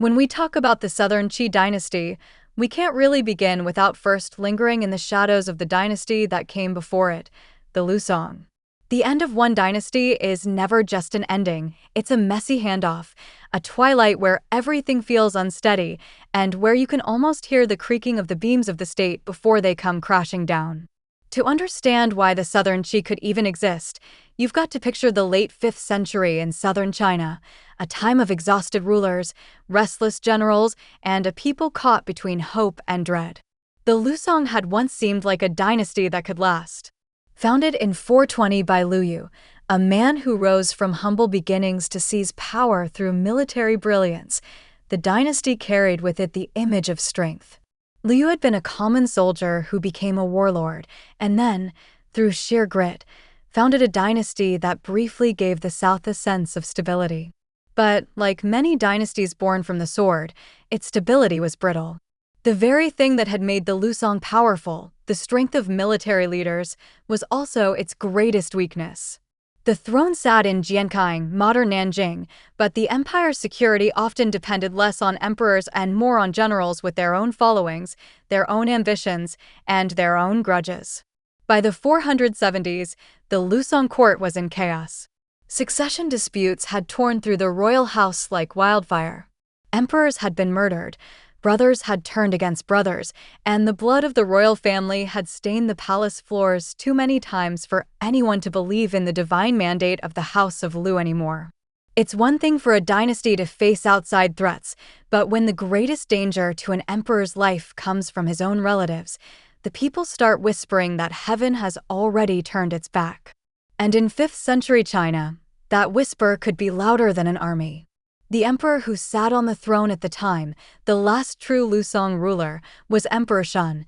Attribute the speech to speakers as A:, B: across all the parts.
A: When we talk about the Southern Qi dynasty, we can't really begin without first lingering in the shadows of the dynasty that came before it, the Lusong. The end of one dynasty is never just an ending, it's a messy handoff, a twilight where everything feels unsteady, and where you can almost hear the creaking of the beams of the state before they come crashing down. To understand why the Southern Qi could even exist, you've got to picture the late 5th century in southern China, a time of exhausted rulers, restless generals, and a people caught between hope and dread. The Lusong had once seemed like a dynasty that could last. Founded in 420 by Liu Yu, a man who rose from humble beginnings to seize power through military brilliance, the dynasty carried with it the image of strength. Liu had been a common soldier who became a warlord, and then, through sheer grit, founded a dynasty that briefly gave the South a sense of stability. But, like many dynasties born from the sword, its stability was brittle. The very thing that had made the Lusong powerful, the strength of military leaders, was also its greatest weakness. The throne sat in Jiankang, modern Nanjing, but the empire's security often depended less on emperors and more on generals with their own followings, their own ambitions, and their own grudges. By the 470s, the Lusong court was in chaos. Succession disputes had torn through the royal house like wildfire. Emperors had been murdered, brothers had turned against brothers, and the blood of the royal family had stained the palace floors too many times for anyone to believe in the divine mandate of the House of Liu anymore. It's one thing for a dynasty to face outside threats, but when the greatest danger to an emperor's life comes from his own relatives, the people start whispering that heaven has already turned its back. And in 5th century China, that whisper could be louder than an army. The emperor who sat on the throne at the time, the last true Lusong ruler, was Emperor Shun,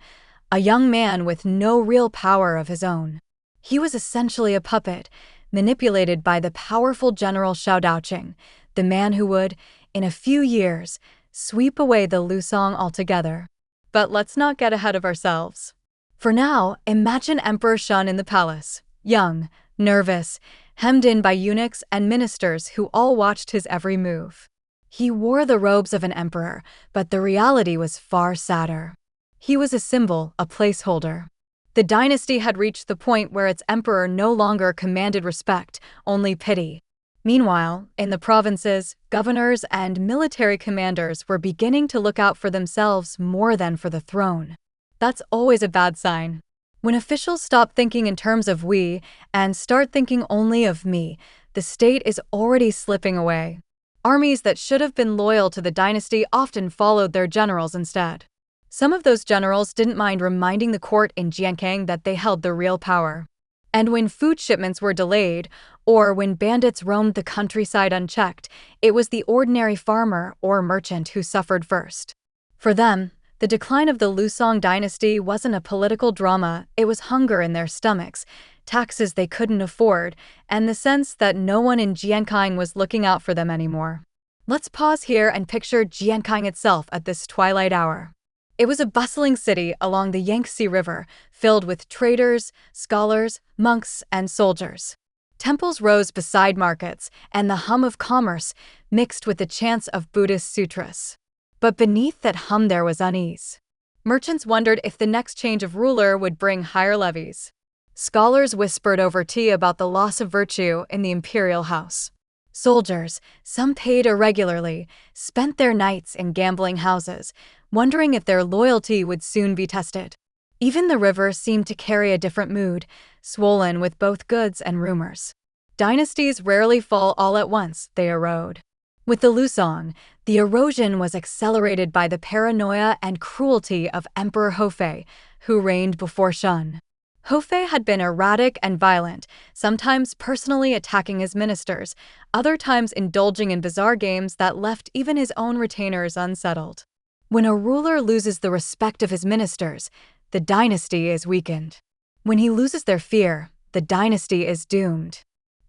A: a young man with no real power of his own. He was essentially a puppet, manipulated by the powerful general Xiao Daoqing, the man who would, in a few years, sweep away the Lusong altogether. But let's not get ahead of ourselves. For now, imagine Emperor Shun in the palace, young, nervous, hemmed in by eunuchs and ministers who all watched his every move. He wore the robes of an emperor, but the reality was far sadder. He was a symbol, a placeholder. The dynasty had reached the point where its emperor no longer commanded respect, only pity. Meanwhile, in the provinces, governors and military commanders were beginning to look out for themselves more than for the throne. That's always a bad sign. When officials stop thinking in terms of we and start thinking only of me, the state is already slipping away. Armies that should have been loyal to the dynasty often followed their generals instead. Some of those generals didn't mind reminding the court in Jiankang that they held the real power. And when food shipments were delayed, or when bandits roamed the countryside unchecked, it was the ordinary farmer or merchant who suffered first. For them, the decline of the Lusong dynasty wasn't a political drama, it was hunger in their stomachs, taxes they couldn't afford, and the sense that no one in Jiankang was looking out for them anymore. Let's pause here and picture Jiankang itself at this twilight hour. It was a bustling city along the Yangtze River, filled with traders, scholars, monks, and soldiers. Temples rose beside markets, and the hum of commerce mixed with the chants of Buddhist sutras. But beneath that hum there was unease. Merchants wondered if the next change of ruler would bring higher levies. Scholars whispered over tea about the loss of virtue in the imperial house. Soldiers, some paid irregularly, spent their nights in gambling houses, wondering if their loyalty would soon be tested. Even the river seemed to carry a different mood, swollen with both goods and rumors. Dynasties rarely fall all at once, they erode. With the Lusong, the erosion was accelerated by the paranoia and cruelty of Emperor Hefei, who reigned before Shun. Hefei had been erratic and violent, sometimes personally attacking his ministers, other times indulging in bizarre games that left even his own retainers unsettled. When a ruler loses the respect of his ministers, the dynasty is weakened. When he loses their fear, the dynasty is doomed.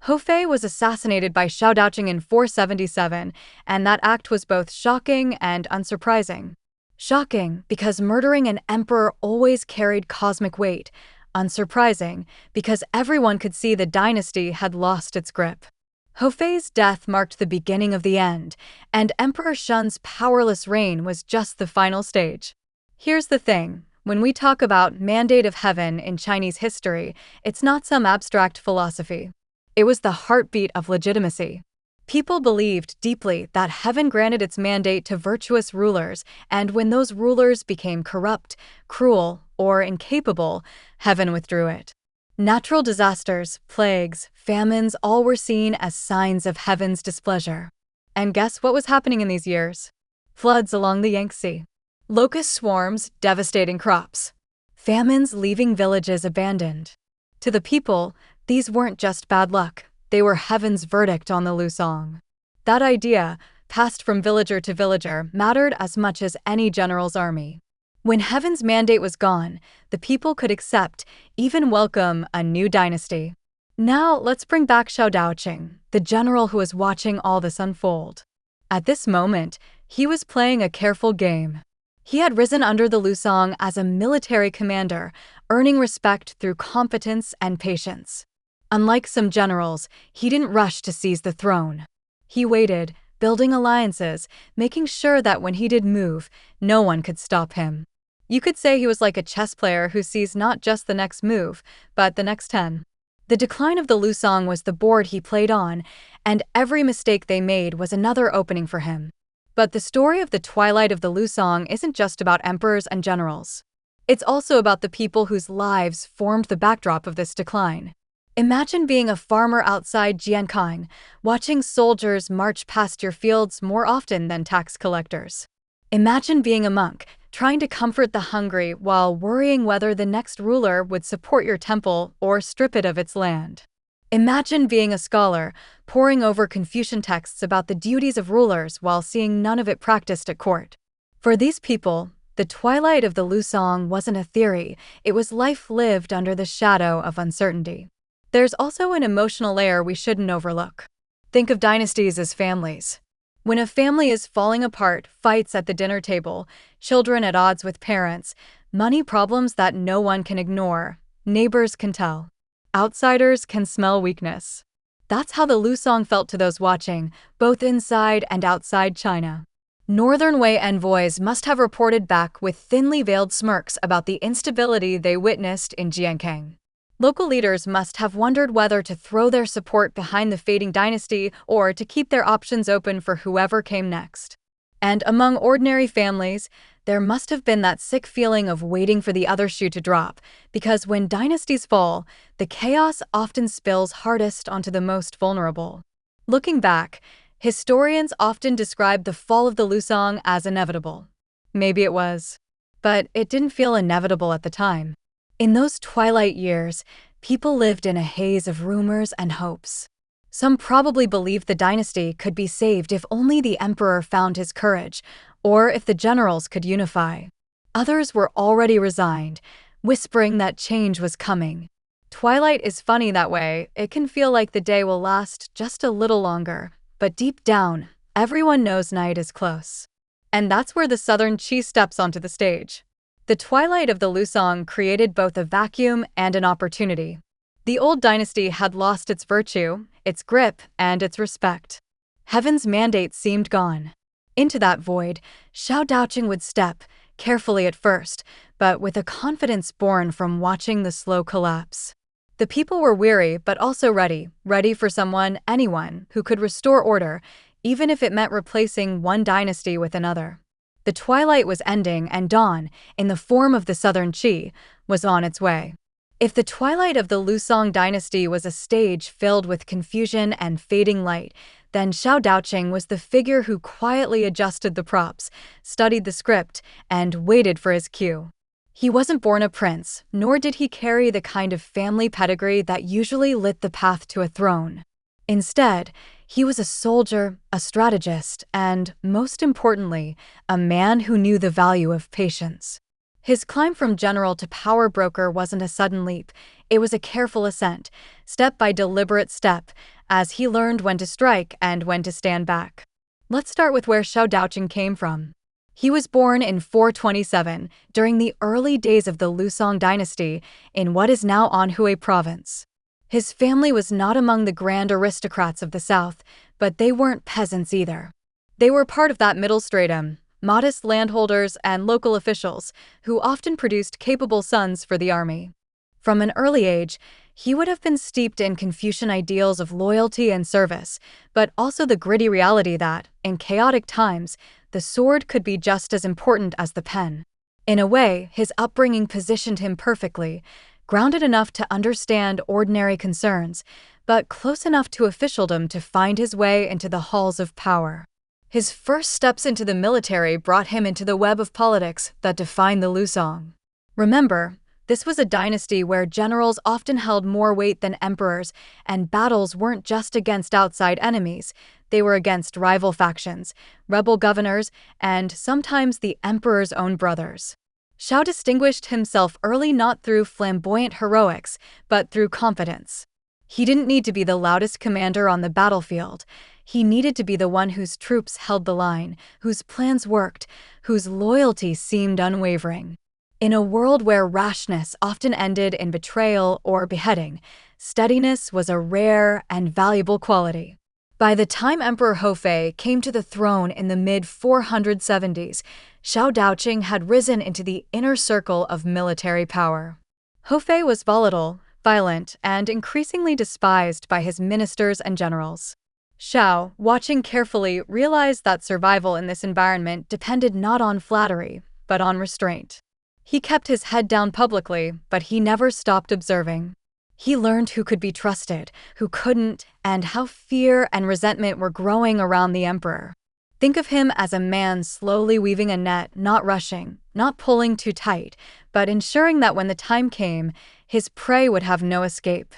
A: Hefei was assassinated by Xiao Daoqing in 477, and that act was both shocking and unsurprising. Shocking because murdering an emperor always carried cosmic weight. Unsurprising because everyone could see the dynasty had lost its grip. Hefei's death marked the beginning of the end, and Emperor Shun's powerless reign was just the final stage. Here's the thing. When we talk about mandate of heaven in Chinese history, it's not some abstract philosophy. It was the heartbeat of legitimacy. People believed deeply that heaven granted its mandate to virtuous rulers, and when those rulers became corrupt, cruel, or incapable, heaven withdrew it. Natural disasters, plagues, famines all were seen as signs of heaven's displeasure. And guess what was happening in these years? Floods along the Yangtze. Locust swarms devastating crops. Famines leaving villages abandoned. To the people, these weren't just bad luck. They were heaven's verdict on the Lusong. That idea, passed from villager to villager, mattered as much as any general's army. When heaven's mandate was gone, the people could accept, even welcome, a new dynasty. Now, let's bring back Xiao Daoqing, the general who was watching all this unfold. At this moment, he was playing a careful game. He had risen under the Lusong as a military commander, earning respect through competence and patience. Unlike some generals, he didn't rush to seize the throne. He waited, building alliances, making sure that when he did move, no one could stop him. You could say he was like a chess player who sees not just the next move, but the next 10. The decline of the Lusong was the board he played on, and every mistake they made was another opening for him. But the story of the twilight of the Lusong isn't just about emperors and generals. It's also about the people whose lives formed the backdrop of this decline. Imagine being a farmer outside Jiankang, watching soldiers march past your fields more often than tax collectors. Imagine being a monk, trying to comfort the hungry while worrying whether the next ruler would support your temple or strip it of its land. Imagine being a scholar, poring over Confucian texts about the duties of rulers while seeing none of it practiced at court. For these people, the twilight of the Lusong wasn't a theory, it was life lived under the shadow of uncertainty. There's also an emotional layer we shouldn't overlook. Think of dynasties as families. When a family is falling apart, fights at the dinner table, children at odds with parents, money problems that no one can ignore, neighbors can tell. Outsiders can smell weakness. That's how the Lusong felt to those watching, both inside and outside China. Northern Wei envoys must have reported back with thinly veiled smirks about the instability they witnessed in Jiankang. Local leaders must have wondered whether to throw their support behind the fading dynasty or to keep their options open for whoever came next. And among ordinary families, there must have been that sick feeling of waiting for the other shoe to drop, because when dynasties fall, the chaos often spills hardest onto the most vulnerable. Looking back, historians often describe the fall of the Lusong as inevitable. Maybe it was. But it didn't feel inevitable at the time. In those twilight years, people lived in a haze of rumors and hopes. Some probably believed the dynasty could be saved if only the emperor found his courage, or if the generals could unify. Others were already resigned, whispering that change was coming. Twilight is funny that way. It can feel like the day will last just a little longer, but deep down, everyone knows night is close. And that's where the Southern Qi steps onto the stage. The twilight of the Lusong created both a vacuum and an opportunity. The old dynasty had lost its virtue, its grip, and its respect. Heaven's mandate seemed gone. Into that void, Xiao Daoqing would step, carefully at first, but with a confidence born from watching the slow collapse. The people were weary but also ready for someone, anyone, who could restore order, even if it meant replacing one dynasty with another. The twilight was ending and dawn, in the form of the Southern Qi, was on its way. If the twilight of the Lusong dynasty was a stage filled with confusion and fading light, then Xiao Daoqing was the figure who quietly adjusted the props, studied the script, and waited for his cue. He wasn't born a prince, nor did he carry the kind of family pedigree that usually lit the path to a throne. Instead, he was a soldier, a strategist, and, most importantly, a man who knew the value of patience. His climb from general to power broker wasn't a sudden leap, it was a careful ascent, step by deliberate step, as he learned when to strike and when to stand back. Let's start with where Xiao Daoqing came from. He was born in 427, during the early days of the Lusong dynasty, in what is now Anhui province. His family was not among the grand aristocrats of the South, but they weren't peasants either. They were part of that middle stratum, modest landholders and local officials, who often produced capable sons for the army. From an early age, he would have been steeped in Confucian ideals of loyalty and service, but also the gritty reality that, in chaotic times, the sword could be just as important as the pen. In a way, his upbringing positioned him perfectly, grounded enough to understand ordinary concerns, but close enough to officialdom to find his way into the halls of power. His first steps into the military brought him into the web of politics that defined the Lusong. Remember, this was a dynasty where generals often held more weight than emperors, and battles weren't just against outside enemies, they were against rival factions, rebel governors, and sometimes the emperor's own brothers. Xiao distinguished himself early not through flamboyant heroics, but through confidence. He didn't need to be the loudest commander on the battlefield. He needed to be the one whose troops held the line, whose plans worked, whose loyalty seemed unwavering. In a world where rashness often ended in betrayal or beheading, steadiness was a rare and valuable quality. By the time Emperor Hefei came to the throne in the mid-470s, Xiao Daoqing had risen into the inner circle of military power. Hefei was volatile, violent, and increasingly despised by his ministers and generals. Xiao, watching carefully, realized that survival in this environment depended not on flattery, but on restraint. He kept his head down publicly, but he never stopped observing. He learned who could be trusted, who couldn't, and how fear and resentment were growing around the emperor. Think of him as a man slowly weaving a net, not rushing, not pulling too tight, but ensuring that when the time came, his prey would have no escape.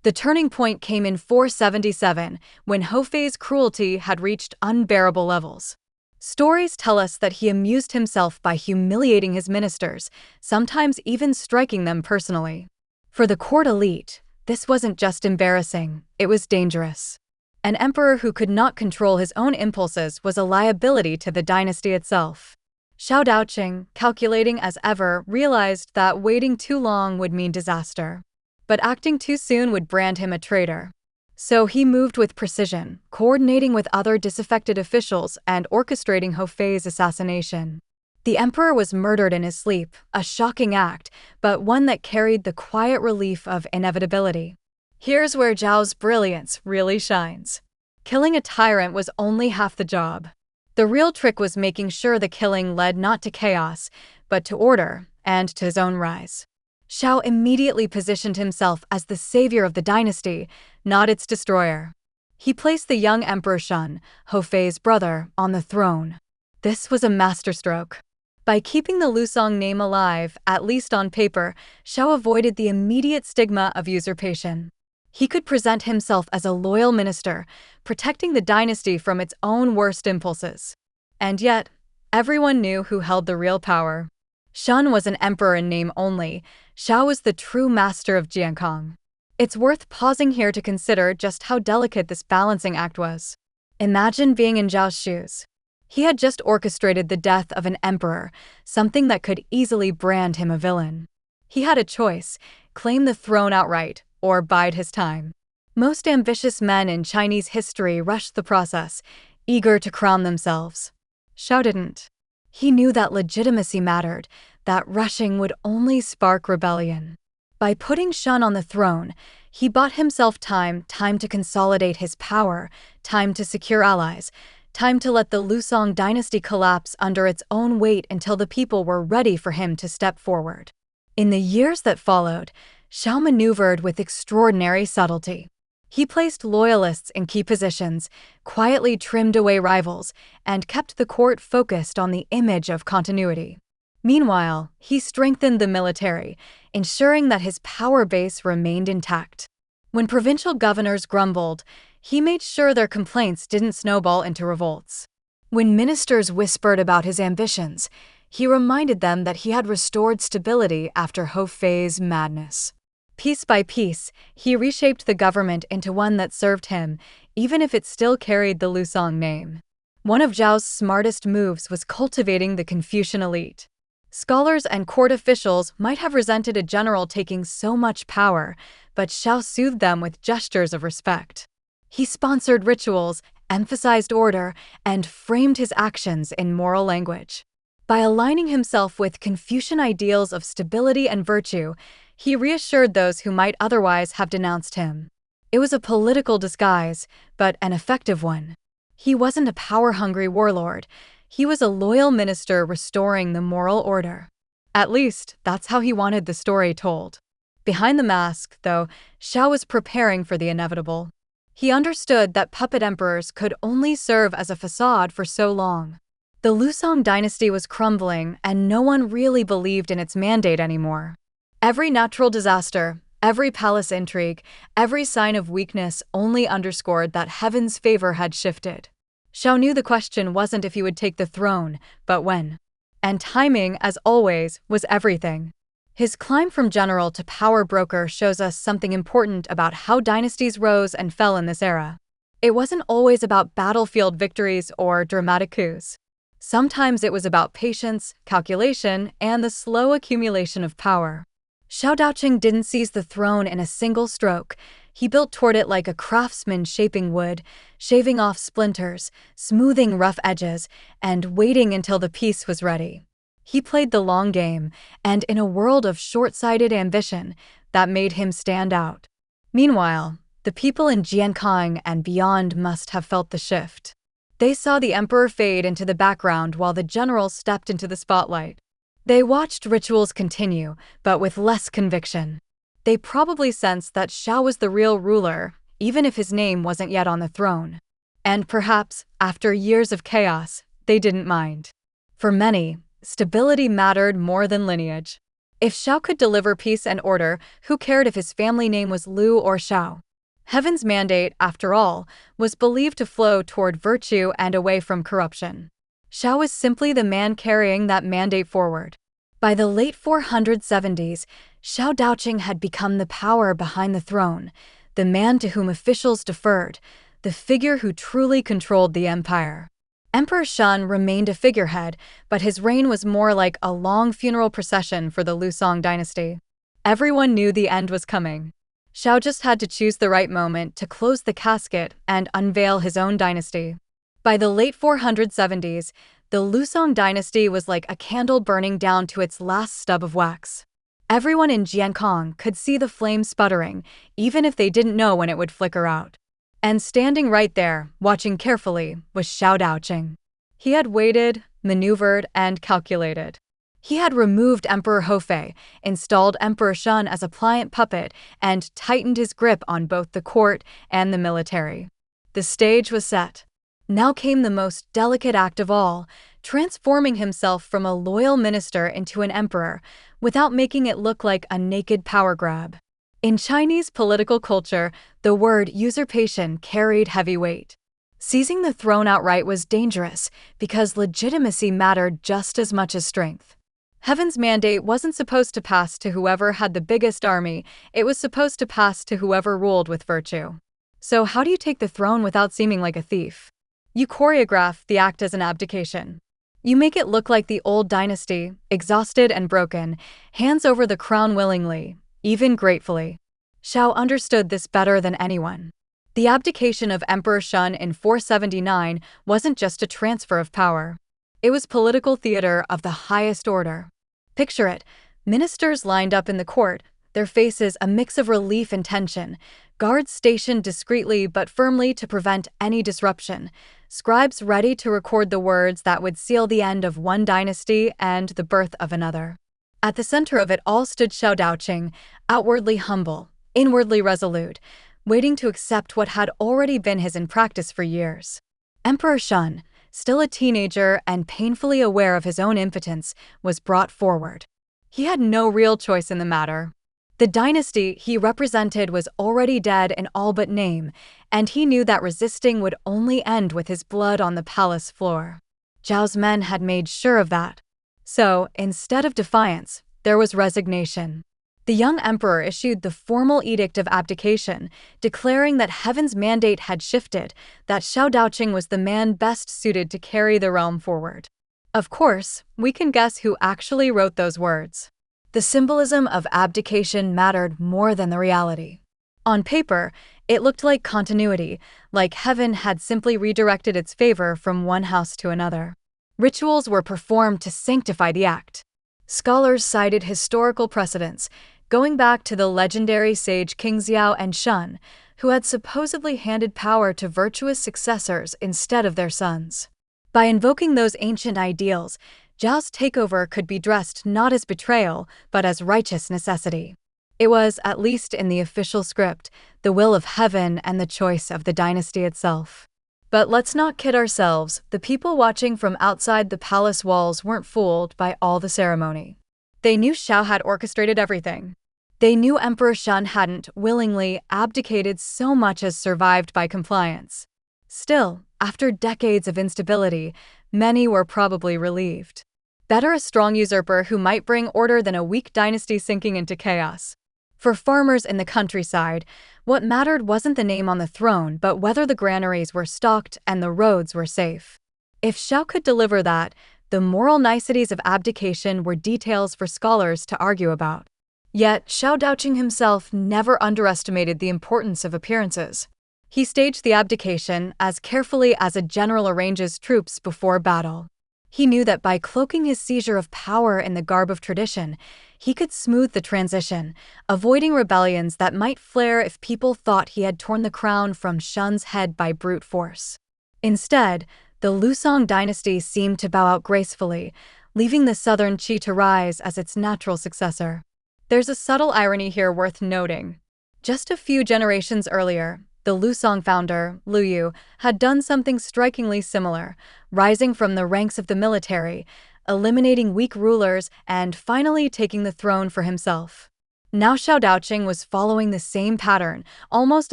A: The turning point came in 477, when Hefei's cruelty had reached unbearable levels. Stories tell us that he amused himself by humiliating his ministers, sometimes even striking them personally. For the court elite, this wasn't just embarrassing, it was dangerous. An emperor who could not control his own impulses was a liability to the dynasty itself. Xiao Daoqing, calculating as ever, realized that waiting too long would mean disaster. But acting too soon would brand him a traitor. So he moved with precision, coordinating with other disaffected officials and orchestrating Hefei's assassination. The emperor was murdered in his sleep, a shocking act, but one that carried the quiet relief of inevitability. Here's where Zhao's brilliance really shines. Killing a tyrant was only half the job. The real trick was making sure the killing led not to chaos, but to order and to his own rise. Xiao immediately positioned himself as the savior of the dynasty, not its destroyer. He placed the young Emperor Shun, Hefei's brother, on the throne. This was a masterstroke. By keeping the Lusong name alive, at least on paper, Xiao avoided the immediate stigma of usurpation. He could present himself as a loyal minister, protecting the dynasty from its own worst impulses. And yet, everyone knew who held the real power. Shun was an emperor in name only. Xiao was the true master of Jiankong. It's worth pausing here to consider just how delicate this balancing act was. Imagine being in Zhao's shoes. He had just orchestrated the death of an emperor, something that could easily brand him a villain. He had a choice: claim the throne outright, or bide his time. Most ambitious men in Chinese history rushed the process, eager to crown themselves. Xiao didn't. He knew that legitimacy mattered, that rushing would only spark rebellion. By putting Shun on the throne, he bought himself time to consolidate his power, time to secure allies, time to let the Lusong dynasty collapse under its own weight until the people were ready for him to step forward. In the years that followed, Xiao maneuvered with extraordinary subtlety. He placed loyalists in key positions, quietly trimmed away rivals, and kept the court focused on the image of continuity. Meanwhile, he strengthened the military, ensuring that his power base remained intact. When provincial governors grumbled, he made sure their complaints didn't snowball into revolts. When ministers whispered about his ambitions, he reminded them that he had restored stability after Hefei's madness. Piece by piece, he reshaped the government into one that served him, even if it still carried the Lusong name. One of Zhao's smartest moves was cultivating the Confucian elite. Scholars and court officials might have resented a general taking so much power, but Xiao soothed them with gestures of respect. He sponsored rituals, emphasized order, and framed his actions in moral language. By aligning himself with Confucian ideals of stability and virtue, he reassured those who might otherwise have denounced him. It was a political disguise, but an effective one. He wasn't a power-hungry warlord. He was a loyal minister restoring the moral order. At least, that's how he wanted the story told. Behind the mask, though, Xiao was preparing for the inevitable. He understood that puppet emperors could only serve as a facade for so long. The Lusong dynasty was crumbling, and no one really believed in its mandate anymore. Every natural disaster, every palace intrigue, every sign of weakness only underscored that heaven's favor had shifted. Xiao knew the question wasn't if he would take the throne, but when. And timing, as always, was everything. His climb from general to power broker shows us something important about how dynasties rose and fell in this era. It wasn't always about battlefield victories or dramatic coups. Sometimes it was about patience, calculation, and the slow accumulation of power. Xiao Daoqing didn't seize the throne in a single stroke. He built toward it like a craftsman shaping wood, shaving off splinters, smoothing rough edges, and waiting until the piece was ready. He played the long game, and in a world of short-sighted ambition, that made him stand out. Meanwhile, the people in Jiankang and beyond must have felt the shift. They saw the emperor fade into the background while the general stepped into the spotlight. They watched rituals continue, but with less conviction. They probably sensed that Xiao was the real ruler, even if his name wasn't yet on the throne. And perhaps, after years of chaos, they didn't mind. For many, stability mattered more than lineage. If Xiao could deliver peace and order, who cared if his family name was Lu or Xiao? Heaven's mandate, after all, was believed to flow toward virtue and away from corruption. Xiao was simply the man carrying that mandate forward. By the late 470s, Xiao Daoqing had become the power behind the throne, the man to whom officials deferred, the figure who truly controlled the empire. Emperor Shun remained a figurehead, but his reign was more like a long funeral procession for the Lusong dynasty. Everyone knew the end was coming. Xiao just had to choose the right moment to close the casket and unveil his own dynasty. By the late 470s, the Lusong dynasty was like a candle burning down to its last stub of wax. Everyone in Jiankang could see the flame sputtering, even if they didn't know when it would flicker out. And standing right there, watching carefully, was Xiao Daoqing. He had waited, maneuvered, and calculated. He had removed Emperor Hefei, installed Emperor Shun as a pliant puppet, and tightened his grip on both the court and the military. The stage was set. Now came the most delicate act of all, transforming himself from a loyal minister into an emperor, without making it look like a naked power grab. In Chinese political culture, the word usurpation carried heavy weight. Seizing the throne outright was dangerous, because legitimacy mattered just as much as strength. Heaven's mandate wasn't supposed to pass to whoever had the biggest army, it was supposed to pass to whoever ruled with virtue. So how do you take the throne without seeming like a thief? You choreograph the act as an abdication. You make it look like the old dynasty, exhausted and broken, hands over the crown willingly, even gratefully. Xiao understood this better than anyone. The abdication of Emperor Shun in 479 wasn't just a transfer of power. It was political theater of the highest order. Picture it, ministers lined up in the court, their faces a mix of relief and tension, guards stationed discreetly but firmly to prevent any disruption, scribes ready to record the words that would seal the end of one dynasty and the birth of another. At the center of it all stood Xiao Daoqing, outwardly humble, inwardly resolute, waiting to accept what had already been his in practice for years. Emperor Shun, still a teenager and painfully aware of his own impotence, was brought forward. He had no real choice in the matter. The dynasty he represented was already dead in all but name, and he knew that resisting would only end with his blood on the palace floor. Zhao's men had made sure of that. So, instead of defiance, there was resignation. The young emperor issued the formal edict of abdication, declaring that heaven's mandate had shifted, that Xiao Daoqing was the man best suited to carry the realm forward. Of course, we can guess who actually wrote those words. The symbolism of abdication mattered more than the reality. On paper, it looked like continuity, like heaven had simply redirected its favor from one house to another. Rituals were performed to sanctify the act. Scholars cited historical precedents, going back to the legendary sage Kings Xiao and Shun, who had supposedly handed power to virtuous successors instead of their sons. By invoking those ancient ideals, Zhao's takeover could be dressed not as betrayal, but as righteous necessity. It was, at least in the official script, the will of heaven and the choice of the dynasty itself. But let's not kid ourselves, the people watching from outside the palace walls weren't fooled by all the ceremony. They knew Xiao had orchestrated everything. They knew Emperor Shun hadn't, willingly, abdicated so much as survived by compliance. Still, after decades of instability, many were probably relieved. Better a strong usurper who might bring order than a weak dynasty sinking into chaos. For farmers in the countryside, what mattered wasn't the name on the throne but whether the granaries were stocked and the roads were safe. If Xiao could deliver that, the moral niceties of abdication were details for scholars to argue about. Yet, Xiao Daoqing himself never underestimated the importance of appearances. He staged the abdication as carefully as a general arranges troops before battle. He knew that by cloaking his seizure of power in the garb of tradition, he could smooth the transition, avoiding rebellions that might flare if people thought he had torn the crown from Shun's head by brute force. Instead, the Lusong dynasty seemed to bow out gracefully, leaving the southern Qi to rise as its natural successor. There's a subtle irony here worth noting. Just a few generations earlier, the Lusong founder, Lu Yu, had done something strikingly similar, rising from the ranks of the military, eliminating weak rulers, and finally taking the throne for himself. Now Xiao Daoqing was following the same pattern, almost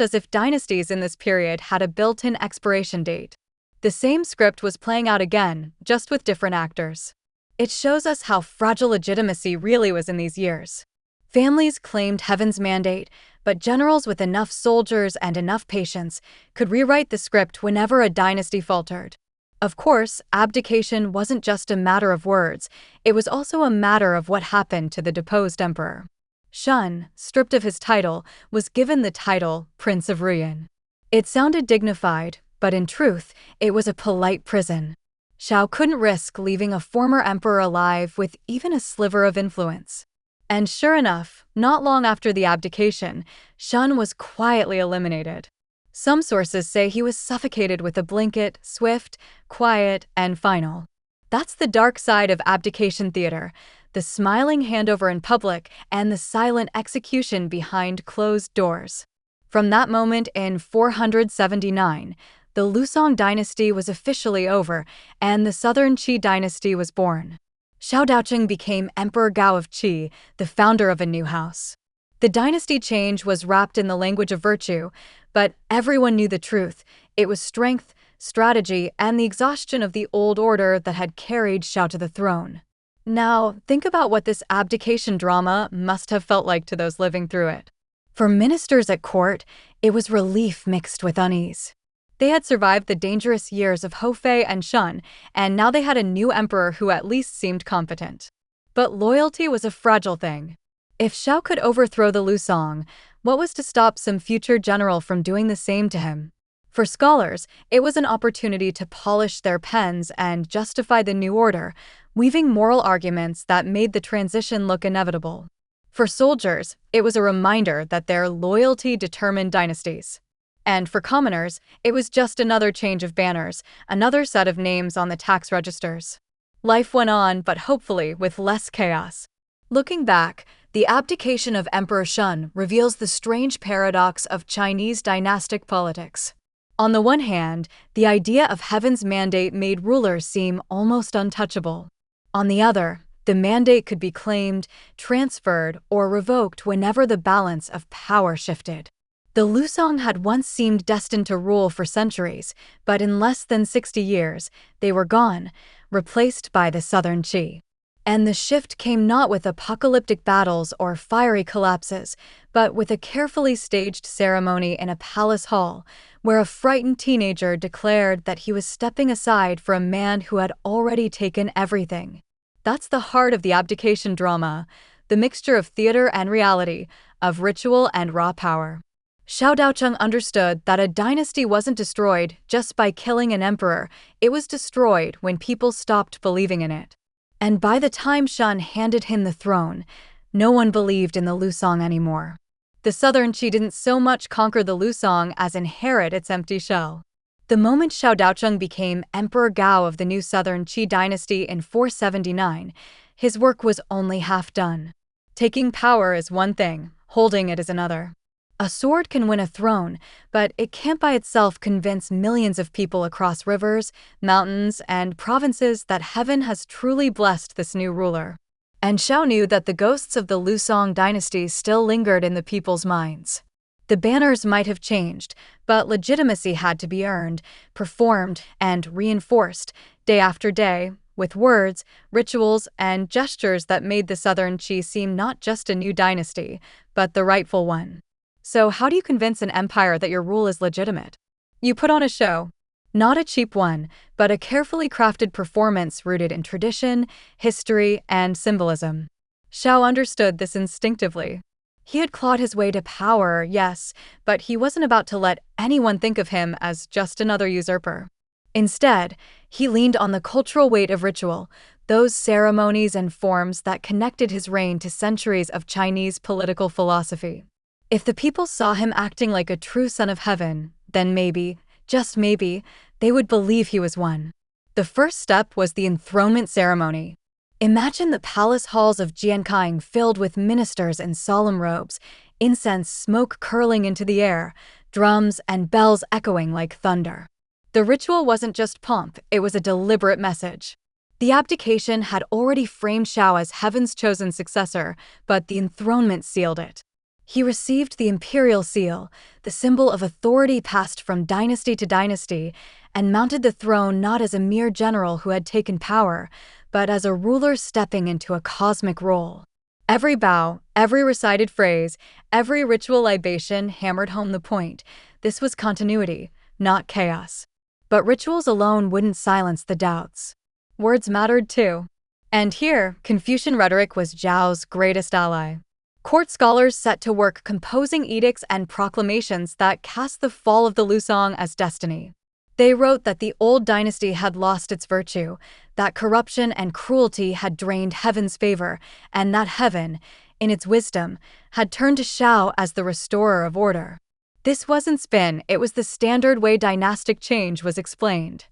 A: as if dynasties in this period had a built-in expiration date. The same script was playing out again, just with different actors. It shows us how fragile legitimacy really was in these years. Families claimed heaven's mandate, but generals with enough soldiers and enough patience could rewrite the script whenever a dynasty faltered. Of course, abdication wasn't just a matter of words, it was also a matter of what happened to the deposed emperor. Shun, stripped of his title, was given the title Prince of Ruyin. It sounded dignified, but in truth, it was a polite prison. Xiao couldn't risk leaving a former emperor alive with even a sliver of influence. And sure enough, not long after the abdication, Shun was quietly eliminated. Some sources say he was suffocated with a blanket, swift, quiet, and final. That's the dark side of abdication theater, the smiling handover in public and the silent execution behind closed doors. From that moment in 479, the Lusong dynasty was officially over, and the southern Qi dynasty was born. Xiao Daoqing became Emperor Gao of Qi, the founder of a new house. The dynasty change was wrapped in the language of virtue, but everyone knew the truth. It was strength, strategy, and the exhaustion of the old order that had carried Xiao to the throne. Now, think about what this abdication drama must have felt like to those living through it. For ministers at court, it was relief mixed with unease. They had survived the dangerous years of Hofei and Shun, and now they had a new emperor who at least seemed competent. But loyalty was a fragile thing. If Xiao could overthrow the Lusong, what was to stop some future general from doing the same to him? For scholars, it was an opportunity to polish their pens and justify the new order, weaving moral arguments that made the transition look inevitable. For soldiers, it was a reminder that their loyalty determined dynasties. And for commoners, it was just another change of banners, another set of names on the tax registers. Life went on, but hopefully with less chaos. Looking back, the abdication of Emperor Shun reveals the strange paradox of Chinese dynastic politics. On the one hand, the idea of heaven's mandate made rulers seem almost untouchable. On the other, the mandate could be claimed, transferred, or revoked whenever the balance of power shifted. The Lusong had once seemed destined to rule for centuries, but in less than 60 years, they were gone, replaced by the southern Qi. And the shift came not with apocalyptic battles or fiery collapses, but with a carefully staged ceremony in a palace hall, where a frightened teenager declared that he was stepping aside for a man who had already taken everything. That's the heart of the abdication drama, the mixture of theater and reality, of ritual and raw power. Xiao Daocheng understood that a dynasty wasn't destroyed just by killing an emperor, it was destroyed when people stopped believing in it. And by the time Shan handed him the throne, no one believed in the Lusong anymore. The southern Qi didn't so much conquer the Lusong as inherit its empty shell. The moment Xiao Daocheng became Emperor Gao of the new southern Qi dynasty in 479, his work was only half done. Taking power is one thing, holding it is another. A sword can win a throne, but it can't by itself convince millions of people across rivers, mountains, and provinces that heaven has truly blessed this new ruler. And Xiao knew that the ghosts of the Lusong dynasty still lingered in the people's minds. The banners might have changed, but legitimacy had to be earned, performed, and reinforced, day after day, with words, rituals, and gestures that made the Southern Qi seem not just a new dynasty, but the rightful one. So how do you convince an empire that your rule is legitimate? You put on a show. Not a cheap one, but a carefully crafted performance rooted in tradition, history, and symbolism. Xiao understood this instinctively. He had clawed his way to power, yes, but he wasn't about to let anyone think of him as just another usurper. Instead, he leaned on the cultural weight of ritual, those ceremonies and forms that connected his reign to centuries of Chinese political philosophy. If the people saw him acting like a true son of heaven, then maybe, just maybe, they would believe he was one. The first step was the enthronement ceremony. Imagine the palace halls of Jiankang filled with ministers in solemn robes, incense smoke curling into the air, drums and bells echoing like thunder. The ritual wasn't just pomp, it was a deliberate message. The abdication had already framed Xiao as heaven's chosen successor, but the enthronement sealed it. He received the imperial seal, the symbol of authority passed from dynasty to dynasty, and mounted the throne not as a mere general who had taken power, but as a ruler stepping into a cosmic role. Every bow, every recited phrase, every ritual libation hammered home the point. This was continuity, not chaos. But rituals alone wouldn't silence the doubts. Words mattered too. And here, Confucian rhetoric was Zhao's greatest ally. Court scholars set to work composing edicts and proclamations that cast the fall of the Lusong as destiny. They wrote that the old dynasty had lost its virtue, that corruption and cruelty had drained heaven's favor, and that heaven, in its wisdom, had turned to Xiao as the restorer of order. This wasn't spin, it was the standard way dynastic change was explained.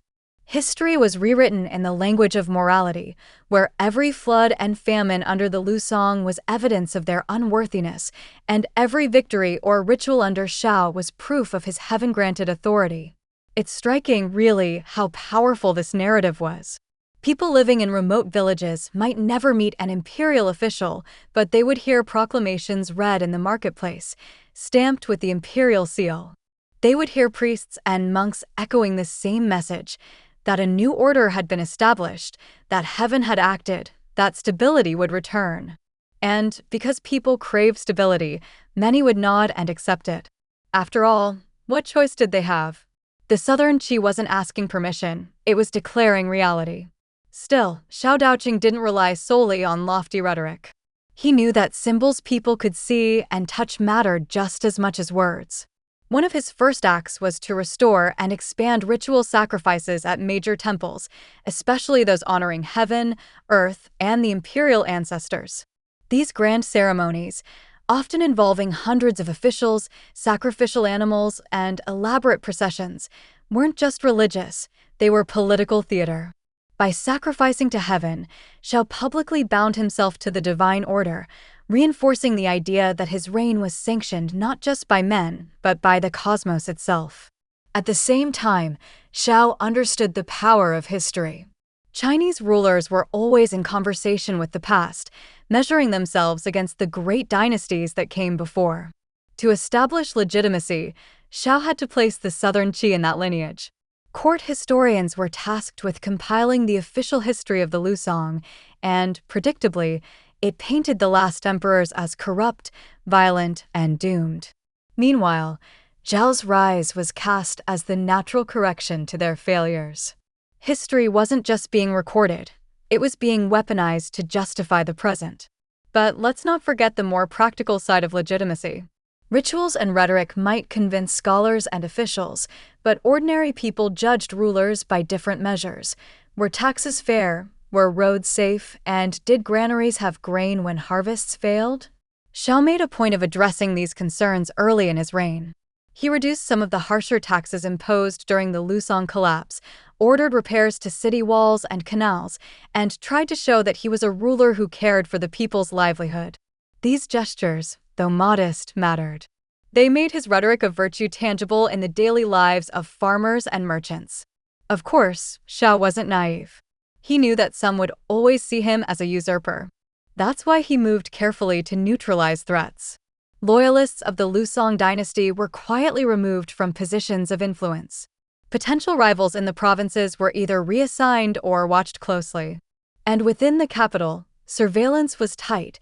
A: History was rewritten in the language of morality, where every flood and famine under the Lusong was evidence of their unworthiness, and every victory or ritual under Xiao was proof of his heaven-granted authority. It's striking, really, how powerful this narrative was. People living in remote villages might never meet an imperial official, but they would hear proclamations read in the marketplace, stamped with the imperial seal. They would hear priests and monks echoing the same message, that a new order had been established, that heaven had acted, that stability would return. And because people craved stability, many would nod and accept it. After all, what choice did they have? The Southern Qi wasn't asking permission, it was declaring reality. Still, Xiao Daocheng didn't rely solely on lofty rhetoric. He knew that symbols people could see and touch mattered just as much as words. One of his first acts was to restore and expand ritual sacrifices at major temples, especially those honoring heaven, earth, and the imperial ancestors. These grand ceremonies, often involving hundreds of officials, sacrificial animals, and elaborate processions, weren't just religious, they were political theater. By sacrificing to heaven, Xiao publicly bound himself to the divine order, reinforcing the idea that his reign was sanctioned not just by men, but by the cosmos itself. At the same time, Xiao understood the power of history. Chinese rulers were always in conversation with the past, measuring themselves against the great dynasties that came before. To establish legitimacy, Xiao had to place the Southern Qi in that lineage. Court historians were tasked with compiling the official history of the Lusong, and, predictably, it painted the last emperors as corrupt, violent, and doomed. Meanwhile, Zhao's rise was cast as the natural correction to their failures. History wasn't just being recorded, it was being weaponized to justify the present. But let's not forget the more practical side of legitimacy. Rituals and rhetoric might convince scholars and officials, but ordinary people judged rulers by different measures. Were taxes fair? Were roads safe? And did granaries have grain when harvests failed? Xiao made a point of addressing these concerns early in his reign. He reduced some of the harsher taxes imposed during the Lusong collapse, ordered repairs to city walls and canals, and tried to show that he was a ruler who cared for the people's livelihood. These gestures, though modest, mattered. They made his rhetoric of virtue tangible in the daily lives of farmers and merchants. Of course, Xiao wasn't naive. He knew that some would always see him as a usurper. That's why he moved carefully to neutralize threats. Loyalists of the Lusong dynasty were quietly removed from positions of influence. Potential rivals in the provinces were either reassigned or watched closely. And within the capital, surveillance was tight.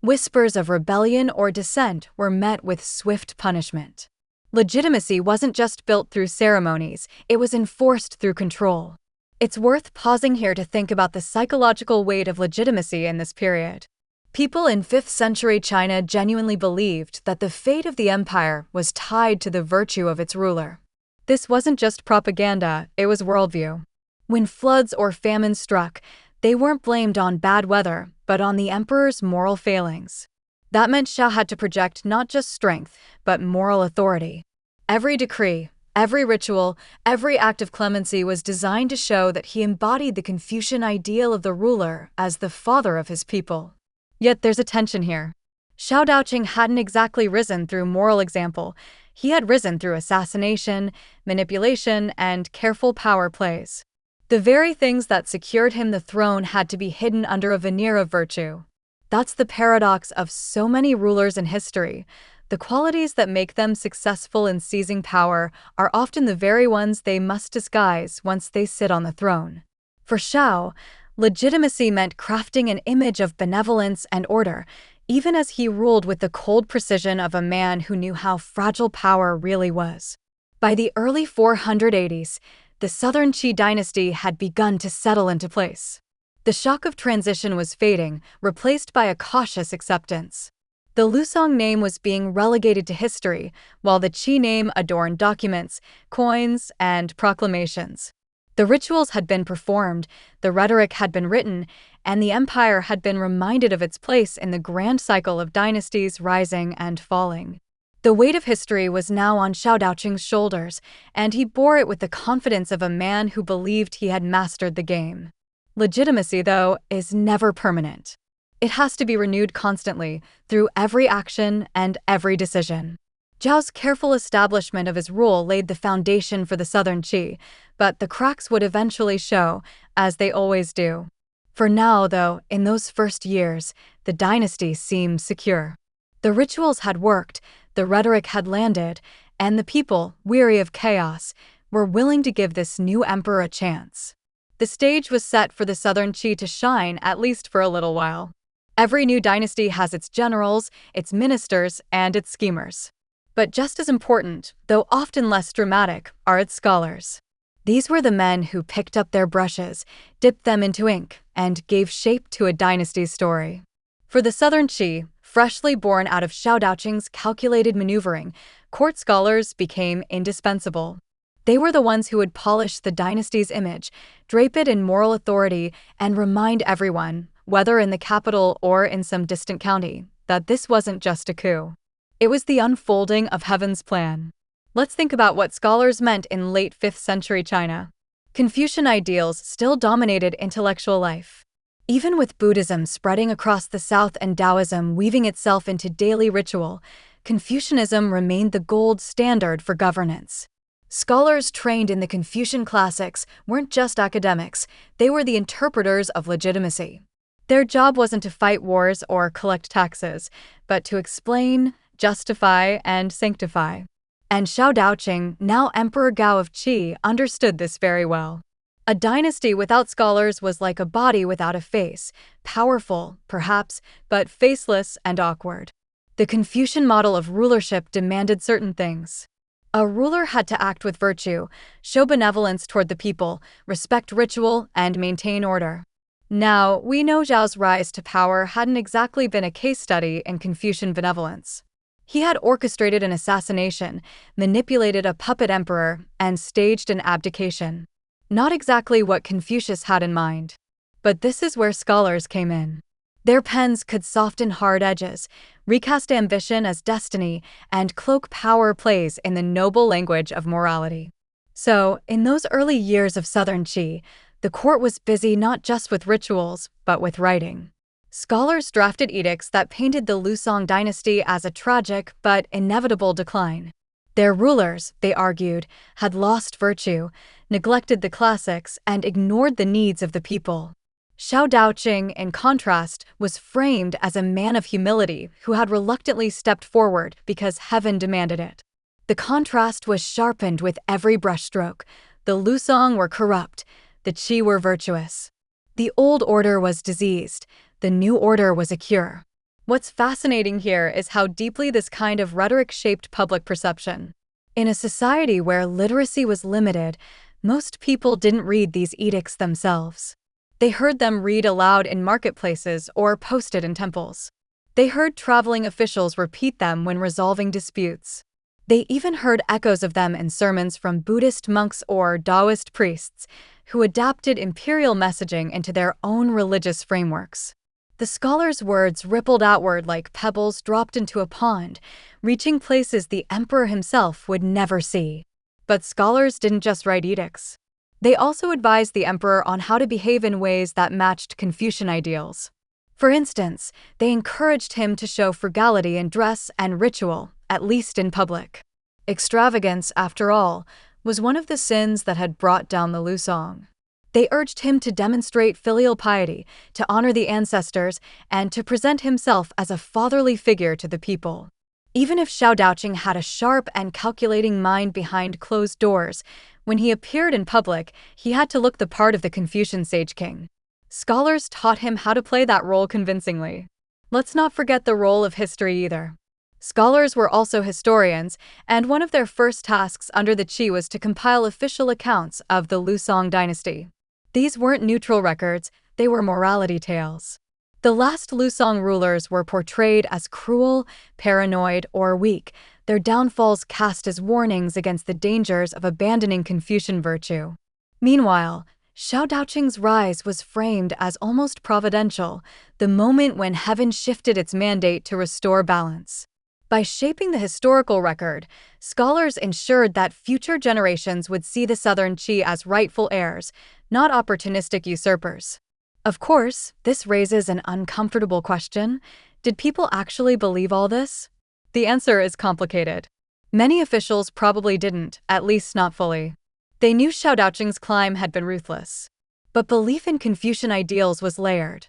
A: Whispers of rebellion or dissent were met with swift punishment. Legitimacy wasn't just built through ceremonies, it was enforced through control. It's worth pausing here to think about the psychological weight of legitimacy in this period. People in 5th century China genuinely believed that the fate of the empire was tied to the virtue of its ruler. This wasn't just propaganda, it was worldview. When floods or famine struck, they weren't blamed on bad weather, but on the emperor's moral failings. That meant Xiao had to project not just strength, but moral authority. Every decree, every ritual, every act of clemency was designed to show that he embodied the Confucian ideal of the ruler as the father of his people. Yet there's a tension here. Xiao Daoqing hadn't exactly risen through moral example. He had risen through assassination, manipulation, and careful power plays. The very things that secured him the throne had to be hidden under a veneer of virtue. That's the paradox of so many rulers in history. The qualities that make them successful in seizing power are often the very ones they must disguise once they sit on the throne. For Xiao, legitimacy meant crafting an image of benevolence and order, even as he ruled with the cold precision of a man who knew how fragile power really was. By the early 480s, the Southern Qi dynasty had begun to settle into place. The shock of transition was fading, replaced by a cautious acceptance. The Lusong name was being relegated to history, while the Qi name adorned documents, coins, and proclamations. The rituals had been performed, the rhetoric had been written, and the empire had been reminded of its place in the grand cycle of dynasties rising and falling. The weight of history was now on Xiao Daoqing's shoulders, and he bore it with the confidence of a man who believed he had mastered the game. Legitimacy, though, is never permanent. It has to be renewed constantly, through every action and every decision. Zhao's careful establishment of his rule laid the foundation for the Southern Qi, but the cracks would eventually show, as they always do. For now, though, in those first years, the dynasty seemed secure. The rituals had worked, the rhetoric had landed, and the people, weary of chaos, were willing to give this new emperor a chance. The stage was set for the Southern Qi to shine, at least for a little while. Every new dynasty has its generals, its ministers, and its schemers. But just as important, though often less dramatic, are its scholars. These were the men who picked up their brushes, dipped them into ink, and gave shape to a dynasty's story. For the Southern Qi, freshly born out of Xiao Daoqing's calculated maneuvering, court scholars became indispensable. They were the ones who would polish the dynasty's image, drape it in moral authority, and remind everyone, whether in the capital or in some distant county, that this wasn't just a coup. It was the unfolding of heaven's plan. Let's think about what scholars meant in late 5th century China. Confucian ideals still dominated intellectual life. Even with Buddhism spreading across the south and Taoism weaving itself into daily ritual, Confucianism remained the gold standard for governance. Scholars trained in the Confucian classics weren't just academics, they were the interpreters of legitimacy. Their job wasn't to fight wars or collect taxes, but to explain, justify, and sanctify. And Xiao Daoqing, now Emperor Gao of Qi, understood this very well. A dynasty without scholars was like a body without a face, powerful, perhaps, but faceless and awkward. The Confucian model of rulership demanded certain things. A ruler had to act with virtue, show benevolence toward the people, respect ritual, and maintain order. Now, we know Zhao's rise to power hadn't exactly been a case study in Confucian benevolence. He had orchestrated an assassination, manipulated a puppet emperor, and staged an abdication. Not exactly what Confucius had in mind. But this is where scholars came in. Their pens could soften hard edges, recast ambition as destiny, and cloak power plays in the noble language of morality. So, in those early years of Southern Qi, the court was busy not just with rituals, but with writing. Scholars drafted edicts that painted the Lusong dynasty as a tragic but inevitable decline. Their rulers, they argued, had lost virtue, neglected the classics, and ignored the needs of the people. Xiao Daoqing, in contrast, was framed as a man of humility who had reluctantly stepped forward because heaven demanded it. The contrast was sharpened with every brushstroke. The Lusong were corrupt, the Qi were virtuous. The old order was diseased, the new order was a cure. What's fascinating here is how deeply this kind of rhetoric shaped public perception. In a society where literacy was limited, most people didn't read these edicts themselves. They heard them read aloud in marketplaces or posted in temples. They heard traveling officials repeat them when resolving disputes. They even heard echoes of them in sermons from Buddhist monks or Taoist priests, who adapted imperial messaging into their own religious frameworks. The scholars' words rippled outward like pebbles dropped into a pond, reaching places the emperor himself would never see. But scholars didn't just write edicts. They also advised the emperor on how to behave in ways that matched Confucian ideals. For instance, they encouraged him to show frugality in dress and ritual, at least in public. Extravagance, after all, was one of the sins that had brought down the Lusong. They urged him to demonstrate filial piety, to honor the ancestors, and to present himself as a fatherly figure to the people. Even if Xiao Daoqing had a sharp and calculating mind behind closed doors, when he appeared in public, he had to look the part of the Confucian sage king. Scholars taught him how to play that role convincingly. Let's not forget the role of history either. Scholars were also historians, and one of their first tasks under the Qi was to compile official accounts of the Lusong dynasty. These weren't neutral records, they were morality tales. The last Lusong rulers were portrayed as cruel, paranoid, or weak, their downfalls cast as warnings against the dangers of abandoning Confucian virtue. Meanwhile, Xiao Daoqing's rise was framed as almost providential, the moment when heaven shifted its mandate to restore balance. By shaping the historical record, scholars ensured that future generations would see the Southern Qi as rightful heirs, not opportunistic usurpers. Of course, this raises an uncomfortable question. Did people actually believe all this? The answer is complicated. Many officials probably didn't, at least not fully. They knew Xiao Daoqing's climb had been ruthless. But belief in Confucian ideals was layered.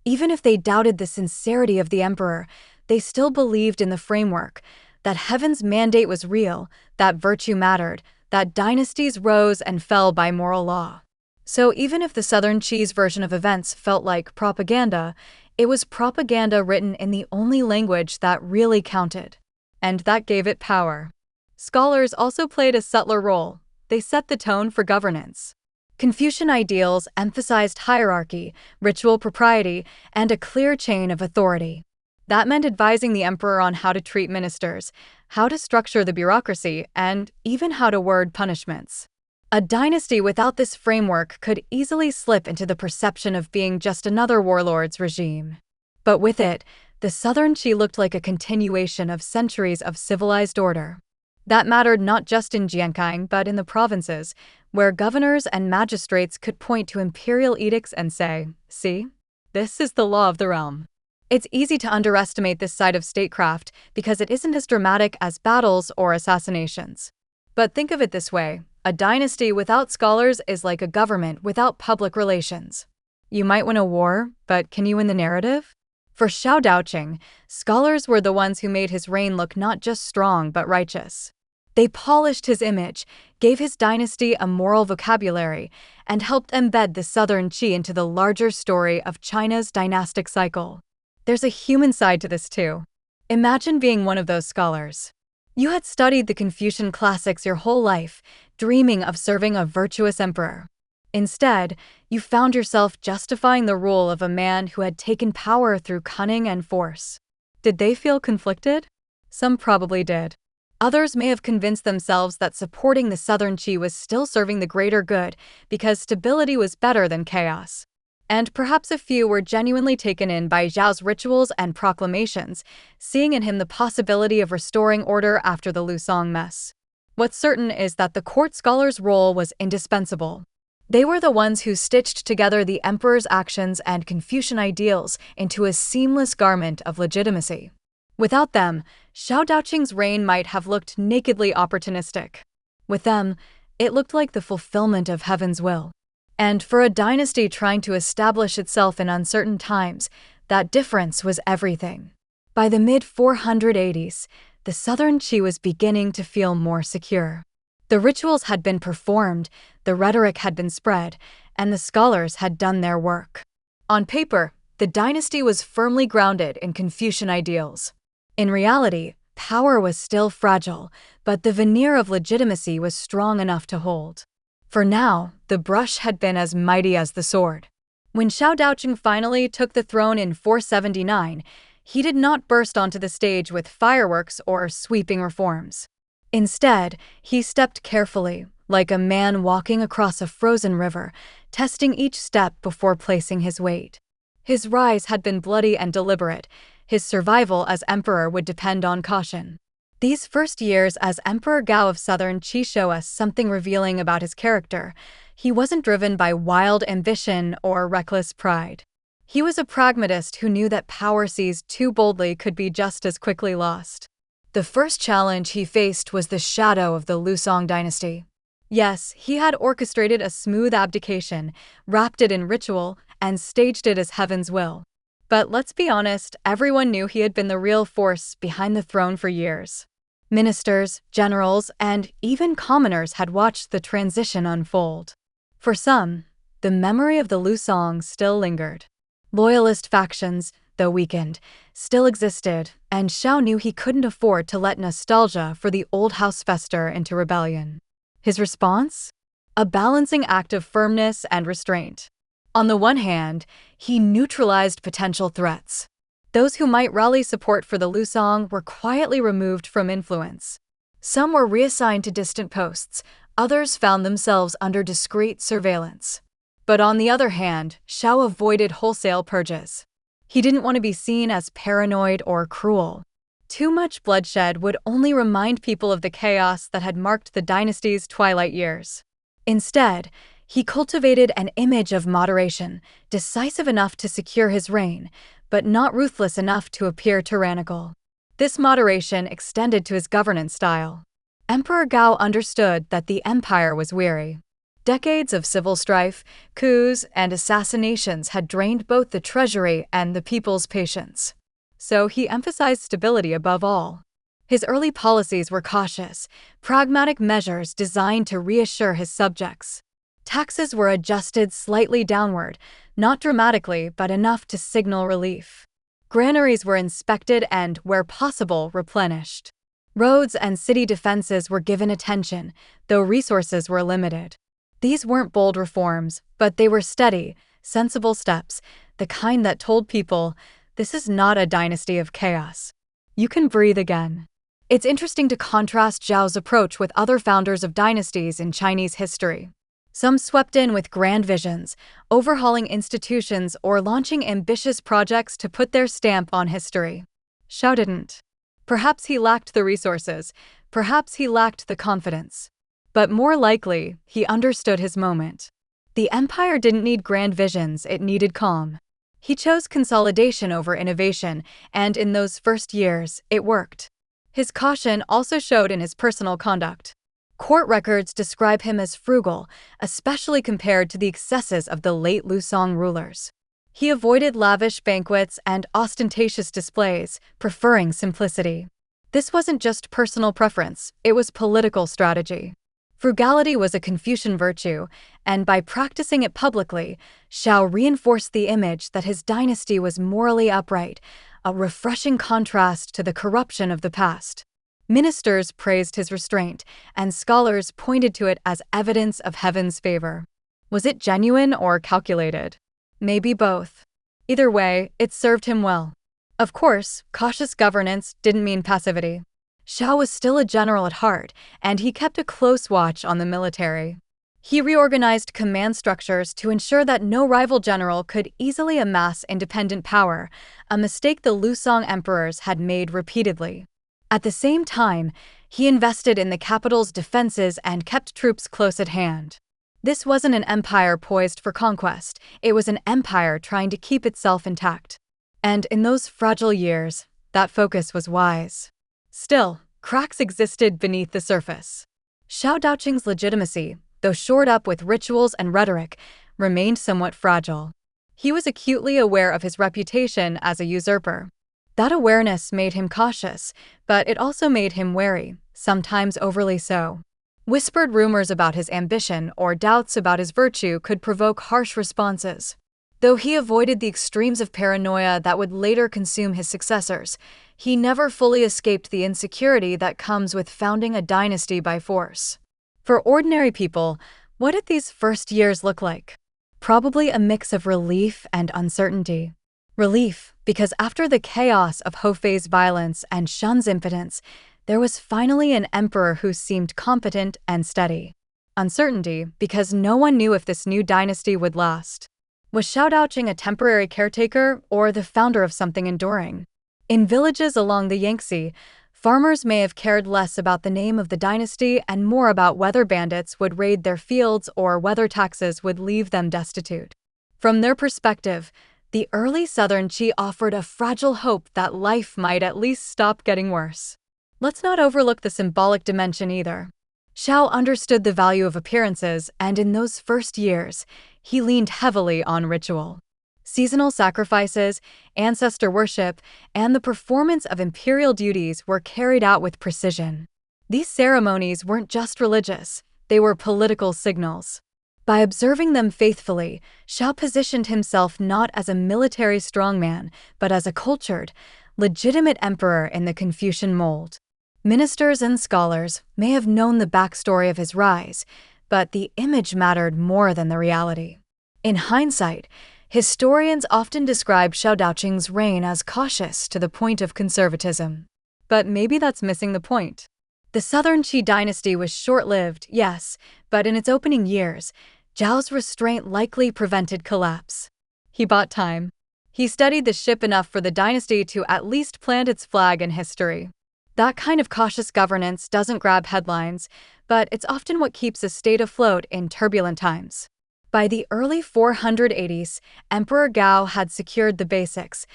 A: Even if they doubted the sincerity of the emperor, they still believed in the framework, that heaven's mandate was real, that virtue mattered, that dynasties rose and fell by moral law. So even if the Southern Qi's version of events felt like propaganda, it was propaganda written in the only language that really counted. And that gave it power. Scholars also played a subtler role. They set the tone for governance. Confucian ideals emphasized hierarchy, ritual propriety, and a clear chain of authority. That meant advising the emperor on how to treat ministers, how to structure the bureaucracy, and even how to word punishments. A dynasty without this framework could easily slip into the perception of being just another warlord's regime. But with it, the Southern Qi looked like a continuation of centuries of civilized order. That mattered not just in Jiankang but in the provinces, where governors and magistrates could point to imperial edicts and say, "See? This is the law of the realm." It's easy to underestimate this side of statecraft because it isn't as dramatic as battles or assassinations. But think of it this way, a dynasty without scholars is like a government without public relations. You might win a war, but can you win the narrative? For Xiao Daoqing, scholars were the ones who made his reign look not just strong but righteous. They polished his image, gave his dynasty a moral vocabulary, and helped embed the Southern Qi into the larger story of China's dynastic cycle. There's a human side to this too. Imagine being one of those scholars. You had studied the Confucian classics your whole life, dreaming of serving a virtuous emperor. Instead, you found yourself justifying the rule of a man who had taken power through cunning and force. Did they feel conflicted? Some probably did. Others may have convinced themselves that supporting the southern Qi was still serving the greater good because stability was better than chaos. And perhaps a few were genuinely taken in by Zhao's rituals and proclamations, seeing in him the possibility of restoring order after the Lusong mess. What's certain is that the court scholar's role was indispensable. They were the ones who stitched together the emperor's actions and Confucian ideals into a seamless garment of legitimacy. Without them, Xiao Daoqing's reign might have looked nakedly opportunistic. With them, it looked like the fulfillment of heaven's will. And for a dynasty trying to establish itself in uncertain times, that difference was everything. By the mid-480s, the southern Qi was beginning to feel more secure. The rituals had been performed, the rhetoric had been spread, and the scholars had done their work. On paper, the dynasty was firmly grounded in Confucian ideals. In reality, power was still fragile, but the veneer of legitimacy was strong enough to hold. For now, the brush had been as mighty as the sword. When Xiao Daoqing finally took the throne in 479, he did not burst onto the stage with fireworks or sweeping reforms. Instead, he stepped carefully, like a man walking across a frozen river, testing each step before placing his weight. His rise had been bloody and deliberate. His survival as emperor would depend on caution. These first years as Emperor Gao of Southern Qi show us something revealing about his character. He wasn't driven by wild ambition or reckless pride. He was a pragmatist who knew that power seized too boldly could be just as quickly lost. The first challenge he faced was the shadow of the Lusong dynasty. Yes, he had orchestrated a smooth abdication, wrapped it in ritual, and staged it as heaven's will. But let's be honest, everyone knew he had been the real force behind the throne for years. Ministers, generals, and even commoners had watched the transition unfold. For some, the memory of the Lusong still lingered. Loyalist factions, though weakened, still existed, and Xiao knew he couldn't afford to let nostalgia for the old house fester into rebellion. His response? A balancing act of firmness and restraint. On the one hand, he neutralized potential threats. Those who might rally support for the Lusong were quietly removed from influence. Some were reassigned to distant posts, others found themselves under discreet surveillance. But on the other hand, Xiao avoided wholesale purges. He didn't want to be seen as paranoid or cruel. Too much bloodshed would only remind people of the chaos that had marked the dynasty's twilight years. Instead, he cultivated an image of moderation, decisive enough to secure his reign, but not ruthless enough to appear tyrannical. This moderation extended to his governance style. Emperor Gao understood that the empire was weary. Decades of civil strife, coups, and assassinations had drained both the treasury and the people's patience. So he emphasized stability above all. His early policies were cautious, pragmatic measures designed to reassure his subjects. Taxes were adjusted slightly downward, not dramatically but enough to signal relief. Granaries were inspected and, where possible, replenished. Roads and city defenses were given attention, though resources were limited. These weren't bold reforms, but they were steady, sensible steps, the kind that told people, this is not a dynasty of chaos. You can breathe again. It's interesting to contrast Zhao's approach with other founders of dynasties in Chinese history. Some swept in with grand visions, overhauling institutions or launching ambitious projects to put their stamp on history. Xiao didn't. Perhaps he lacked the resources, perhaps he lacked the confidence. But more likely, he understood his moment. The empire didn't need grand visions, it needed calm. He chose consolidation over innovation, and in those first years, it worked. His caution also showed in his personal conduct. Court records describe him as frugal, especially compared to the excesses of the late Lusong rulers. He avoided lavish banquets and ostentatious displays, preferring simplicity. This wasn't just personal preference, it was political strategy. Frugality was a Confucian virtue, and by practicing it publicly, Xiao reinforced the image that his dynasty was morally upright, a refreshing contrast to the corruption of the past. Ministers praised his restraint, and scholars pointed to it as evidence of heaven's favor. Was it genuine or calculated? Maybe both. Either way, it served him well. Of course, cautious governance didn't mean passivity. Xiao was still a general at heart, and he kept a close watch on the military. He reorganized command structures to ensure that no rival general could easily amass independent power, a mistake the Lusong emperors had made repeatedly. At the same time, he invested in the capital's defenses and kept troops close at hand. This wasn't an empire poised for conquest, it was an empire trying to keep itself intact. And in those fragile years, that focus was wise. Still, cracks existed beneath the surface. Xiao Daoqing's legitimacy, though shored up with rituals and rhetoric, remained somewhat fragile. He was acutely aware of his reputation as a usurper. That awareness made him cautious, but it also made him wary, sometimes overly so. Whispered rumors about his ambition or doubts about his virtue could provoke harsh responses. Though he avoided the extremes of paranoia that would later consume his successors, he never fully escaped the insecurity that comes with founding a dynasty by force. For ordinary people, what did these first years look like? Probably a mix of relief and uncertainty. Relief, because after the chaos of Hefei's violence and Shun's impotence, there was finally an emperor who seemed competent and steady. Uncertainty, because no one knew if this new dynasty would last. Was Xiao Daoqing a temporary caretaker or the founder of something enduring? In villages along the Yangtze, farmers may have cared less about the name of the dynasty and more about whether bandits would raid their fields or whether taxes would leave them destitute. From their perspective, the early southern Qi offered a fragile hope that life might at least stop getting worse. Let's not overlook the symbolic dimension either. Xiao understood the value of appearances, and in those first years, he leaned heavily on ritual. Seasonal sacrifices, ancestor worship, and the performance of imperial duties were carried out with precision. These ceremonies weren't just religious, they were political signals. By observing them faithfully, Xiao positioned himself not as a military strongman, but as a cultured, legitimate emperor in the Confucian mold. Ministers and scholars may have known the backstory of his rise, but the image mattered more than the reality. In hindsight, historians often describe Xiao Daoqing's reign as cautious to the point of conservatism. But maybe that's missing the point. The southern Qi dynasty was short-lived, yes, but in its opening years, Zhao's restraint likely prevented collapse. He bought time. He steadied the ship enough for the dynasty to at least plant its flag in history. That kind of cautious governance doesn't grab headlines, but it's often what keeps a state afloat in turbulent times. By the early 480s, Emperor Gao had secured the basics.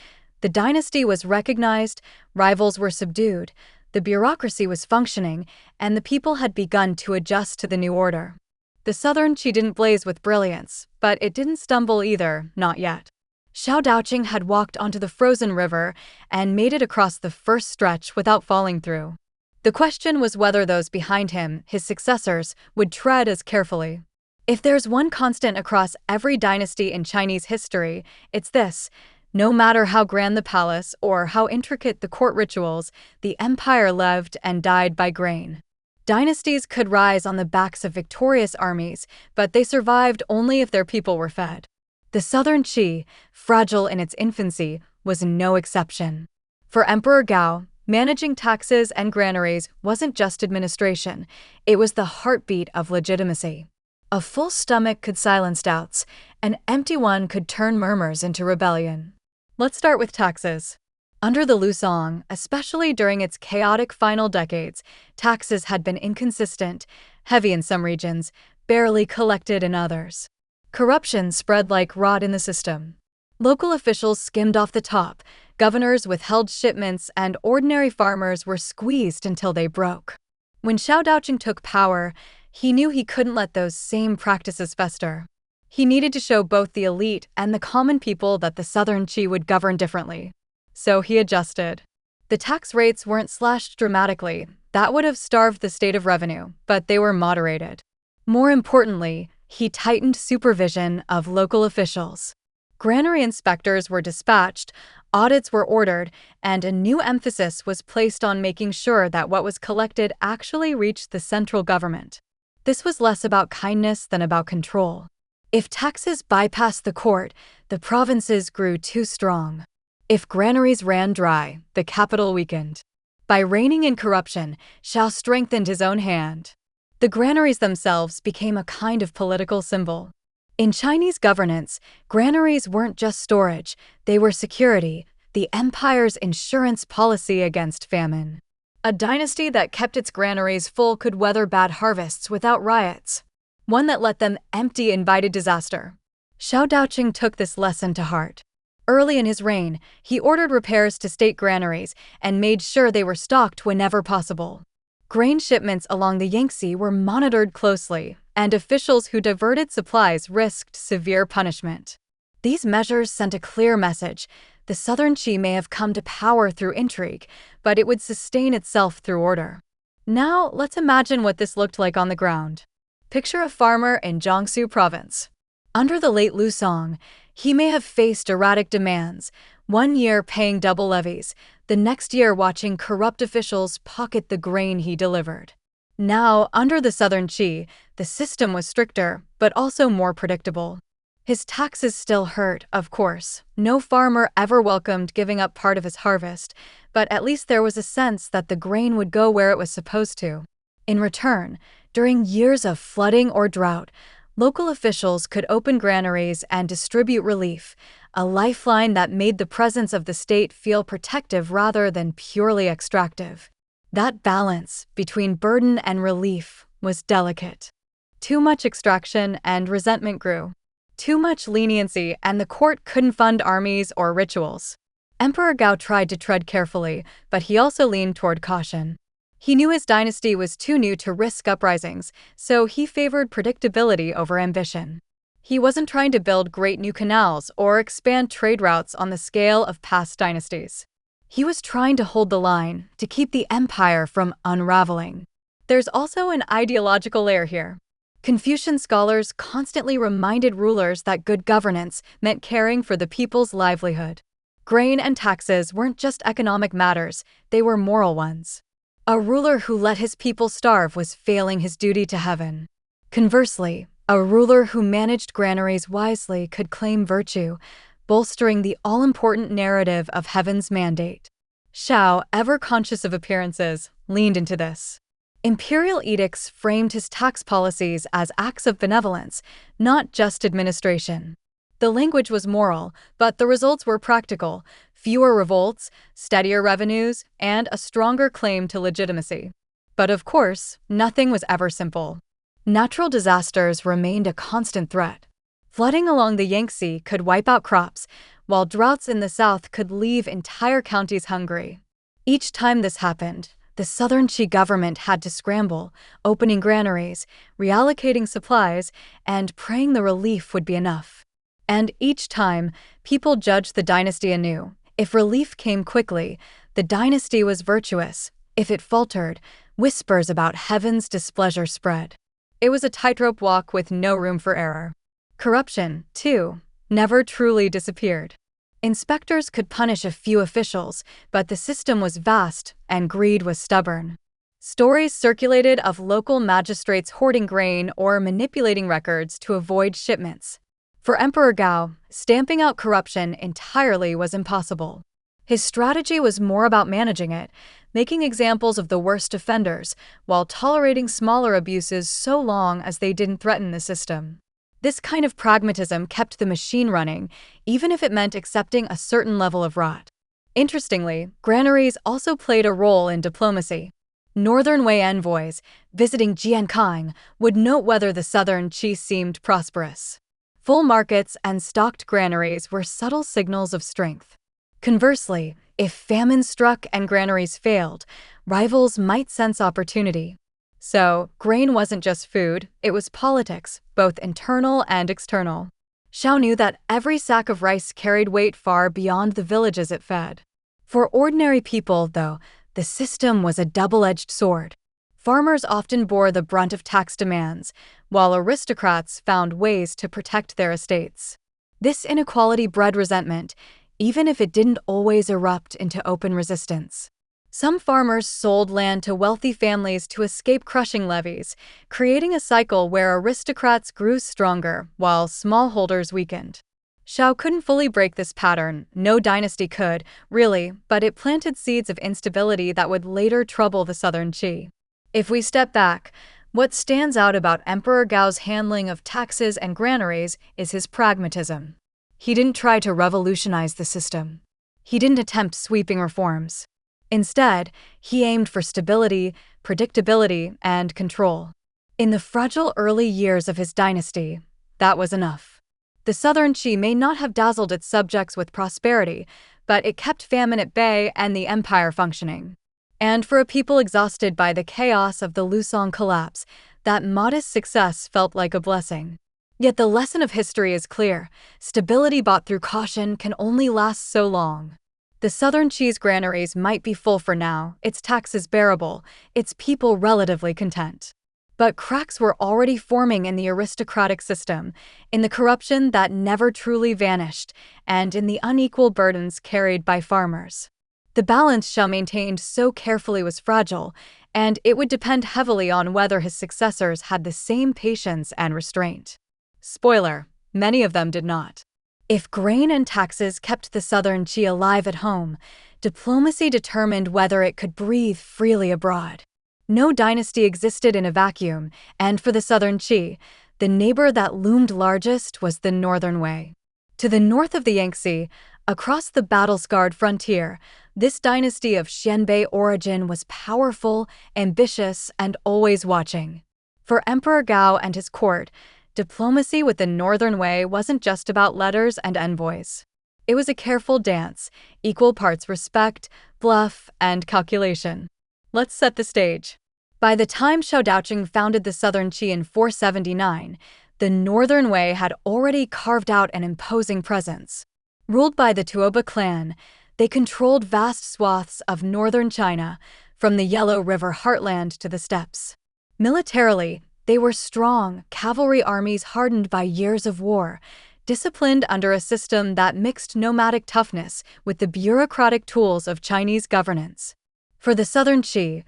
A: The dynasty was recognized, rivals were subdued, the bureaucracy was functioning, and the people had begun to adjust to the new order. The southern Qi didn't blaze with brilliance, but it didn't stumble either, not yet. Xiao Daoqing had walked onto the frozen river and made it across the first stretch without falling through. The question was whether those behind him, his successors, would tread as carefully. If there's one constant across every dynasty in Chinese history, it's this: no matter how grand the palace or how intricate the court rituals, the empire lived and died by grain. Dynasties could rise on the backs of victorious armies, but they survived only if their people were fed. The southern Qi, fragile in its infancy, was no exception. For Emperor Gao, managing taxes and granaries wasn't just administration, it was the heartbeat of legitimacy. A full stomach could silence doubts, an empty one could turn murmurs into rebellion. Let's start with taxes. Under the Lusong, especially during its chaotic final decades, taxes had been inconsistent, heavy in some regions, barely collected in others. Corruption spread like rot in the system. Local officials skimmed off the top, governors withheld shipments, and ordinary farmers were squeezed until they broke. When Xiao Daoqing took power, he knew he couldn't let those same practices fester. He needed to show both the elite and the common people that the southern Qi would govern differently. So he adjusted. The tax rates weren't slashed dramatically, that would have starved the state of revenue, but they were moderated. More importantly, he tightened supervision of local officials. Granary inspectors were dispatched, audits were ordered, and a new emphasis was placed on making sure that what was collected actually reached the central government. This was less about kindness than about control. If taxes bypassed the court, the provinces grew too strong. If granaries ran dry, the capital weakened. By reigning in corruption, Shao strengthened his own hand. The granaries themselves became a kind of political symbol. In Chinese governance, granaries weren't just storage, they were security, the empire's insurance policy against famine. A dynasty that kept its granaries full could weather bad harvests without riots. One that let them empty invited disaster. Xiao Daoqing took this lesson to heart. Early in his reign, he ordered repairs to state granaries and made sure they were stocked whenever possible. Grain shipments along the Yangtze were monitored closely, and officials who diverted supplies risked severe punishment. These measures sent a clear message. The southern Qi may have come to power through intrigue, but it would sustain itself through order. Now, let's imagine what this looked like on the ground. Picture a farmer in Jiangsu province. Under the late Lu Song, he may have faced erratic demands, one year paying double levies, the next year watching corrupt officials pocket the grain he delivered. Now, under the southern Qi, the system was stricter, but also more predictable. His taxes still hurt, of course. No farmer ever welcomed giving up part of his harvest, but at least there was a sense that the grain would go where it was supposed to. In return, during years of flooding or drought, local officials could open granaries and distribute relief, a lifeline that made the presence of the state feel protective rather than purely extractive. That balance between burden and relief was delicate. Too much extraction and resentment grew. Too much leniency and the court couldn't fund armies or rituals. Emperor Gao tried to tread carefully, but he also leaned toward caution. He knew his dynasty was too new to risk uprisings, so he favored predictability over ambition. He wasn't trying to build great new canals or expand trade routes on the scale of past dynasties. He was trying to hold the line, to keep the empire from unraveling. There's also an ideological layer here. Confucian scholars constantly reminded rulers that good governance meant caring for the people's livelihood. Grain and taxes weren't just economic matters, they were moral ones. A ruler who let his people starve was failing his duty to heaven. Conversely, a ruler who managed granaries wisely could claim virtue, bolstering the all-important narrative of heaven's mandate. Shao, ever conscious of appearances, leaned into this. Imperial edicts framed his tax policies as acts of benevolence, not just administration. The language was moral, but the results were practical: fewer revolts, steadier revenues, and a stronger claim to legitimacy. But of course, nothing was ever simple. Natural disasters remained a constant threat. Flooding along the Yangtze could wipe out crops, while droughts in the south could leave entire counties hungry. Each time this happened, the southern Qi government had to scramble, opening granaries, reallocating supplies, and praying the relief would be enough. And each time, people judged the dynasty anew. If relief came quickly, the dynasty was virtuous. If it faltered, whispers about heaven's displeasure spread. It was a tightrope walk with no room for error. Corruption, too, never truly disappeared. Inspectors could punish a few officials, but the system was vast and greed was stubborn. Stories circulated of local magistrates hoarding grain or manipulating records to avoid shipments. For Emperor Gao, stamping out corruption entirely was impossible. His strategy was more about managing it, making examples of the worst offenders, while tolerating smaller abuses so long as they didn't threaten the system. This kind of pragmatism kept the machine running, even if it meant accepting a certain level of rot. Interestingly, granaries also played a role in diplomacy. Northern Wei envoys, visiting Jiankang, would note whether the southern Qi seemed prosperous. Full markets and stocked granaries were subtle signals of strength. Conversely, if famine struck and granaries failed, rivals might sense opportunity. So, grain wasn't just food, it was politics, both internal and external. Shao knew that every sack of rice carried weight far beyond the villages it fed. For ordinary people, though, the system was a double-edged sword. Farmers often bore the brunt of tax demands, while aristocrats found ways to protect their estates. This inequality bred resentment, even if it didn't always erupt into open resistance. Some farmers sold land to wealthy families to escape crushing levies, creating a cycle where aristocrats grew stronger while smallholders weakened. Shao couldn't fully break this pattern, no dynasty could, really, but it planted seeds of instability that would later trouble the southern Qi. If we step back, what stands out about Emperor Gao's handling of taxes and granaries is his pragmatism. He didn't try to revolutionize the system. He didn't attempt sweeping reforms. Instead, he aimed for stability, predictability, and control. In the fragile early years of his dynasty, that was enough. The southern Qi may not have dazzled its subjects with prosperity, but it kept famine at bay and the empire functioning. And for a people exhausted by the chaos of the Lusong collapse, that modest success felt like a blessing. Yet the lesson of history is clear: stability bought through caution can only last so long. The southern Qi's granaries might be full for now, its taxes bearable, its people relatively content. But cracks were already forming in the aristocratic system, in the corruption that never truly vanished, and in the unequal burdens carried by farmers. The balance Shao maintained so carefully was fragile, and it would depend heavily on whether his successors had the same patience and restraint. Spoiler: many of them did not. If grain and taxes kept the southern Qi alive at home, diplomacy determined whether it could breathe freely abroad. No dynasty existed in a vacuum, and for the southern Qi, the neighbor that loomed largest was the northern Wei. To the north of the Yangtze, across the battle-scarred frontier, this dynasty of Xianbei origin was powerful, ambitious, and always watching. For Emperor Gao and his court, diplomacy with the northern Wei wasn't just about letters and envoys. It was a careful dance, equal parts respect, bluff, and calculation. Let's set the stage. By the time Shao Daoqing founded the southern Qi in 479, the northern Wei had already carved out an imposing presence. Ruled by the Tuoba clan, they controlled vast swaths of northern China, from the Yellow River heartland to the steppes. Militarily, they were strong, cavalry armies hardened by years of war, disciplined under a system that mixed nomadic toughness with the bureaucratic tools of Chinese governance. For the southern Qi,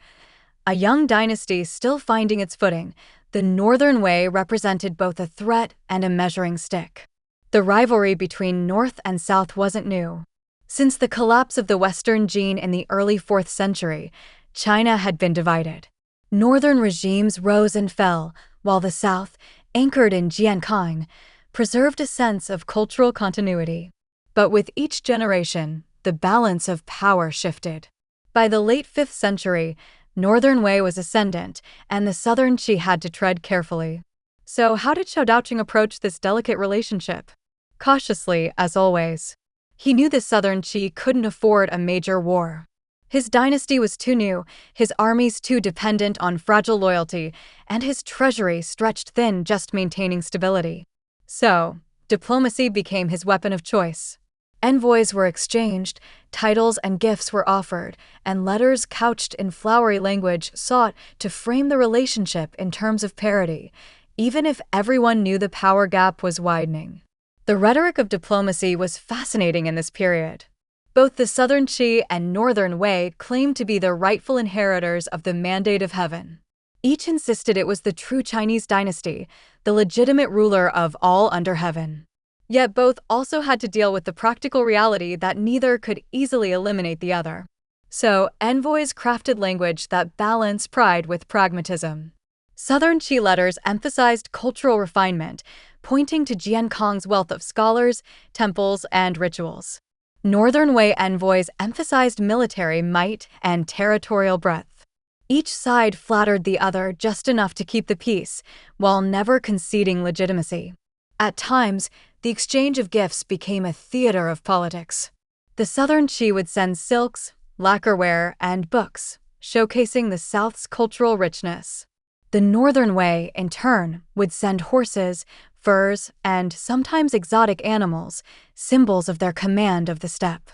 A: a young dynasty still finding its footing, the northern Wei represented both a threat and a measuring stick. The rivalry between north and south wasn't new. Since the collapse of the Western Jin in the early 4th century, China had been divided. Northern regimes rose and fell, while the south, anchored in Jiankang, preserved a sense of cultural continuity. But with each generation, the balance of power shifted. By the late 5th century, northern Wei was ascendant, and the southern Qi had to tread carefully. So how did Shao Daoqing approach this delicate relationship? Cautiously, as always. He knew the southern Qi couldn't afford a major war. His dynasty was too new, his armies too dependent on fragile loyalty, and his treasury stretched thin just maintaining stability. So, diplomacy became his weapon of choice. Envoys were exchanged, titles and gifts were offered, and letters couched in flowery language sought to frame the relationship in terms of parity, even if everyone knew the power gap was widening. The rhetoric of diplomacy was fascinating in this period. Both the southern Qi and northern Wei claimed to be the rightful inheritors of the mandate of heaven. Each insisted it was the true Chinese dynasty, the legitimate ruler of all under heaven. Yet both also had to deal with the practical reality that neither could easily eliminate the other. So, envoys crafted language that balanced pride with pragmatism. Southern Qi letters emphasized cultural refinement, pointing to Jiankang's wealth of scholars, temples, and rituals. Northern Wei envoys emphasized military might and territorial breadth. Each side flattered the other just enough to keep the peace, while never conceding legitimacy. At times, the exchange of gifts became a theater of politics. The southern Qi would send silks, lacquerware, and books, showcasing the South's cultural richness. The northern Wei, in turn, would send horses, furs, and sometimes exotic animals, symbols of their command of the steppe.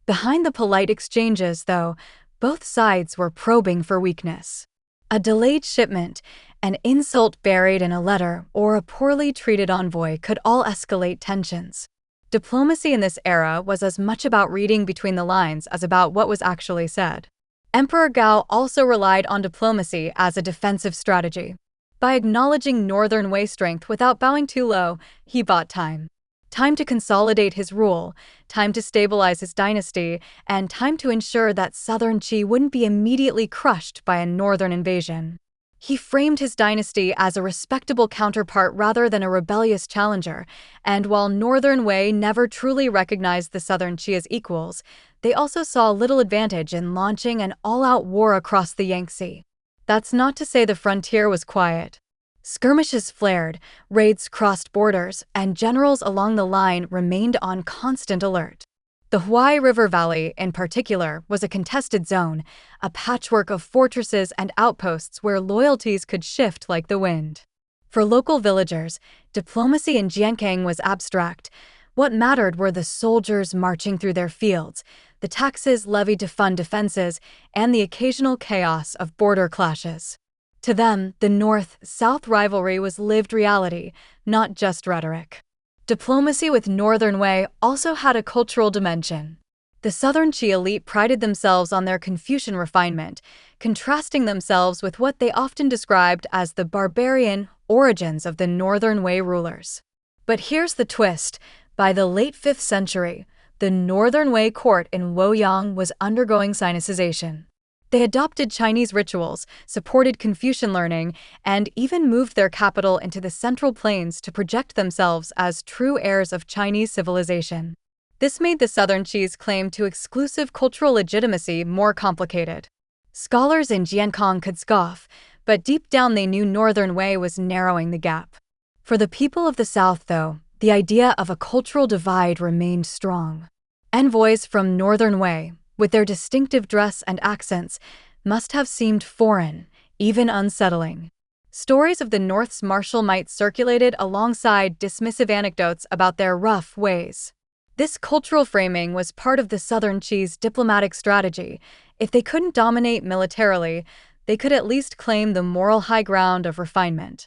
A: Behind the polite exchanges, though, both sides were probing for weakness. A delayed shipment, an insult buried in a letter, or a poorly treated envoy could all escalate tensions. Diplomacy in this era was as much about reading between the lines as about what was actually said. Emperor Gao also relied on diplomacy as a defensive strategy. By acknowledging northern Wei strength without bowing too low, he bought time. Time to consolidate his rule, time to stabilize his dynasty, and time to ensure that southern Qi wouldn't be immediately crushed by a northern invasion. He framed his dynasty as a respectable counterpart rather than a rebellious challenger, and while Northern Wei never truly recognized the Southern Qi as equals, they also saw little advantage in launching an all-out war across the Yangtze. That's not to say the frontier was quiet. Skirmishes flared, raids crossed borders, and generals along the line remained on constant alert. The Huai River Valley, in particular, was a contested zone, a patchwork of fortresses and outposts where loyalties could shift like the wind. For local villagers, diplomacy in Jiankang was abstract. What mattered were the soldiers marching through their fields, the taxes levied to fund defenses, and the occasional chaos of border clashes. To them, the North-South rivalry was lived reality, not just rhetoric. Diplomacy with Northern Wei also had a cultural dimension. The Southern Qi elite prided themselves on their Confucian refinement, contrasting themselves with what they often described as the barbarian origins of the Northern Wei rulers. But here's the twist. By the late 5th century, the Northern Wei court in Luoyang was undergoing Sinicization. They adopted Chinese rituals, supported Confucian learning, and even moved their capital into the Central Plains to project themselves as true heirs of Chinese civilization. This made the Southern Qi's claim to exclusive cultural legitimacy more complicated. Scholars in Jiankang could scoff, but deep down they knew Northern Wei was narrowing the gap. For the people of the South, though, the idea of a cultural divide remained strong. Envoys from Northern Wei, with their distinctive dress and accents, must have seemed foreign, even unsettling. Stories of the North's martial might circulated alongside dismissive anecdotes about their rough ways. This cultural framing was part of the Southern Qi's diplomatic strategy. If they couldn't dominate militarily, they could at least claim the moral high ground of refinement.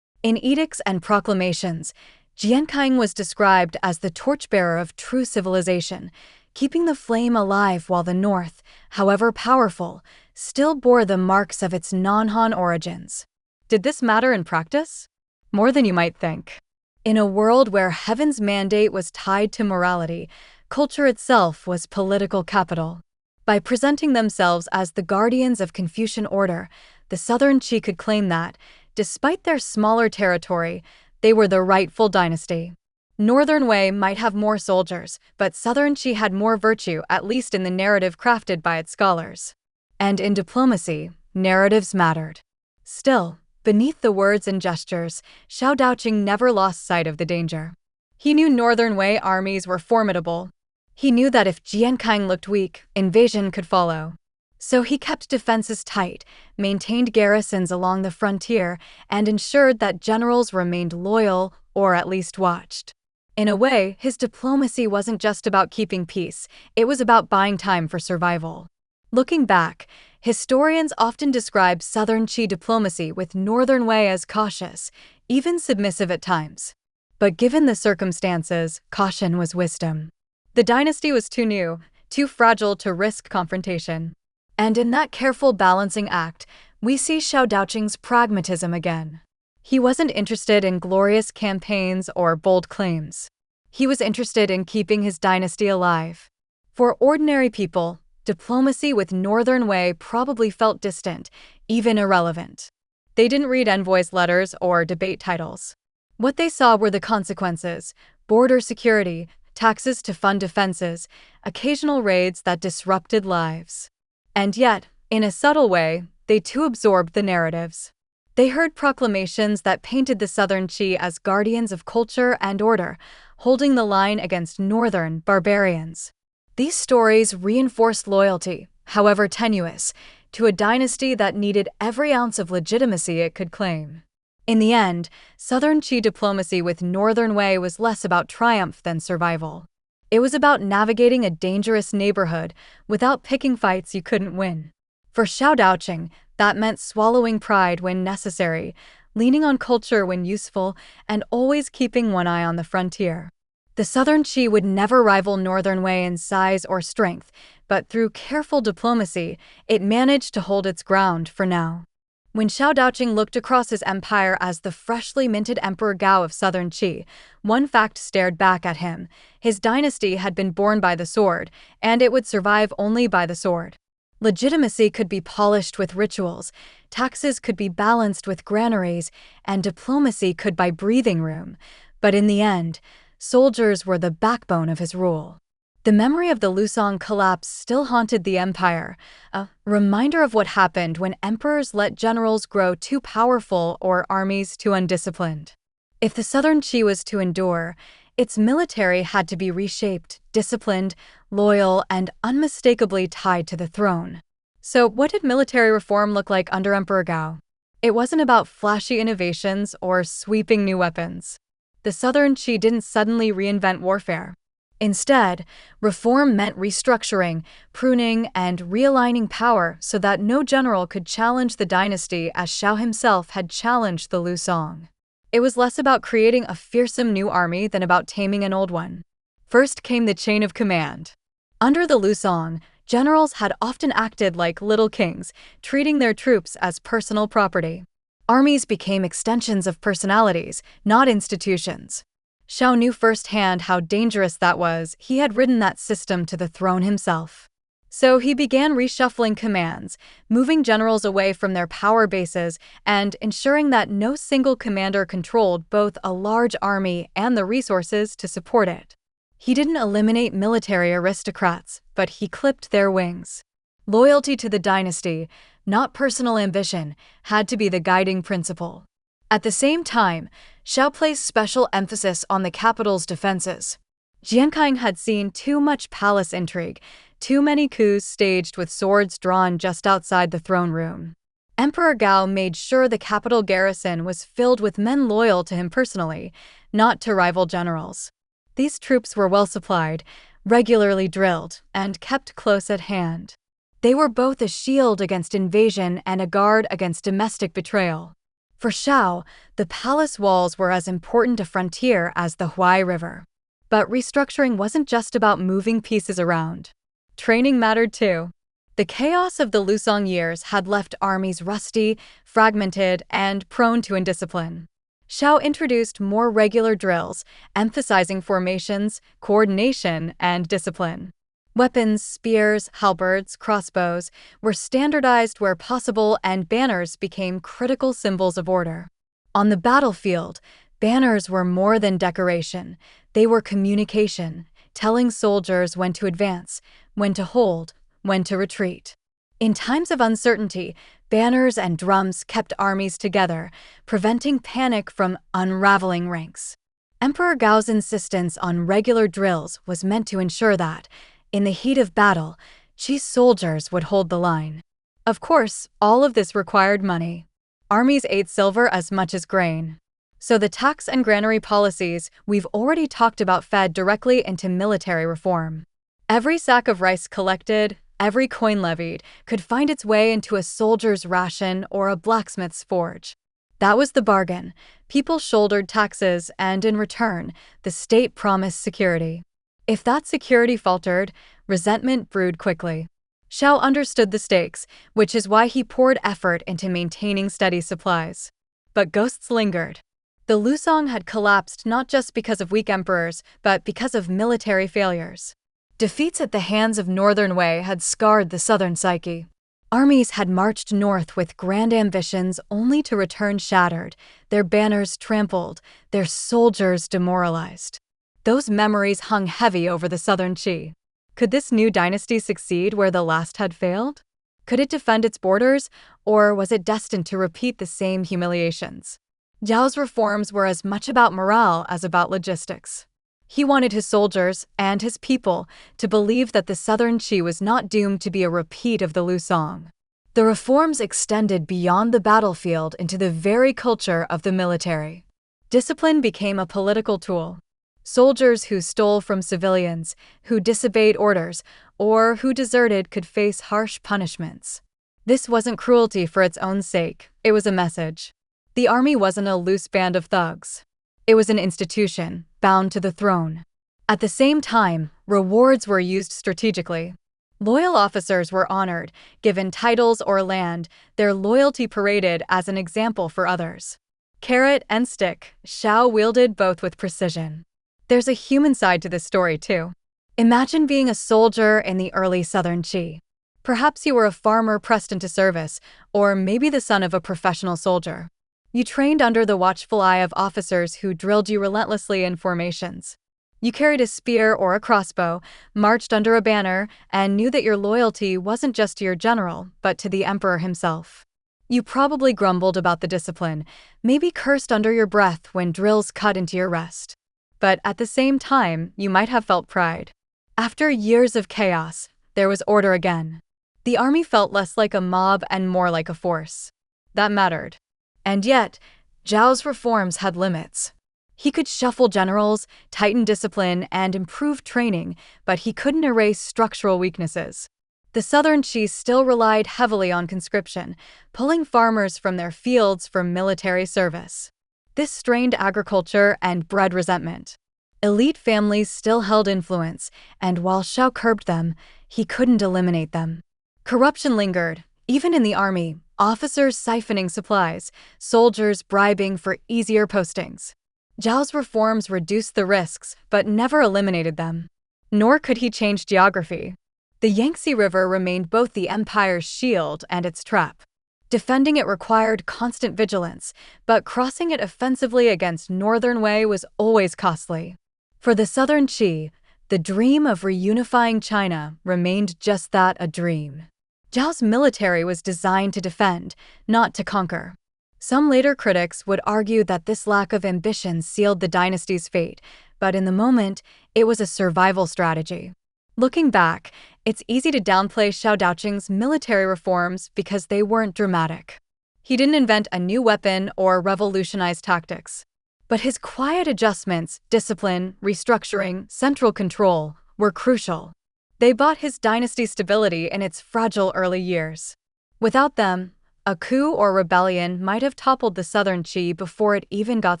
A: In edicts and proclamations, Jiankang was described as the torchbearer of true civilization, keeping the flame alive while the North, however powerful, still bore the marks of its non-Han origins. Did this matter in practice? More than you might think. In a world where heaven's mandate was tied to morality, culture itself was political capital. By presenting themselves as the guardians of Confucian order, the Southern Qi could claim that, despite their smaller territory, they were the rightful dynasty. Northern Wei might have more soldiers, but Southern Qi had more virtue, at least in the narrative crafted by its scholars. And in diplomacy, narratives mattered. Still, beneath the words and gestures, Xiao Daoqing never lost sight of the danger. He knew Northern Wei armies were formidable. He knew that if Jiankang looked weak, invasion could follow. So he kept defenses tight, maintained garrisons along the frontier, and ensured that generals remained loyal or at least watched. In a way, his diplomacy wasn't just about keeping peace, it was about buying time for survival. Looking back, historians often describe Southern Qi diplomacy with Northern Wei as cautious, even submissive at times. But given the circumstances, caution was wisdom. The dynasty was too new, too fragile to risk confrontation. And in that careful balancing act, we see Xiao Daoqing's pragmatism again. He wasn't interested in glorious campaigns or bold claims. He was interested in keeping his dynasty alive. For ordinary people, diplomacy with Northern Wei probably felt distant, even irrelevant. They didn't read envoys' letters or debate titles. What they saw were the consequences: border security, taxes to fund defenses, occasional raids that disrupted lives. And yet, in a subtle way, they too absorbed the narratives. They heard proclamations that painted the Southern Qi as guardians of culture and order, holding the line against northern barbarians. These stories reinforced loyalty, however tenuous, to a dynasty that needed every ounce of legitimacy it could claim. In the end, Southern Qi diplomacy with Northern Wei was less about triumph than survival. It was about navigating a dangerous neighborhood without picking fights you couldn't win. For Xiao Daoqing, that meant swallowing pride when necessary, leaning on culture when useful, and always keeping one eye on the frontier. The Southern Qi would never rival Northern Wei in size or strength, but through careful diplomacy, it managed to hold its ground for now. When Xiao Daoqing looked across his empire as the freshly minted Emperor Gao of southern Qi, one fact stared back at him. His dynasty had been born by the sword, and it would survive only by the sword. Legitimacy could be polished with rituals, taxes could be balanced with granaries, and diplomacy could buy breathing room. But in the end, soldiers were the backbone of his rule. The memory of the Lusong collapse still haunted the empire, a reminder of what happened when emperors let generals grow too powerful or armies too undisciplined. If the southern Qi was to endure, its military had to be reshaped, disciplined, loyal, and unmistakably tied to the throne. So what did military reform look like under Emperor Gao? It wasn't about flashy innovations or sweeping new weapons. The southern Qi didn't suddenly reinvent warfare. Instead, reform meant restructuring, pruning, and realigning power so that no general could challenge the dynasty as Xiao himself had challenged the Lusong. It was less about creating a fearsome new army than about taming an old one. First came the chain of command. Under the Lusong, generals had often acted like little kings, treating their troops as personal property. Armies became extensions of personalities, not institutions. Xiao knew firsthand how dangerous that was. He had ridden that system to the throne himself. So he began reshuffling commands, moving generals away from their power bases and ensuring that no single commander controlled both a large army and the resources to support it. He didn't eliminate military aristocrats, but he clipped their wings. Loyalty to the dynasty, not personal ambition, had to be the guiding principle. At the same time, Xiao placed special emphasis on the capital's defenses. Jiankang had seen too much palace intrigue, too many coups staged with swords drawn just outside the throne room. Emperor Gao made sure the capital garrison was filled with men loyal to him personally, not to rival generals. These troops were well supplied, regularly drilled, and kept close at hand. They were both a shield against invasion and a guard against domestic betrayal. For Xiao, the palace walls were as important a frontier as the Huai River. But restructuring wasn't just about moving pieces around. Training mattered too. The chaos of the Lusong years had left armies rusty, fragmented, and prone to indiscipline. Xiao introduced more regular drills, emphasizing formations, coordination, and discipline. Weapons, spears, halberds, crossbows were standardized where possible, and banners became critical symbols of order. On the battlefield, banners were more than decoration. They were communication, telling soldiers when to advance, when to hold, when to retreat. In times of uncertainty, banners and drums kept armies together, preventing panic from unraveling ranks. Emperor Gao's insistence on regular drills was meant to ensure that, in the heat of battle, Qi's soldiers would hold the line. Of course, all of this required money. Armies ate silver as much as grain. So the tax and granary policies we've already talked about fed directly into military reform. Every sack of rice collected, every coin levied, could find its way into a soldier's ration or a blacksmith's forge. That was the bargain. People shouldered taxes, and in return, the state promised security. If that security faltered, resentment brewed quickly. Xiao understood the stakes, which is why he poured effort into maintaining steady supplies. But ghosts lingered. The Lusong had collapsed not just because of weak emperors, but because of military failures. Defeats at the hands of Northern Wei had scarred the southern psyche. Armies had marched north with grand ambitions only to return shattered, their banners trampled, their soldiers demoralized. Those memories hung heavy over the southern Qi. Could this new dynasty succeed where the last had failed? Could it defend its borders, or was it destined to repeat the same humiliations? Zhao's reforms were as much about morale as about logistics. He wanted his soldiers and his people to believe that the southern Qi was not doomed to be a repeat of the Lusong. The reforms extended beyond the battlefield into the very culture of the military. Discipline became a political tool. Soldiers who stole from civilians, who disobeyed orders, or who deserted could face harsh punishments. This wasn't cruelty for its own sake, it was a message. The army wasn't a loose band of thugs. It was an institution, bound to the throne. At the same time, rewards were used strategically. Loyal officers were honored, given titles or land, their loyalty paraded as an example for others. Carrot and stick, Xiao wielded both with precision. There's a human side to this story, too. Imagine being a soldier in the early Southern Qi. Perhaps you were a farmer pressed into service, or maybe the son of a professional soldier. You trained under the watchful eye of officers who drilled you relentlessly in formations. You carried a spear or a crossbow, marched under a banner, and knew that your loyalty wasn't just to your general, but to the emperor himself. You probably grumbled about the discipline, maybe cursed under your breath when drills cut into your rest. But at the same time, you might have felt pride. After years of chaos, there was order again. The army felt less like a mob and more like a force. That mattered. And yet, Zhao's reforms had limits. He could shuffle generals, tighten discipline, and improve training, but he couldn't erase structural weaknesses. The Southern Qi still relied heavily on conscription, pulling farmers from their fields for military service. This strained agriculture and bred resentment. Elite families still held influence, and while Xiao curbed them, he couldn't eliminate them. Corruption lingered, even in the army, officers siphoning supplies, soldiers bribing for easier postings. Zhao's reforms reduced the risks, but never eliminated them. Nor could he change geography. The Yangtze River remained both the empire's shield and its trap. Defending it required constant vigilance, but crossing it offensively against Northern Wei was always costly. For the Southern Qi, the dream of reunifying China remained just that, a dream. Zhao's military was designed to defend, not to conquer. Some later critics would argue that this lack of ambition sealed the dynasty's fate, but in the moment, it was a survival strategy. Looking back, it's easy to downplay Xiao Daoqing's military reforms because they weren't dramatic. He didn't invent a new weapon or revolutionize tactics. But his quiet adjustments, discipline, restructuring, central control, were crucial. They bought his dynasty's stability in its fragile early years. Without them, a coup or rebellion might have toppled the Southern Qi before it even got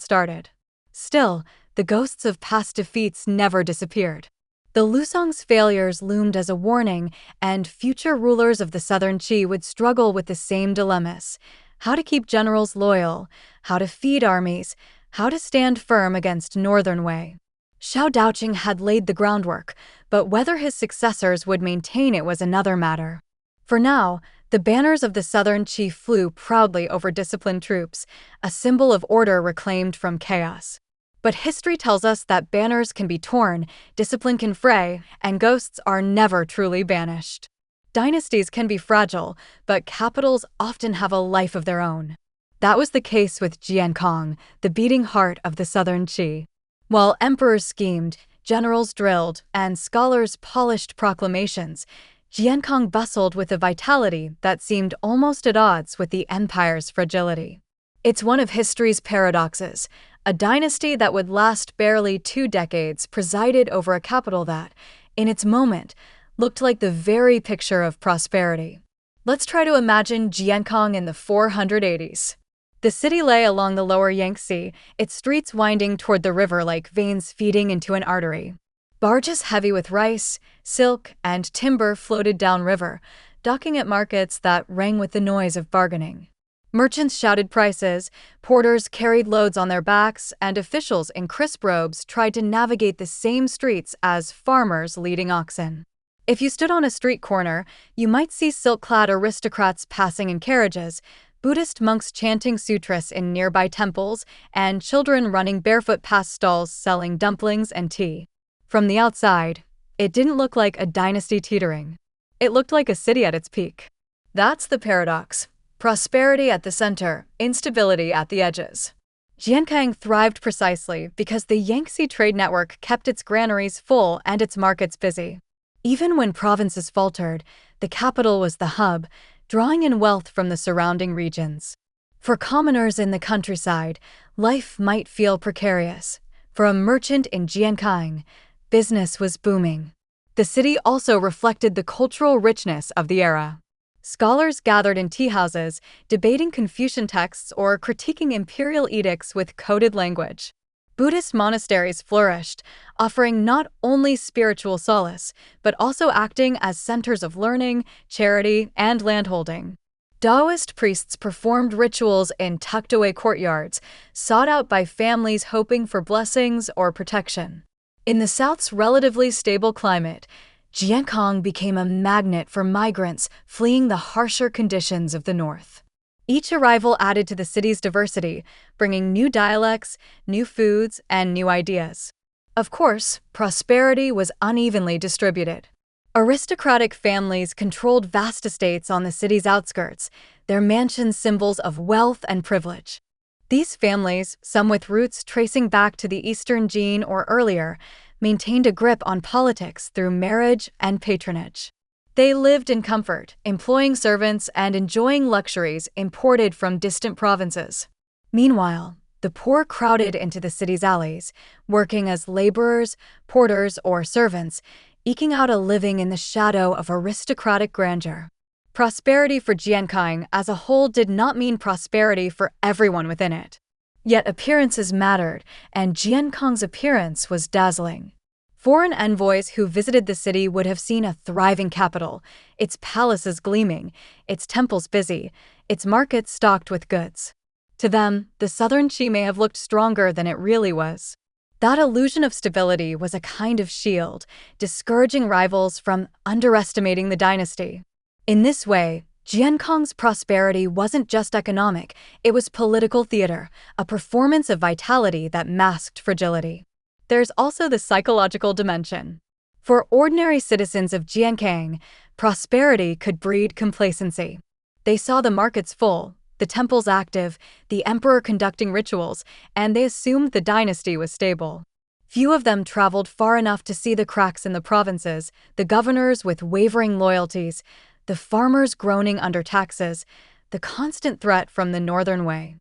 A: started. Still, the ghosts of past defeats never disappeared. The Lusong's failures loomed as a warning, and future rulers of the Southern Qi would struggle with the same dilemmas: how to keep generals loyal, how to feed armies, how to stand firm against Northern Wei. Xiao Daoqing had laid the groundwork, but whether his successors would maintain it was another matter. For now, the banners of the Southern Qi flew proudly over disciplined troops, a symbol of order reclaimed from chaos. But history tells us that banners can be torn, discipline can fray, and ghosts are never truly banished. Dynasties can be fragile, but capitals often have a life of their own. That was the case with Jiankong, the beating heart of the Southern Qi. While emperors schemed, generals drilled, and scholars polished proclamations, Jiankong bustled with a vitality that seemed almost at odds with the empire's fragility. It's one of history's paradoxes. A dynasty that would last barely 2 decades presided over a capital that, in its moment, looked like the very picture of prosperity. Let's try to imagine Jiankong in the 480s. The city lay along the lower Yangtze, its streets winding toward the river like veins feeding into an artery. Barges heavy with rice, silk, and timber floated downriver, docking at markets that rang with the noise of bargaining. Merchants shouted prices, porters carried loads on their backs, and officials in crisp robes tried to navigate the same streets as farmers leading oxen. If you stood on a street corner, you might see silk-clad aristocrats passing in carriages, Buddhist monks chanting sutras in nearby temples, and children running barefoot past stalls selling dumplings and tea. From the outside, it didn't look like a dynasty teetering. It looked like a city at its peak. That's the paradox. Prosperity at the center, instability at the edges. Jiankang thrived precisely because the Yangtze trade network kept its granaries full and its markets busy. Even when provinces faltered, the capital was the hub, drawing in wealth from the surrounding regions. For commoners in the countryside, life might feel precarious. For a merchant in Jiankang, business was booming. The city also reflected the cultural richness of the era. Scholars gathered in tea houses, debating Confucian texts or critiquing imperial edicts with coded language. Buddhist monasteries flourished, offering not only spiritual solace, but also acting as centers of learning, charity, and landholding. Taoist priests performed rituals in tucked-away courtyards, sought out by families hoping for blessings or protection. In the South's relatively stable climate, Jiankang became a magnet for migrants fleeing the harsher conditions of the North. Each arrival added to the city's diversity, bringing new dialects, new foods, and new ideas. Of course, prosperity was unevenly distributed. Aristocratic families controlled vast estates on the city's outskirts, their mansions symbols of wealth and privilege. These families, some with roots tracing back to the Eastern Jin or earlier, maintained a grip on politics through marriage and patronage. They lived in comfort, employing servants and enjoying luxuries imported from distant provinces. Meanwhile, the poor crowded into the city's alleys, working as laborers, porters, or servants, eking out a living in the shadow of aristocratic grandeur. Prosperity for Jiankang as a whole did not mean prosperity for everyone within it. Yet appearances mattered, and Jiankang's appearance was dazzling. Foreign envoys who visited the city would have seen a thriving capital, its palaces gleaming, its temples busy, its markets stocked with goods. To them, the southern Qi may have looked stronger than it really was. That illusion of stability was a kind of shield, discouraging rivals from underestimating the dynasty. In this way, Jiankang's prosperity wasn't just economic, it was political theater, a performance of vitality that masked fragility. There's also the psychological dimension. For ordinary citizens of Jiankang, prosperity could breed complacency. They saw the markets full, the temples active, the emperor conducting rituals, and they assumed the dynasty was stable. Few of them traveled far enough to see the cracks in the provinces, the governors with wavering loyalties, the farmers groaning under taxes, the constant threat from the northern way.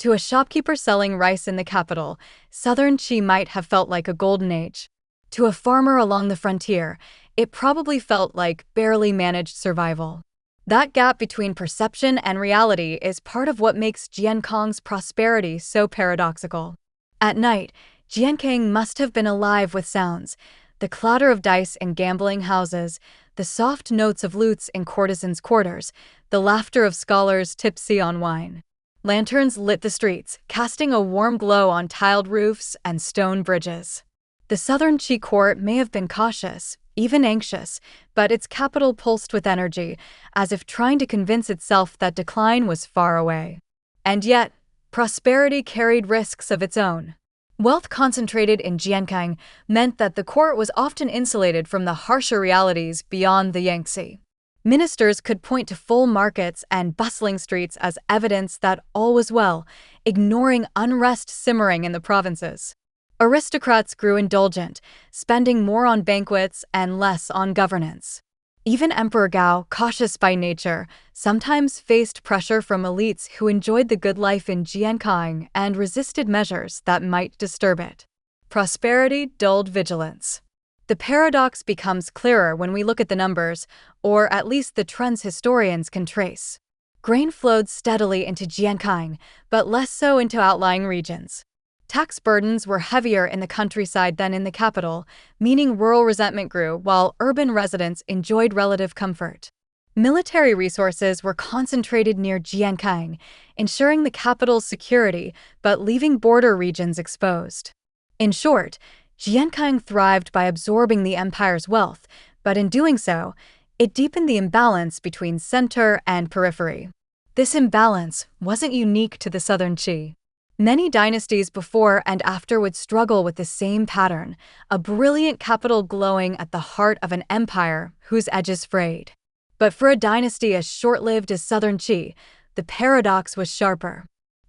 A: To a shopkeeper selling rice in the capital, southern Qi might have felt like a golden age. To a farmer along the frontier, it probably felt like barely managed survival. That gap between perception and reality is part of what makes Jiankang's prosperity so paradoxical. At night, Jiankang must have been alive with sounds, the clatter of dice in gambling houses, the soft notes of lutes in courtesans' quarters, the laughter of scholars tipsy on wine. Lanterns lit the streets, casting a warm glow on tiled roofs and stone bridges. The southern Qi court may have been cautious, even anxious, but its capital pulsed with energy, as if trying to convince itself that decline was far away. And yet, prosperity carried risks of its own. Wealth concentrated in Jiankang meant that the court was often insulated from the harsher realities beyond the Yangtze. Ministers could point to full markets and bustling streets as evidence that all was well, ignoring unrest simmering in the provinces. Aristocrats grew indulgent, spending more on banquets and less on governance. Even Emperor Gao, cautious by nature, sometimes faced pressure from elites who enjoyed the good life in Jiankang and resisted measures that might disturb it. Prosperity dulled vigilance. The paradox becomes clearer when we look at the numbers, or at least the trends historians can trace. Grain flowed steadily into Jiankang, but less so into outlying regions. Tax burdens were heavier in the countryside than in the capital, meaning rural resentment grew while urban residents enjoyed relative comfort. Military resources were concentrated near Jiankang, ensuring the capital's security but leaving border regions exposed. In short, Jiankang thrived by absorbing the empire's wealth, but in doing so, it deepened the imbalance between center and periphery. This imbalance wasn't unique to the southern Qi. Many dynasties before and after would struggle with the same pattern, a brilliant capital glowing at the heart of an empire whose edges frayed. But for a dynasty as short-lived as southern Qi, the paradox was sharper.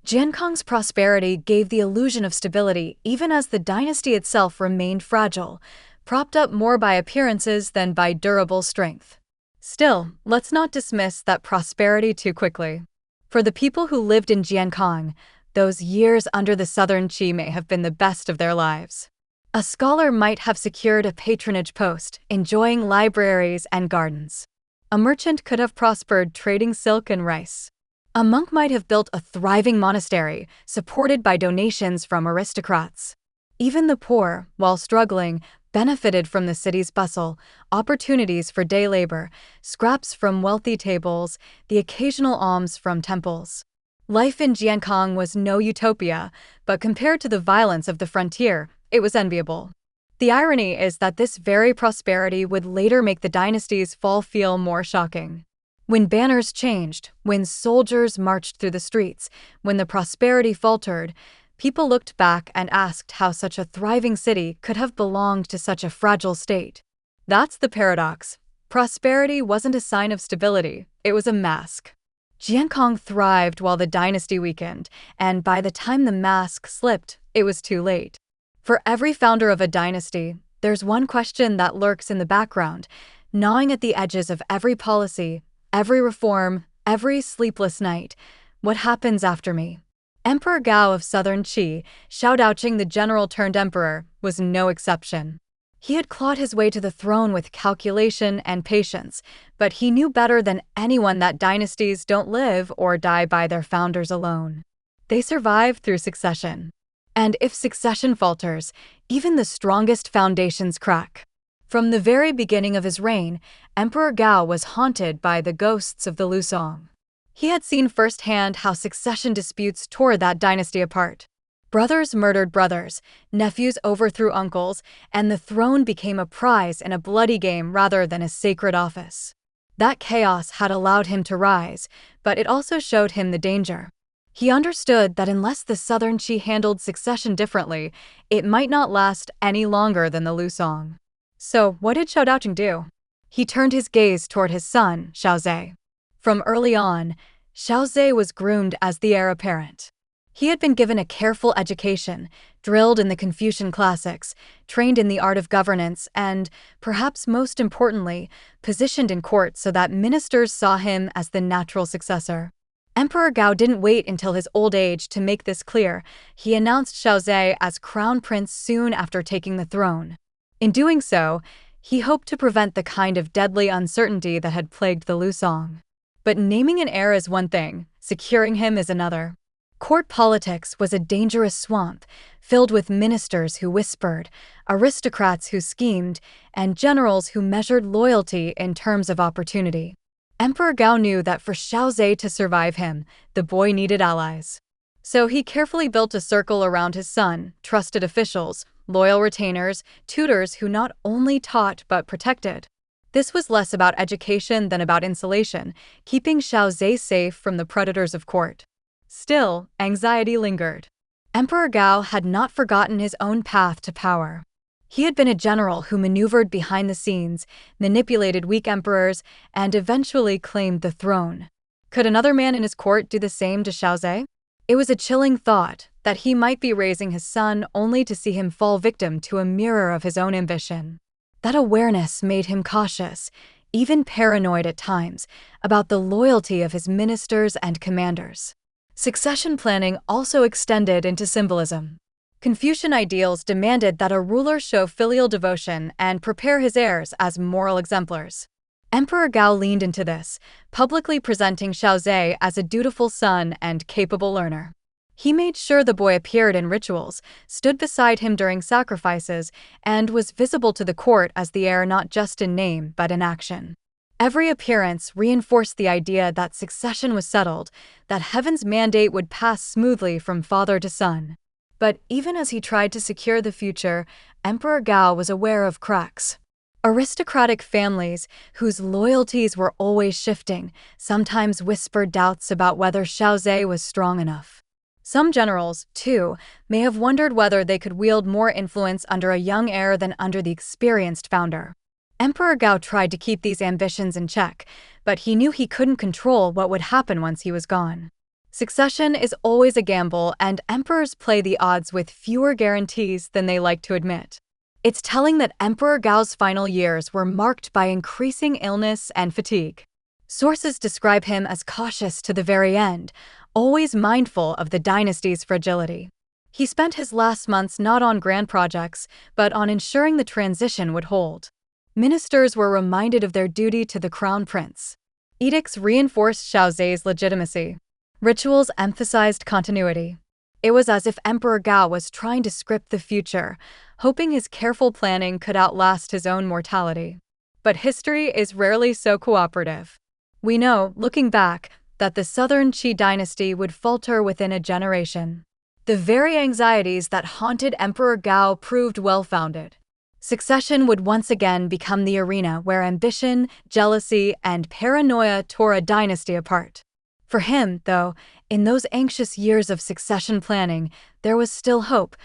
A: Jiankang's prosperity gave the illusion of stability even as the dynasty itself remained fragile, propped up more by appearances than by durable strength. Still, let's not dismiss that prosperity too quickly. For the people who lived in Jiankang, those years under the southern Qi may have been the best of their lives. A scholar might have secured a patronage post, enjoying libraries and gardens. A merchant could have prospered trading silk and rice. A monk might have built a thriving monastery, supported by donations from aristocrats. Even the poor, while struggling, benefited from the city's bustle, opportunities for day labor, scraps from wealthy tables, the occasional alms from temples. Life in Jiankong was no utopia, but compared to the violence of the frontier, it was enviable. The irony is that this very prosperity would later make the dynasty's fall feel more shocking. When banners changed, when soldiers marched through the streets, when the prosperity faltered, people looked back and asked how such a thriving city could have belonged to such a fragile state. That's the paradox. Prosperity wasn't a sign of stability, it was a mask. Jiankong thrived while the dynasty weakened, and by the time the mask slipped, it was too late. For every founder of a dynasty, there's one question that lurks in the background, gnawing at the edges of every policy, every reform, every sleepless night. What happens after me? Emperor Gao of southern Qi, Xiaodao the general-turned-emperor, was no exception. He had clawed his way to the throne with calculation and patience, but he knew better than anyone that dynasties don't live or die by their founders alone. They survive through succession. And if succession falters, even the strongest foundations crack. From the very beginning of his reign, Emperor Gao was haunted by the ghosts of the Lusong. He had seen firsthand how succession disputes tore that dynasty apart. Brothers murdered brothers, nephews overthrew uncles, and the throne became a prize in a bloody game rather than a sacred office. That chaos had allowed him to rise, but it also showed him the danger. He understood that unless the southern Qi handled succession differently, it might not last any longer than the Lusong. So, what did Xiaodao do? He turned his gaze toward his son, Xiaozhe. From early on, Xiaozhe was groomed as the heir apparent. He had been given a careful education, drilled in the Confucian classics, trained in the art of governance, and, perhaps most importantly, positioned in court so that ministers saw him as the natural successor. Emperor Gao didn't wait until his old age to make this clear. He announced Xiaozhe as crown prince soon after taking the throne. In doing so, he hoped to prevent the kind of deadly uncertainty that had plagued the Lusong. But naming an heir is one thing, securing him is another. Court politics was a dangerous swamp, filled with ministers who whispered, aristocrats who schemed, and generals who measured loyalty in terms of opportunity. Emperor Gao knew that for Xiaozhe to survive him, the boy needed allies. So he carefully built a circle around his son, trusted officials, loyal retainers, tutors who not only taught but protected. This was less about education than about insulation, keeping Xiaozhe safe from the predators of court. Still, anxiety lingered. Emperor Gao had not forgotten his own path to power. He had been a general who maneuvered behind the scenes, manipulated weak emperors, and eventually claimed the throne. Could another man in his court do the same to Xiaozhe? It was a chilling thought that he might be raising his son only to see him fall victim to a mirror of his own ambition. That awareness made him cautious, even paranoid at times, about the loyalty of his ministers and commanders. Succession planning also extended into symbolism. Confucian ideals demanded that a ruler show filial devotion and prepare his heirs as moral exemplars. Emperor Gao leaned into this, publicly presenting Xiaozhe as a dutiful son and capable learner. He made sure the boy appeared in rituals, stood beside him during sacrifices, and was visible to the court as the heir not just in name but in action. Every appearance reinforced the idea that succession was settled, that heaven's mandate would pass smoothly from father to son. But even as he tried to secure the future, Emperor Gao was aware of cracks. Aristocratic families, whose loyalties were always shifting, sometimes whispered doubts about whether Xiaozhe was strong enough. Some generals, too, may have wondered whether they could wield more influence under a young heir than under the experienced founder. Emperor Gao tried to keep these ambitions in check, but he knew he couldn't control what would happen once he was gone. Succession is always a gamble, and emperors play the odds with fewer guarantees than they like to admit. It's telling that Emperor Gao's final years were marked by increasing illness and fatigue. Sources describe him as cautious to the very end, always mindful of the dynasty's fragility. He spent his last months not on grand projects, but on ensuring the transition would hold. Ministers were reminded of their duty to the crown prince. Edicts reinforced Xiaozhe's legitimacy. Rituals emphasized continuity. It was as if Emperor Gao was trying to script the future, hoping his careful planning could outlast his own mortality. But history is rarely so cooperative. We know, looking back, that the Southern Qi dynasty would falter within a generation. The very anxieties that haunted Emperor Gao proved well-founded. Succession would once again become the arena where ambition, jealousy, and paranoia tore a dynasty apart. For him, though, in those anxious years of succession planning, there was still hope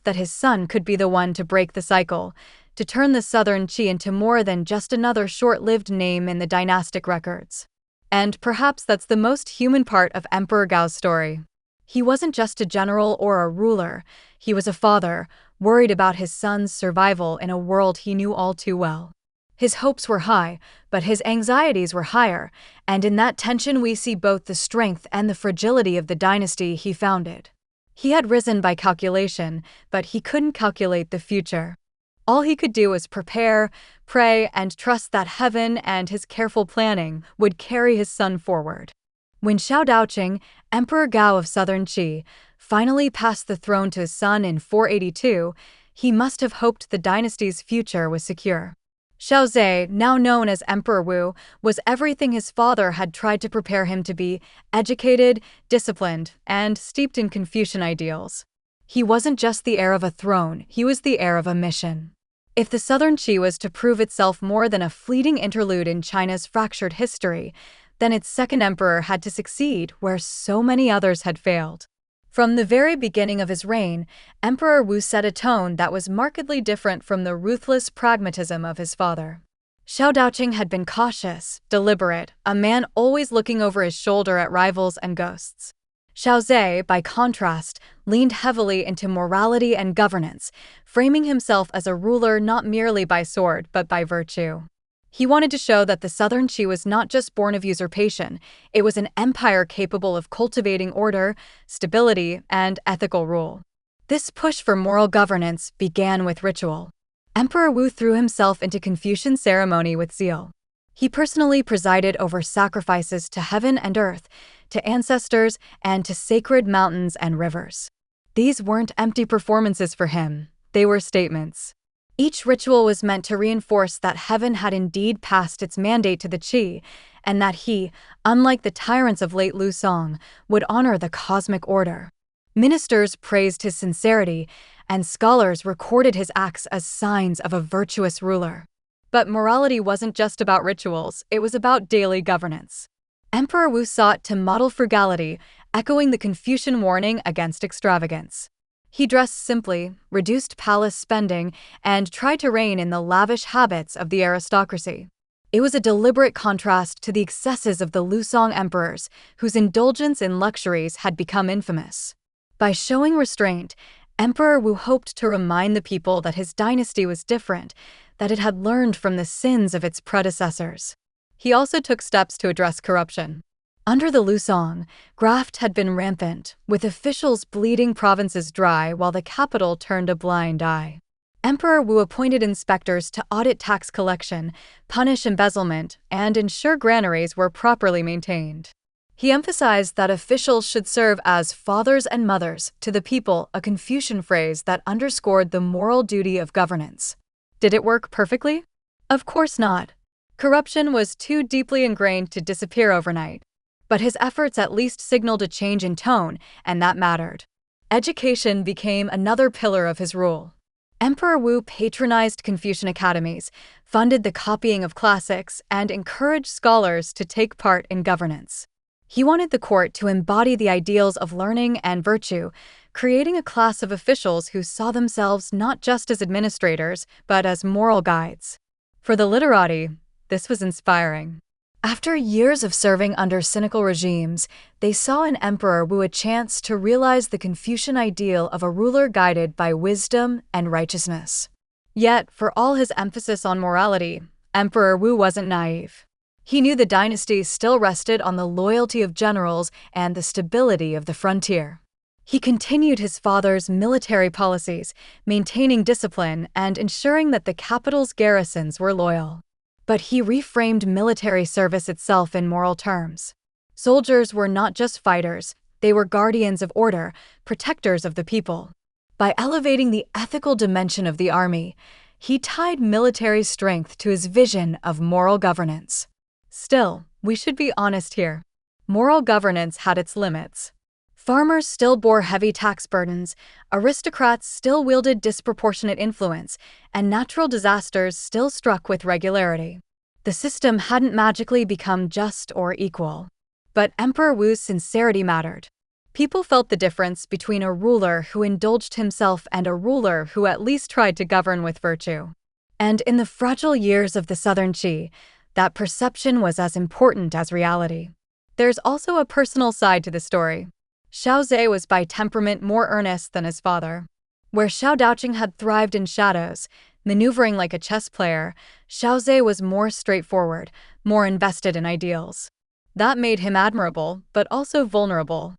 A: that his son could be the one to break the cycle, to turn the Southern Qi into more than just another short-lived name in the dynastic records. And perhaps that's the most human part of Emperor Gao's story. He wasn't just a general or a ruler, he was a father, worried about his son's survival in a world he knew all too well. His hopes were high, but his anxieties were higher, and in that tension we see both the strength and the fragility of the dynasty he founded. He had risen by calculation, but he couldn't calculate the future. All he could do was prepare, pray, and trust that heaven and his careful planning would carry his son forward. When Xiao Daoqing, Emperor Gao of Southern Qi, finally passed the throne to his son in 482, he must have hoped the dynasty's future was secure. Xiao Zhe, now known as Emperor Wu, was everything his father had tried to prepare him to be: educated, disciplined, and steeped in Confucian ideals. He wasn't just the heir of a throne, he was the heir of a mission. If the Southern Qi was to prove itself more than a fleeting interlude in China's fractured history, then its second emperor had to succeed where so many others had failed. From the very beginning of his reign, Emperor Wu set a tone that was markedly different from the ruthless pragmatism of his father. Xiao Daoqing had been cautious, deliberate, a man always looking over his shoulder at rivals and ghosts. Xiao Zhe, by contrast, leaned heavily into morality and governance, framing himself as a ruler not merely by sword but by virtue. He wanted to show that the Southern Qi was not just born of usurpation, it was an empire capable of cultivating order, stability, and ethical rule. This push for moral governance began with ritual. Emperor Wu threw himself into Confucian ceremony with zeal. He personally presided over sacrifices to heaven and earth, to ancestors, and to sacred mountains and rivers. These weren't empty performances for him, they were statements. Each ritual was meant to reinforce that heaven had indeed passed its mandate to the Qi, and that he, unlike the tyrants of late Lu Song, would honor the cosmic order. Ministers praised his sincerity, and scholars recorded his acts as signs of a virtuous ruler. But morality wasn't just about rituals, it was about daily governance. Emperor Wu sought to model frugality, echoing the Confucian warning against extravagance. He dressed simply, reduced palace spending, and tried to rein in the lavish habits of the aristocracy. It was a deliberate contrast to the excesses of the Lu Song emperors, whose indulgence in luxuries had become infamous. By showing restraint, Emperor Wu hoped to remind the people that his dynasty was different, that it had learned from the sins of its predecessors. He also took steps to address corruption. Under the Lu Song, graft had been rampant, with officials bleeding provinces dry while the capital turned a blind eye. Emperor Wu appointed inspectors to audit tax collection, punish embezzlement, and ensure granaries were properly maintained. He emphasized that officials should serve as fathers and mothers to the people, a Confucian phrase that underscored the moral duty of governance. Did it work perfectly? Of course not. Corruption was too deeply ingrained to disappear overnight. But his efforts at least signaled a change in tone, and that mattered. Education became another pillar of his rule. Emperor Wu patronized Confucian academies, funded the copying of classics, and encouraged scholars to take part in governance. He wanted the court to embody the ideals of learning and virtue, creating a class of officials who saw themselves not just as administrators, but as moral guides. For the literati, this was inspiring. After years of serving under cynical regimes, they saw in Emperor Wu a chance to realize the Confucian ideal of a ruler guided by wisdom and righteousness. Yet, for all his emphasis on morality, Emperor Wu wasn't naive. He knew the dynasty still rested on the loyalty of generals and the stability of the frontier. He continued his father's military policies, maintaining discipline and ensuring that the capital's garrisons were loyal. But he reframed military service itself in moral terms. Soldiers were not just fighters, They were guardians of order, protectors of the people. By elevating the ethical dimension of the army, he tied military strength to his vision of moral governance. Still, we should be honest here. Moral governance had its limits. Farmers still bore heavy tax burdens, aristocrats still wielded disproportionate influence, and natural disasters still struck with regularity. The system hadn't magically become just or equal. But Emperor Wu's sincerity mattered. People felt the difference between a ruler who indulged himself and a ruler who at least tried to govern with virtue. And in the fragile years of the Southern Qi, that perception was as important as reality. There's also a personal side to the story. Xiao Zhe was by temperament more earnest than his father. Where Xiao Daoqing had thrived in shadows, maneuvering like a chess player, Xiao Zhe was more straightforward, more invested in ideals. That made him admirable, but also vulnerable.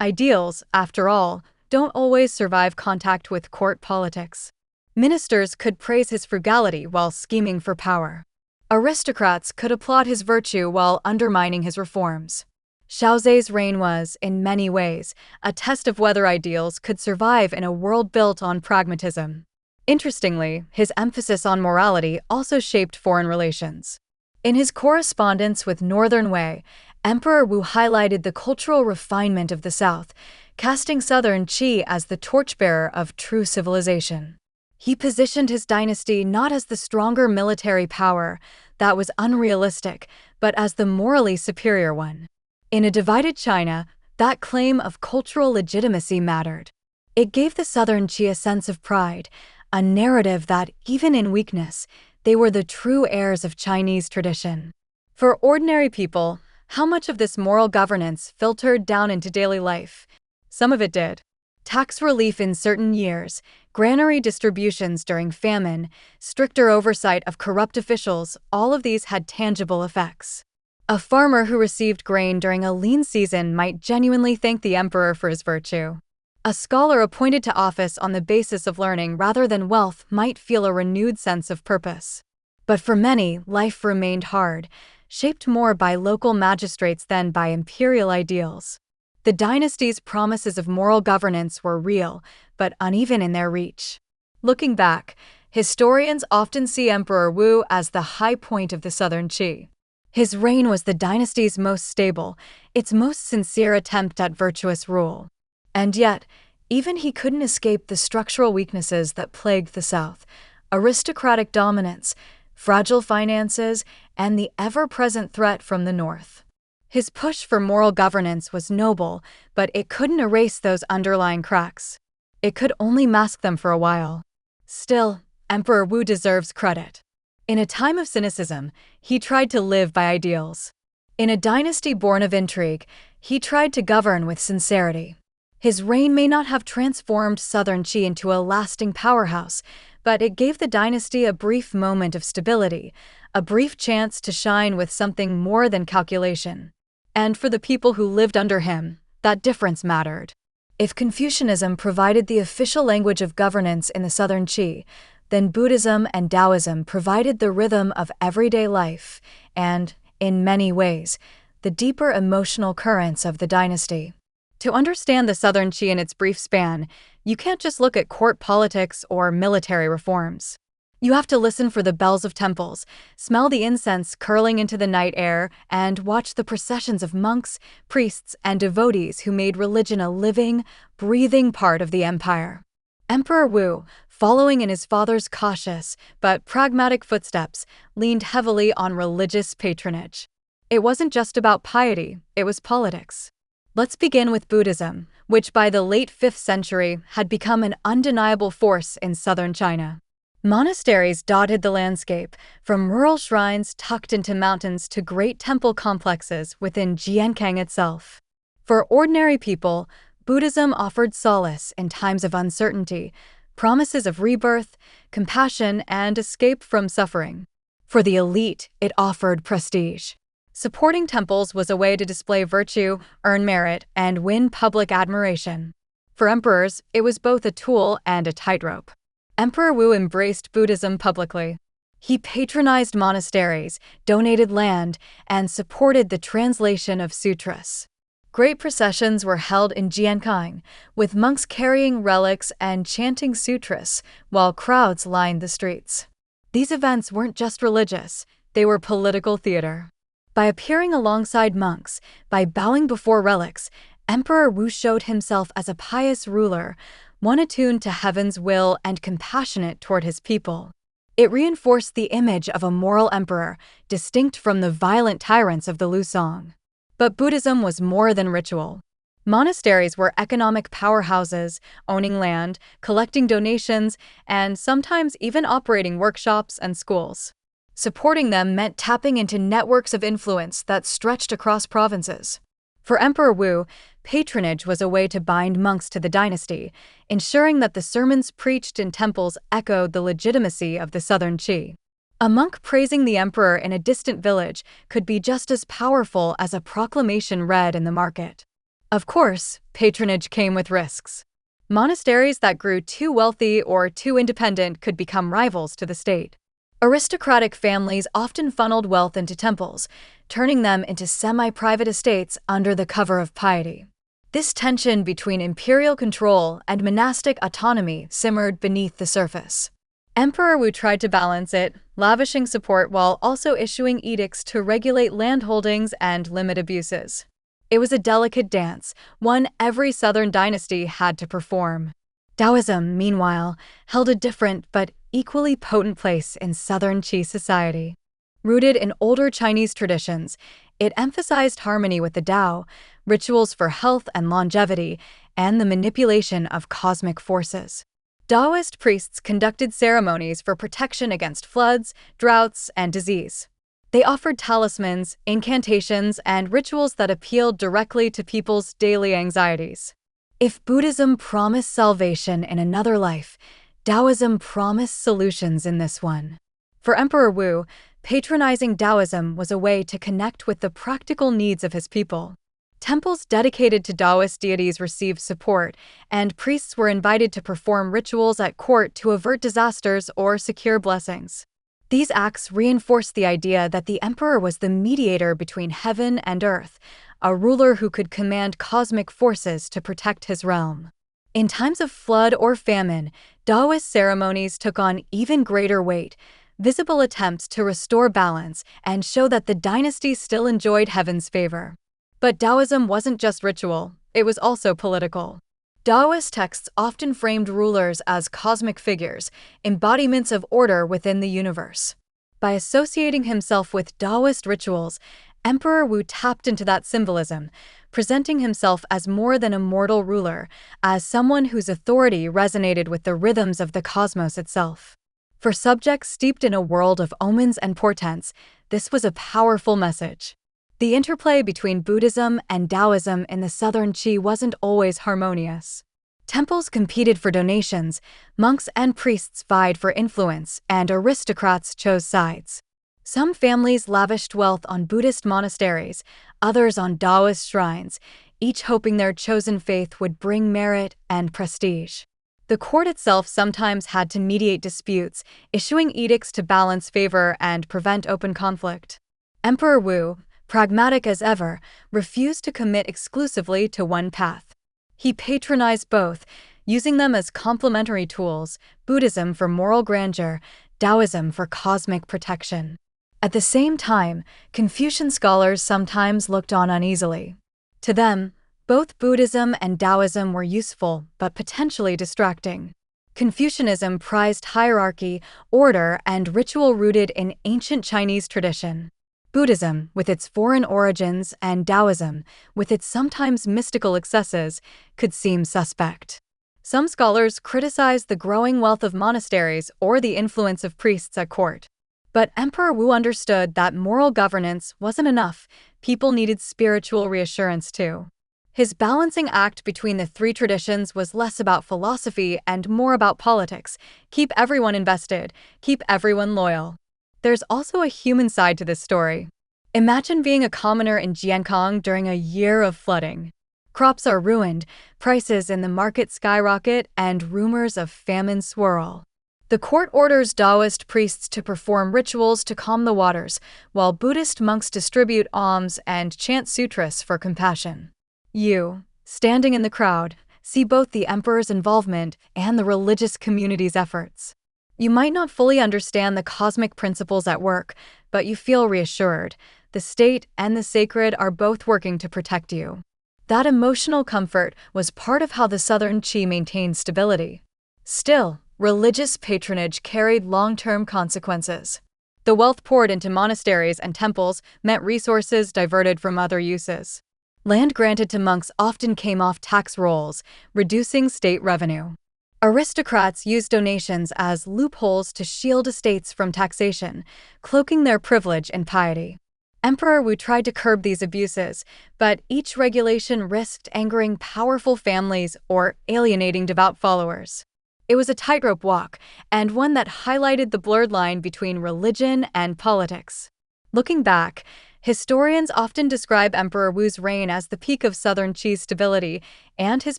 A: Ideals, after all, don't always survive contact with court politics. Ministers could praise his frugality while scheming for power. Aristocrats could applaud his virtue while undermining his reforms. Xiao Zhe's reign was, in many ways, a test of whether ideals could survive in a world built on pragmatism. Interestingly, his emphasis on morality also shaped foreign relations. In his correspondence with Northern Wei, Emperor Wu highlighted the cultural refinement of the South, casting Southern Qi as the torchbearer of true civilization. He positioned his dynasty not as the stronger military power that was unrealistic, but as the morally superior one. In a divided China, that claim of cultural legitimacy mattered. It gave the Southern Qi a sense of pride, a narrative that, even in weakness, they were the true heirs of Chinese tradition. For ordinary people, how much of this moral governance filtered down into daily life? Some of it did. Tax relief in certain years, granary distributions during famine, stricter oversight of corrupt officials, all of these had tangible effects. A farmer who received grain during a lean season might genuinely thank the emperor for his virtue. A scholar appointed to office on the basis of learning rather than wealth might feel a renewed sense of purpose. But for many, life remained hard, shaped more by local magistrates than by imperial ideals. The dynasty's promises of moral governance were real, but uneven in their reach. Looking back, historians often see Emperor Wu as the high point of the Southern Qi. His reign was the dynasty's most stable, its most sincere attempt at virtuous rule. And yet, even he couldn't escape the structural weaknesses that plagued the South: aristocratic dominance, fragile finances, and the ever-present threat from the North. His push for moral governance was noble, but it couldn't erase those underlying cracks. It could only mask them for a while. Still, Emperor Wu deserves credit. In a time of cynicism, he tried to live by ideals. In a dynasty born of intrigue, he tried to govern with sincerity. His reign may not have transformed Southern Qi into a lasting powerhouse, but it gave the dynasty a brief moment of stability, a brief chance to shine with something more than calculation. And for the people who lived under him, that difference mattered. If Confucianism provided the official language of governance in the Southern Qi, then Buddhism and Taoism provided the rhythm of everyday life and, in many ways, the deeper emotional currents of the dynasty. To understand the Southern Qi in its brief span, you can't just look at court politics or military reforms. You have to listen for the bells of temples, smell the incense curling into the night air, and watch the processions of monks, priests, and devotees who made religion a living, breathing part of the empire. Emperor Wu, following in his father's cautious but pragmatic footsteps, leaned heavily on religious patronage. It wasn't just about piety, it was politics. Let's begin with Buddhism, which by the late 5th century had become an undeniable force in southern China. Monasteries dotted the landscape, from rural shrines tucked into mountains to great temple complexes within Jiankang itself. For ordinary people, Buddhism offered solace in times of uncertainty, promises of rebirth, compassion, and escape from suffering. For the elite, it offered prestige. Supporting temples was a way to display virtue, earn merit, and win public admiration. For emperors, it was both a tool and a tightrope. Emperor Wu embraced Buddhism publicly. He patronized monasteries, donated land, and supported the translation of sutras. Great processions were held in Jiankang, with monks carrying relics and chanting sutras, while crowds lined the streets. These events weren't just religious, they were political theater. By appearing alongside monks, by bowing before relics, Emperor Wu showed himself as a pious ruler, one attuned to heaven's will and compassionate toward his people. It reinforced the image of a moral emperor, distinct from the violent tyrants of the Lusong. But Buddhism was more than ritual. Monasteries were economic powerhouses, owning land, collecting donations, and sometimes even operating workshops and schools. Supporting them meant tapping into networks of influence that stretched across provinces. For Emperor Wu, patronage was a way to bind monks to the dynasty, ensuring that the sermons preached in temples echoed the legitimacy of the southern Qi. A monk praising the emperor in a distant village could be just as powerful as a proclamation read in the market. Of course, patronage came with risks. Monasteries that grew too wealthy or too independent could become rivals to the state. Aristocratic families often funneled wealth into temples, turning them into semi-private estates under the cover of piety. This tension between imperial control and monastic autonomy simmered beneath the surface. Emperor Wu tried to balance it, lavishing support while also issuing edicts to regulate landholdings and limit abuses. It was a delicate dance, one every southern dynasty had to perform. Taoism, meanwhile, held a different but equally potent place in southern Qi society. Rooted in older Chinese traditions, it emphasized harmony with the Tao, rituals for health and longevity, and the manipulation of cosmic forces. Taoist priests conducted ceremonies for protection against floods, droughts, and disease. They offered talismans, incantations, and rituals that appealed directly to people's daily anxieties. If Buddhism promised salvation in another life, Taoism promised solutions in this one. For Emperor Wu, patronizing Taoism was a way to connect with the practical needs of his people. Temples dedicated to Taoist deities received support, and priests were invited to perform rituals at court to avert disasters or secure blessings. These acts reinforced the idea that the emperor was the mediator between heaven and earth, a ruler who could command cosmic forces to protect his realm. In times of flood or famine, Taoist ceremonies took on even greater weight, visible attempts to restore balance and show that the dynasty still enjoyed heaven's favor. But Taoism wasn't just ritual, it was also political. Taoist texts often framed rulers as cosmic figures, embodiments of order within the universe. By associating himself with Taoist rituals, Emperor Wu tapped into that symbolism, presenting himself as more than a mortal ruler, as someone whose authority resonated with the rhythms of the cosmos itself. For subjects steeped in a world of omens and portents, this was a powerful message. The interplay between Buddhism and Taoism in the southern Qi wasn't always harmonious. Temples competed for donations, monks and priests vied for influence, and aristocrats chose sides. Some families lavished wealth on Buddhist monasteries, others on Taoist shrines, each hoping their chosen faith would bring merit and prestige. The court itself sometimes had to mediate disputes, issuing edicts to balance favor and prevent open conflict. Emperor Wu, pragmatic as ever, refused to commit exclusively to one path. He patronized both, using them as complementary tools, Buddhism for moral grandeur, Taoism for cosmic protection. At the same time, Confucian scholars sometimes looked on uneasily. To them, both Buddhism and Taoism were useful but potentially distracting. Confucianism prized hierarchy, order, and ritual rooted in ancient Chinese tradition. Buddhism, with its foreign origins, and Taoism, with its sometimes mystical excesses, could seem suspect. Some scholars criticized the growing wealth of monasteries or the influence of priests at court. But Emperor Wu understood that moral governance wasn't enough, people needed spiritual reassurance too. His balancing act between the three traditions was less about philosophy and more about politics. Keep everyone invested, keep everyone loyal. There's also a human side to this story. Imagine being a commoner in Jiankang during a year of flooding. Crops are ruined, prices in the market skyrocket, and rumors of famine swirl. The court orders Taoist priests to perform rituals to calm the waters, while Buddhist monks distribute alms and chant sutras for compassion. You, standing in the crowd, see both the emperor's involvement and the religious community's efforts. You might not fully understand the cosmic principles at work, but you feel reassured. The state and the sacred are both working to protect you. That emotional comfort was part of how the Southern Qi maintained stability. Still, religious patronage carried long-term consequences. The wealth poured into monasteries and temples meant resources diverted from other uses. Land granted to monks often came off tax rolls, reducing state revenue. Aristocrats used donations as loopholes to shield estates from taxation, cloaking their privilege in piety. Emperor Wu tried to curb these abuses, but each regulation risked angering powerful families or alienating devout followers. It was a tightrope walk, and one that highlighted the blurred line between religion and politics. Looking back, historians often describe Emperor Wu's reign as the peak of Southern Qi's stability, and his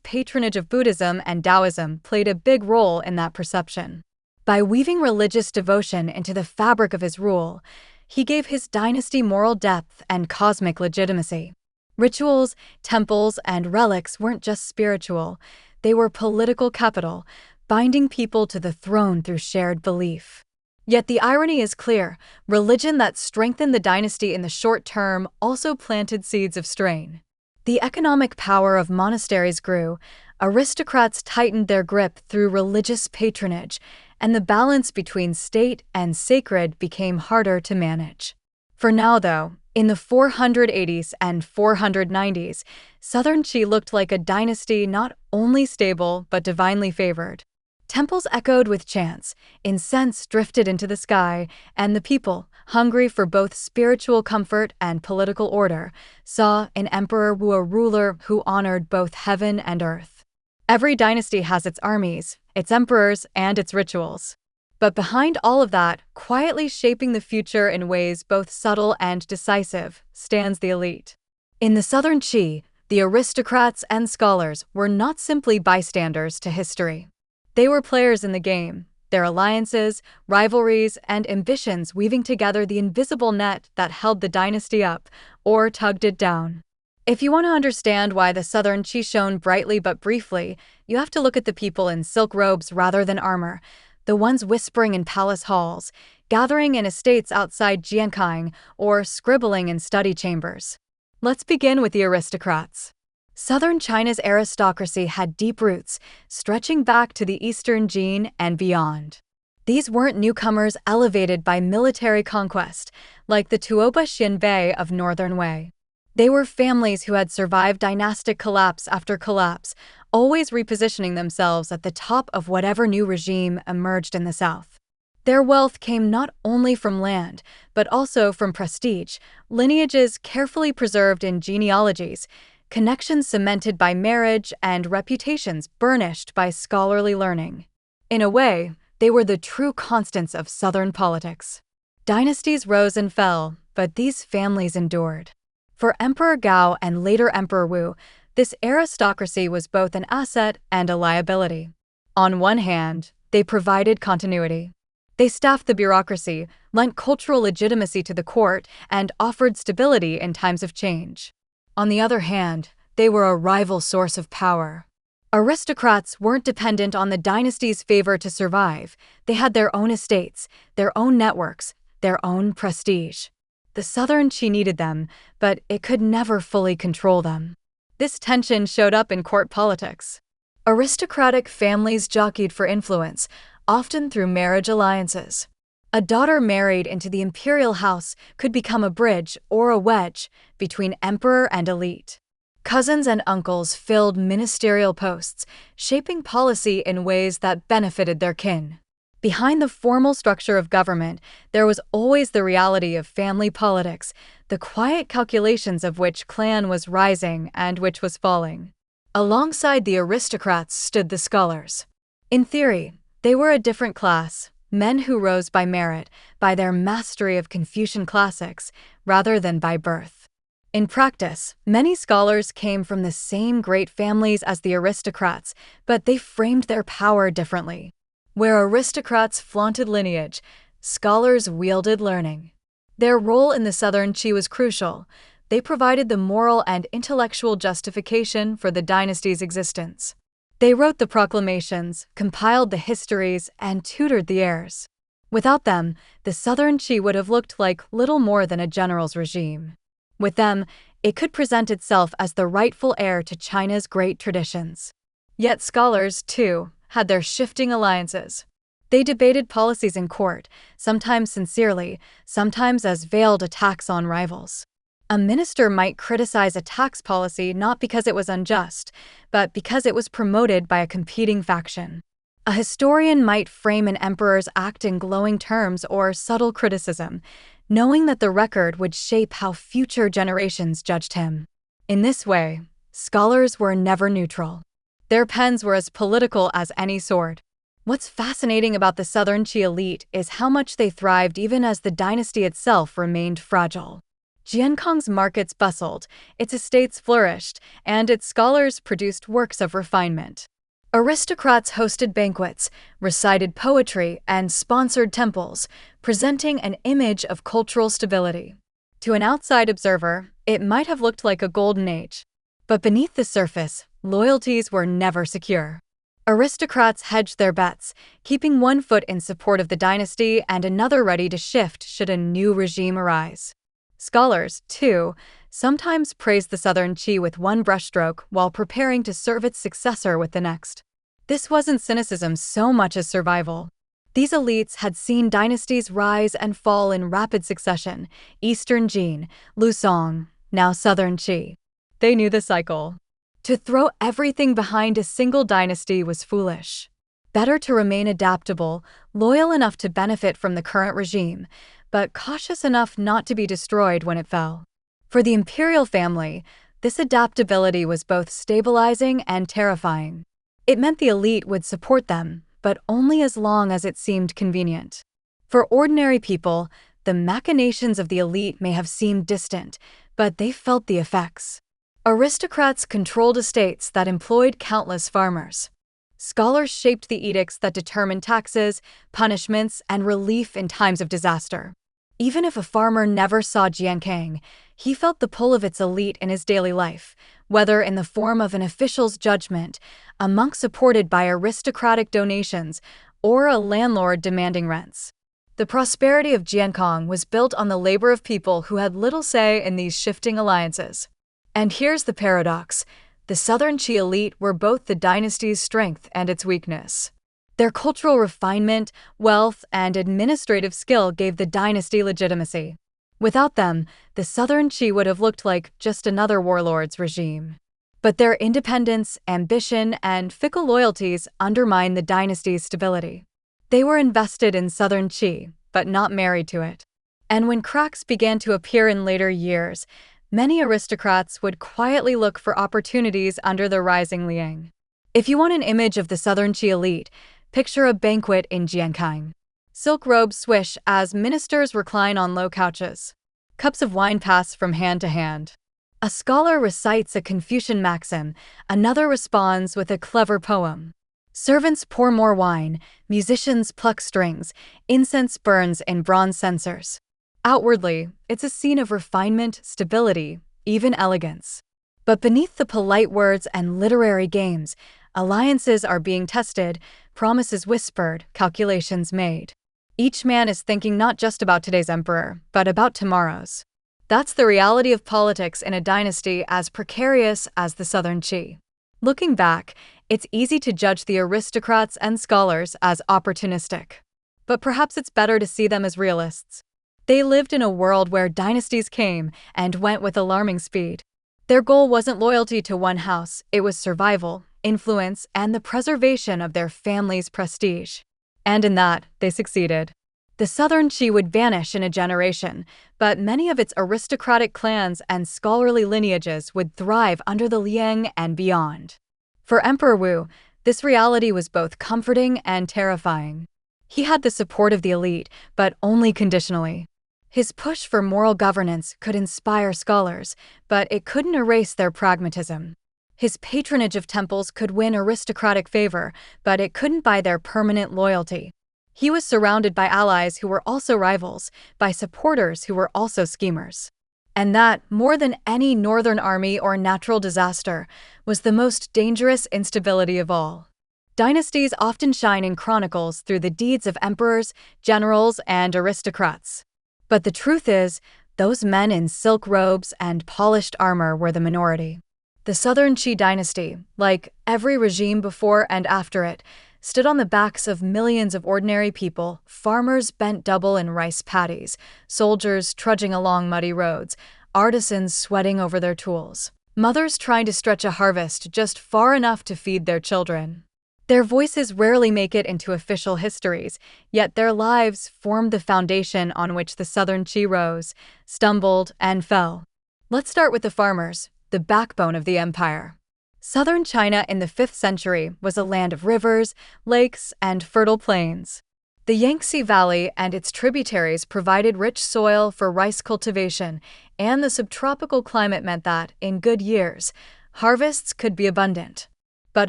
A: patronage of Buddhism and Taoism played a big role in that perception. By weaving religious devotion into the fabric of his rule, he gave his dynasty moral depth and cosmic legitimacy. Rituals, temples, and relics weren't just spiritual, they were political capital, binding people to the throne through shared belief. Yet the irony is clear: religion that strengthened the dynasty in the short term also planted seeds of strain. The economic power of monasteries grew, aristocrats tightened their grip through religious patronage, and the balance between state and sacred became harder to manage. For now, though, in the 480s and 490s, Southern Qi looked like a dynasty not only stable but divinely favored. Temples echoed with chants, incense drifted into the sky, and the people, hungry for both spiritual comfort and political order, saw in Emperor Wu a ruler who honored both heaven and earth. Every dynasty has its armies, its emperors, and its rituals. But behind all of that, quietly shaping the future in ways both subtle and decisive, stands the elite. In the Southern Qi, the aristocrats and scholars were not simply bystanders to history. They were players in the game, their alliances, rivalries, and ambitions weaving together the invisible net that held the dynasty up, or tugged it down. If you want to understand why the Southern Qi shone brightly but briefly, you have to look at the people in silk robes rather than armor, the ones whispering in palace halls, gathering in estates outside Jiankang, or scribbling in study chambers. Let's begin with the aristocrats. Southern China's aristocracy had deep roots, stretching back to the Eastern Jin and beyond. These weren't newcomers elevated by military conquest, like the Tuoba Xianbei of Northern Wei. They were families who had survived dynastic collapse after collapse, always repositioning themselves at the top of whatever new regime emerged in the south. Their wealth came not only from land, but also from prestige, lineages carefully preserved in genealogies, connections cemented by marriage, and reputations burnished by scholarly learning. In a way, they were the true constants of Southern politics. Dynasties rose and fell, but these families endured. For Emperor Gao and later Emperor Wu, this aristocracy was both an asset and a liability. On one hand, they provided continuity. They staffed the bureaucracy, lent cultural legitimacy to the court, and offered stability in times of change. On the other hand, they were a rival source of power. Aristocrats weren't dependent on the dynasty's favor to survive. They had their own estates, their own networks, their own prestige. The Southern Qi needed them, but it could never fully control them. This tension showed up in court politics. Aristocratic families jockeyed for influence, often through marriage alliances. A daughter married into the imperial house could become a bridge or a wedge between emperor and elite. Cousins and uncles filled ministerial posts, shaping policy in ways that benefited their kin. Behind the formal structure of government, there was always the reality of family politics, the quiet calculations of which clan was rising and which was falling. Alongside the aristocrats stood the scholars. In theory, they were a different class, men who rose by merit, by their mastery of Confucian classics, rather than by birth. In practice, many scholars came from the same great families as the aristocrats, but they framed their power differently. Where aristocrats flaunted lineage, scholars wielded learning. Their role in the Southern Qi was crucial. They provided the moral and intellectual justification for the dynasty's existence. They wrote the proclamations, compiled the histories, and tutored the heirs. Without them, the Southern Qi would have looked like little more than a general's regime. With them, it could present itself as the rightful heir to China's great traditions. Yet scholars, too, had their shifting alliances. They debated policies in court, sometimes sincerely, sometimes as veiled attacks on rivals. A minister might criticize a tax policy not because it was unjust, but because it was promoted by a competing faction. A historian might frame an emperor's act in glowing terms or subtle criticism, knowing that the record would shape how future generations judged him. In this way, scholars were never neutral. Their pens were as political as any sword. What's fascinating about the Southern Qi elite is how much they thrived even as the dynasty itself remained fragile. Jiankang's markets bustled, its estates flourished, and its scholars produced works of refinement. Aristocrats hosted banquets, recited poetry, and sponsored temples, presenting an image of cultural stability. To an outside observer, it might have looked like a golden age. But beneath the surface, loyalties were never secure. Aristocrats hedged their bets, keeping one foot in support of the dynasty and another ready to shift should a new regime arise. Scholars, too, sometimes praised the Southern Qi with one brushstroke while preparing to serve its successor with the next. This wasn't cynicism so much as survival. These elites had seen dynasties rise and fall in rapid succession: Eastern Jin, Lusong, now Southern Qi. They knew the cycle. To throw everything behind a single dynasty was foolish. Better to remain adaptable, loyal enough to benefit from the current regime, but cautious enough not to be destroyed when it fell. For the imperial family, this adaptability was both stabilizing and terrifying. It meant the elite would support them, but only as long as it seemed convenient. For ordinary people, the machinations of the elite may have seemed distant, but they felt the effects. Aristocrats controlled estates that employed countless farmers. Scholars shaped the edicts that determined taxes, punishments, and relief in times of disaster. Even if a farmer never saw Jiankang, he felt the pull of its elite in his daily life, whether in the form of an official's judgment, a monk supported by aristocratic donations, or a landlord demanding rents. The prosperity of Jiankang was built on the labor of people who had little say in these shifting alliances. And here's the paradox: the Southern Qi elite were both the dynasty's strength and its weakness. Their cultural refinement, wealth, and administrative skill gave the dynasty legitimacy. Without them, the Southern Qi would have looked like just another warlord's regime. But their independence, ambition, and fickle loyalties undermined the dynasty's stability. They were invested in Southern Qi, but not married to it. And when cracks began to appear in later years, many aristocrats would quietly look for opportunities under the rising Liang. If you want an image of the Southern Qi elite, picture a banquet in Jiankang. Silk robes swish as ministers recline on low couches. Cups of wine pass from hand to hand. A scholar recites a Confucian maxim, another responds with a clever poem. Servants pour more wine, musicians pluck strings, incense burns in bronze censers. Outwardly, it's a scene of refinement, stability, even elegance. But beneath the polite words and literary games, alliances are being tested, promises whispered, calculations made. Each man is thinking not just about today's emperor, but about tomorrow's. That's the reality of politics in a dynasty as precarious as the Southern Qi. Looking back, it's easy to judge the aristocrats and scholars as opportunistic. But perhaps it's better to see them as realists. They lived in a world where dynasties came and went with alarming speed. Their goal wasn't loyalty to one house, it was survival, influence, and the preservation of their family's prestige. And in that, they succeeded. The Southern Qi would vanish in a generation, but many of its aristocratic clans and scholarly lineages would thrive under the Liang and beyond. For Emperor Wu, this reality was both comforting and terrifying. He had the support of the elite, but only conditionally. His push for moral governance could inspire scholars, but it couldn't erase their pragmatism. His patronage of temples could win aristocratic favor, but it couldn't buy their permanent loyalty. He was surrounded by allies who were also rivals, by supporters who were also schemers. And that, more than any northern army or natural disaster, was the most dangerous instability of all. Dynasties often shine in chronicles through the deeds of emperors, generals, and aristocrats. But the truth is, those men in silk robes and polished armor were the minority. The Southern Qi dynasty, like every regime before and after it, stood on the backs of millions of ordinary people, farmers bent double in rice paddies, soldiers trudging along muddy roads, artisans sweating over their tools, mothers trying to stretch a harvest just far enough to feed their children. Their voices rarely make it into official histories, yet their lives formed the foundation on which the Southern Qi rose, stumbled, and fell. Let's start with the farmers, the backbone of the empire. Southern China in the 5th century was a land of rivers, lakes, and fertile plains. The Yangtze Valley and its tributaries provided rich soil for rice cultivation, and the subtropical climate meant that, in good years, harvests could be abundant. But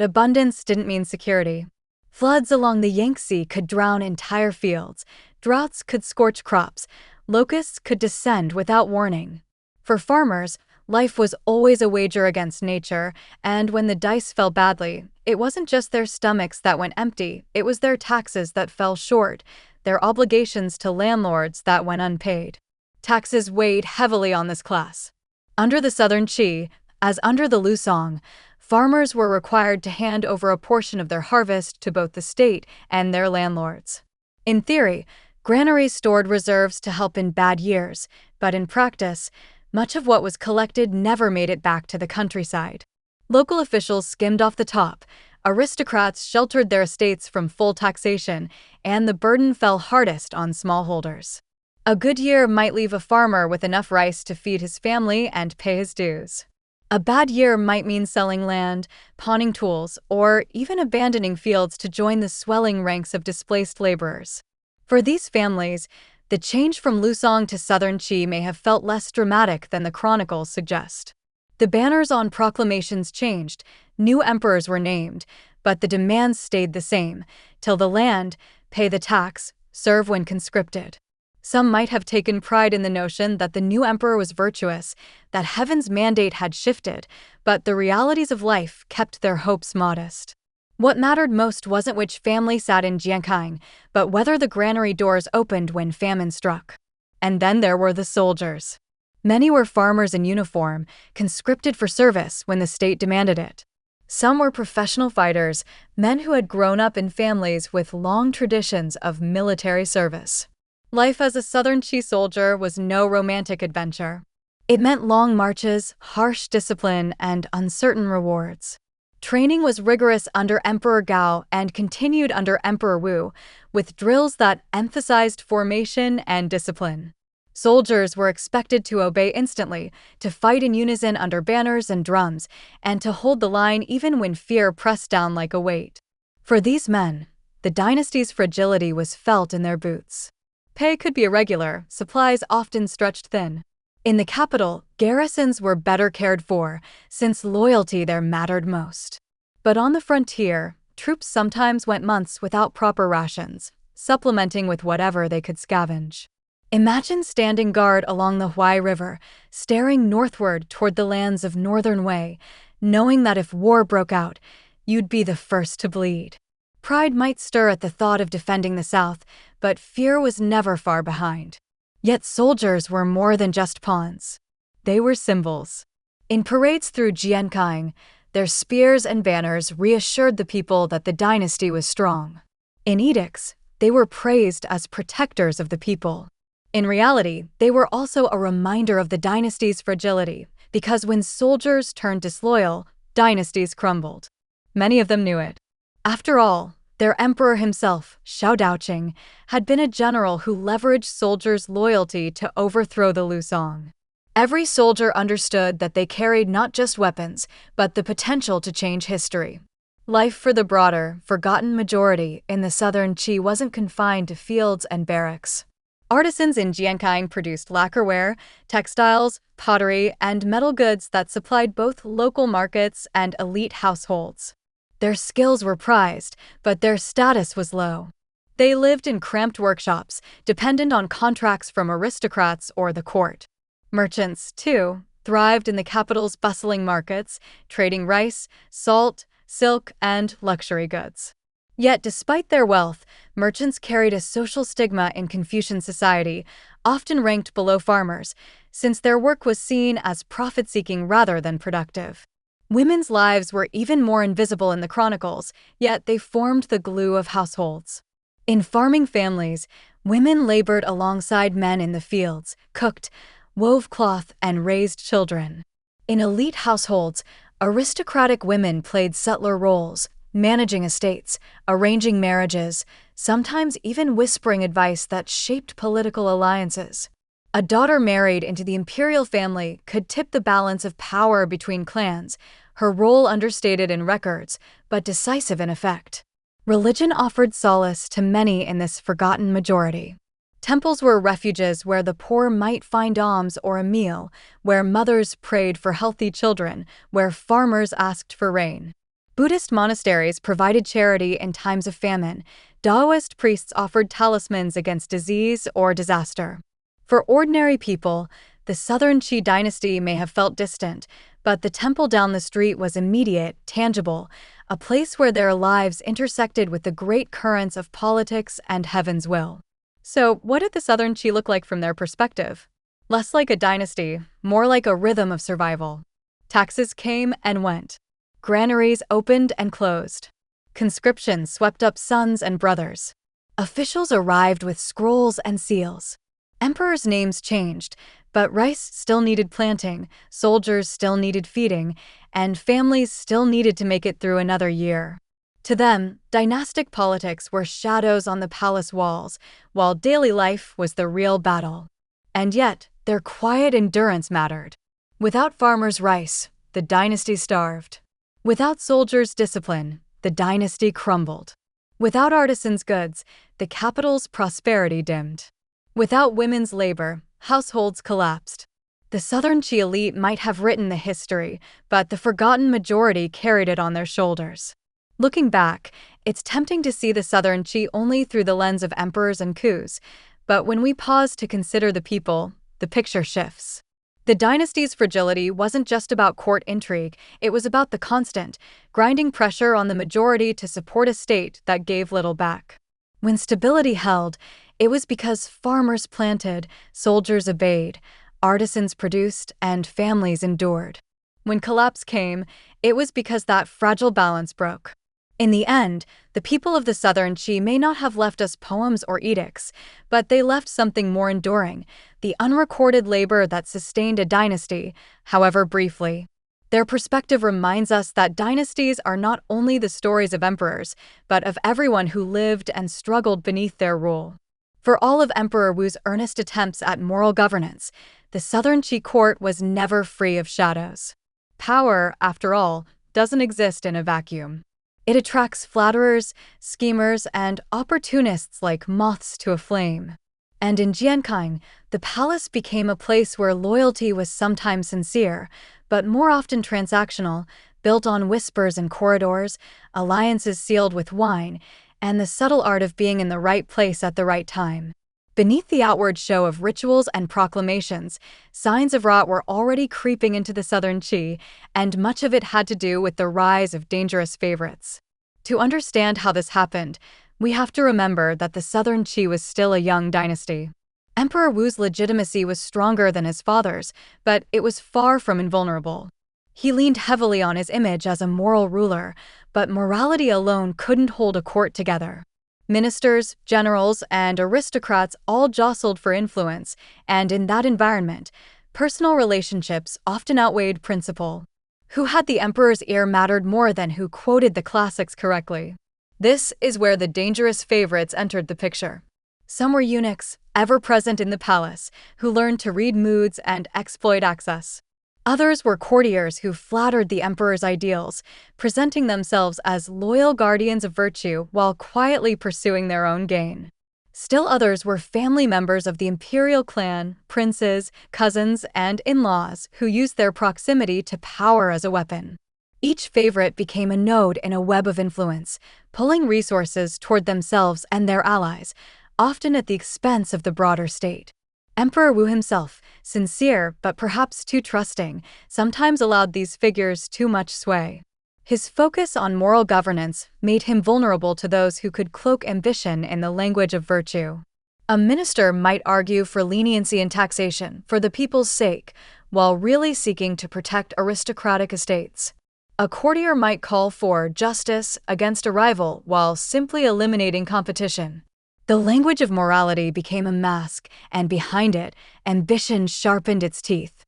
A: abundance didn't mean security. Floods along the Yangtze could drown entire fields, droughts could scorch crops, locusts could descend without warning. For farmers, life was always a wager against nature, and when the dice fell badly, it wasn't just their stomachs that went empty, it was their taxes that fell short, their obligations to landlords that went unpaid. Taxes weighed heavily on this class. Under the Southern Qi, as under the Lusong, farmers were required to hand over a portion of their harvest to both the state and their landlords. In theory, granaries stored reserves to help in bad years, but in practice, much of what was collected never made it back to the countryside. Local officials skimmed off the top, aristocrats sheltered their estates from full taxation, and the burden fell hardest on smallholders. A good year might leave a farmer with enough rice to feed his family and pay his dues. A bad year might mean selling land, pawning tools, or even abandoning fields to join the swelling ranks of displaced laborers. For these families, the change from Lusong to Southern Qi may have felt less dramatic than the chronicles suggest. The banners on proclamations changed, new emperors were named, but the demands stayed the same: till the land, pay the tax, serve when conscripted. Some might have taken pride in the notion that the new emperor was virtuous, that heaven's mandate had shifted, but the realities of life kept their hopes modest. What mattered most wasn't which family sat in Jiankang, but whether the granary doors opened when famine struck. And then there were the soldiers. Many were farmers in uniform, conscripted for service when the state demanded it. Some were professional fighters, men who had grown up in families with long traditions of military service. Life as a Southern Qi soldier was no romantic adventure. It meant long marches, harsh discipline, and uncertain rewards. Training was rigorous under Emperor Gao and continued under Emperor Wu, with drills that emphasized formation and discipline. Soldiers were expected to obey instantly, to fight in unison under banners and drums, and to hold the line even when fear pressed down like a weight. For these men, the dynasty's fragility was felt in their boots. Pay could be irregular, supplies often stretched thin. In the capital, garrisons were better cared for, since loyalty there mattered most. But on the frontier, troops sometimes went months without proper rations, supplementing with whatever they could scavenge. Imagine standing guard along the Huai River, staring northward toward the lands of Northern Wei, knowing that if war broke out, you'd be the first to bleed. Pride might stir at the thought of defending the South, but fear was never far behind. Yet soldiers were more than just pawns. They were symbols. In parades through Jiankang, their spears and banners reassured the people that the dynasty was strong. In edicts, they were praised as protectors of the people. In reality, they were also a reminder of the dynasty's fragility, because when soldiers turned disloyal, dynasties crumbled. Many of them knew it. After all, their emperor himself, Xiao Daoqing, had been a general who leveraged soldiers' loyalty to overthrow the Lusong. Every soldier understood that they carried not just weapons, but the potential to change history. Life for the broader, forgotten majority in the Southern Qi wasn't confined to fields and barracks. Artisans in Jiankang produced lacquerware, textiles, pottery, and metal goods that supplied both local markets and elite households. Their skills were prized, but their status was low. They lived in cramped workshops, dependent on contracts from aristocrats or the court. Merchants, too, thrived in the capital's bustling markets, trading rice, salt, silk, and luxury goods. Yet, despite their wealth, merchants carried a social stigma in Confucian society, often ranked below farmers, since their work was seen as profit-seeking rather than productive. Women's lives were even more invisible in the chronicles, yet they formed the glue of households. In farming families, women labored alongside men in the fields, cooked, wove cloth, and raised children. In elite households, aristocratic women played subtler roles, managing estates, arranging marriages, sometimes even whispering advice that shaped political alliances. A daughter married into the imperial family could tip the balance of power between clans, her role understated in records, but decisive in effect. Religion offered solace to many in this forgotten majority. Temples were refuges where the poor might find alms or a meal, where mothers prayed for healthy children, where farmers asked for rain. Buddhist monasteries provided charity in times of famine. Taoist priests offered talismans against disease or disaster. For ordinary people, the Southern Qi dynasty may have felt distant, but the temple down the street was immediate, tangible, a place where their lives intersected with the great currents of politics and heaven's will. So, what did the Southern Qi look like from their perspective? Less like a dynasty, more like a rhythm of survival. Taxes came and went. Granaries opened and closed. Conscription swept up sons and brothers. Officials arrived with scrolls and seals. Emperors' names changed, but rice still needed planting, soldiers still needed feeding, and families still needed to make it through another year. To them, dynastic politics were shadows on the palace walls, while daily life was the real battle. And yet, their quiet endurance mattered. Without farmers' rice, the dynasty starved. Without soldiers' discipline, the dynasty crumbled. Without artisans' goods, the capital's prosperity dimmed. Without women's labor, households collapsed. The Southern Qi elite might have written the history, but the forgotten majority carried it on their shoulders. Looking back, it's tempting to see the Southern Qi only through the lens of emperors and coups, but when we pause to consider the people, the picture shifts. The dynasty's fragility wasn't just about court intrigue, it was about the constant, grinding pressure on the majority to support a state that gave little back. When stability held, it was because farmers planted, soldiers obeyed, artisans produced, and families endured. When collapse came, it was because that fragile balance broke. In the end, the people of the Southern Qi may not have left us poems or edicts, but they left something more enduring, the unrecorded labor that sustained a dynasty, however briefly. Their perspective reminds us that dynasties are not only the stories of emperors, but of everyone who lived and struggled beneath their rule. For all of Emperor Wu's earnest attempts at moral governance, the Southern Qi court was never free of shadows. Power, after all, doesn't exist in a vacuum. It attracts flatterers, schemers, and opportunists like moths to a flame. And in Jiankang, the palace became a place where loyalty was sometimes sincere, but more often transactional, built on whispers in corridors, alliances sealed with wine, and the subtle art of being in the right place at the right time. Beneath the outward show of rituals and proclamations, signs of rot were already creeping into the Southern Qi, and much of it had to do with the rise of dangerous favorites. To understand how this happened, we have to remember that the Southern Qi was still a young dynasty. Emperor Wu's legitimacy was stronger than his father's, but it was far from invulnerable. He leaned heavily on his image as a moral ruler, but morality alone couldn't hold a court together. Ministers, generals, and aristocrats all jostled for influence, and in that environment, personal relationships often outweighed principle. Who had the emperor's ear mattered more than who quoted the classics correctly. This is where the dangerous favorites entered the picture. Some were eunuchs, ever present in the palace, who learned to read moods and exploit access. Others were courtiers who flattered the emperor's ideals, presenting themselves as loyal guardians of virtue while quietly pursuing their own gain. Still others were family members of the imperial clan, princes, cousins, and in-laws who used their proximity to power as a weapon. Each favorite became a node in a web of influence, pulling resources toward themselves and their allies, often at the expense of the broader state. Emperor Wu himself, sincere but perhaps too trusting, sometimes allowed these figures too much sway. His focus on moral governance made him vulnerable to those who could cloak ambition in the language of virtue. A minister might argue for leniency in taxation for the people's sake, while really seeking to protect aristocratic estates. A courtier might call for justice against a rival while simply eliminating competition. The language of morality became a mask, and behind it, ambition sharpened its teeth.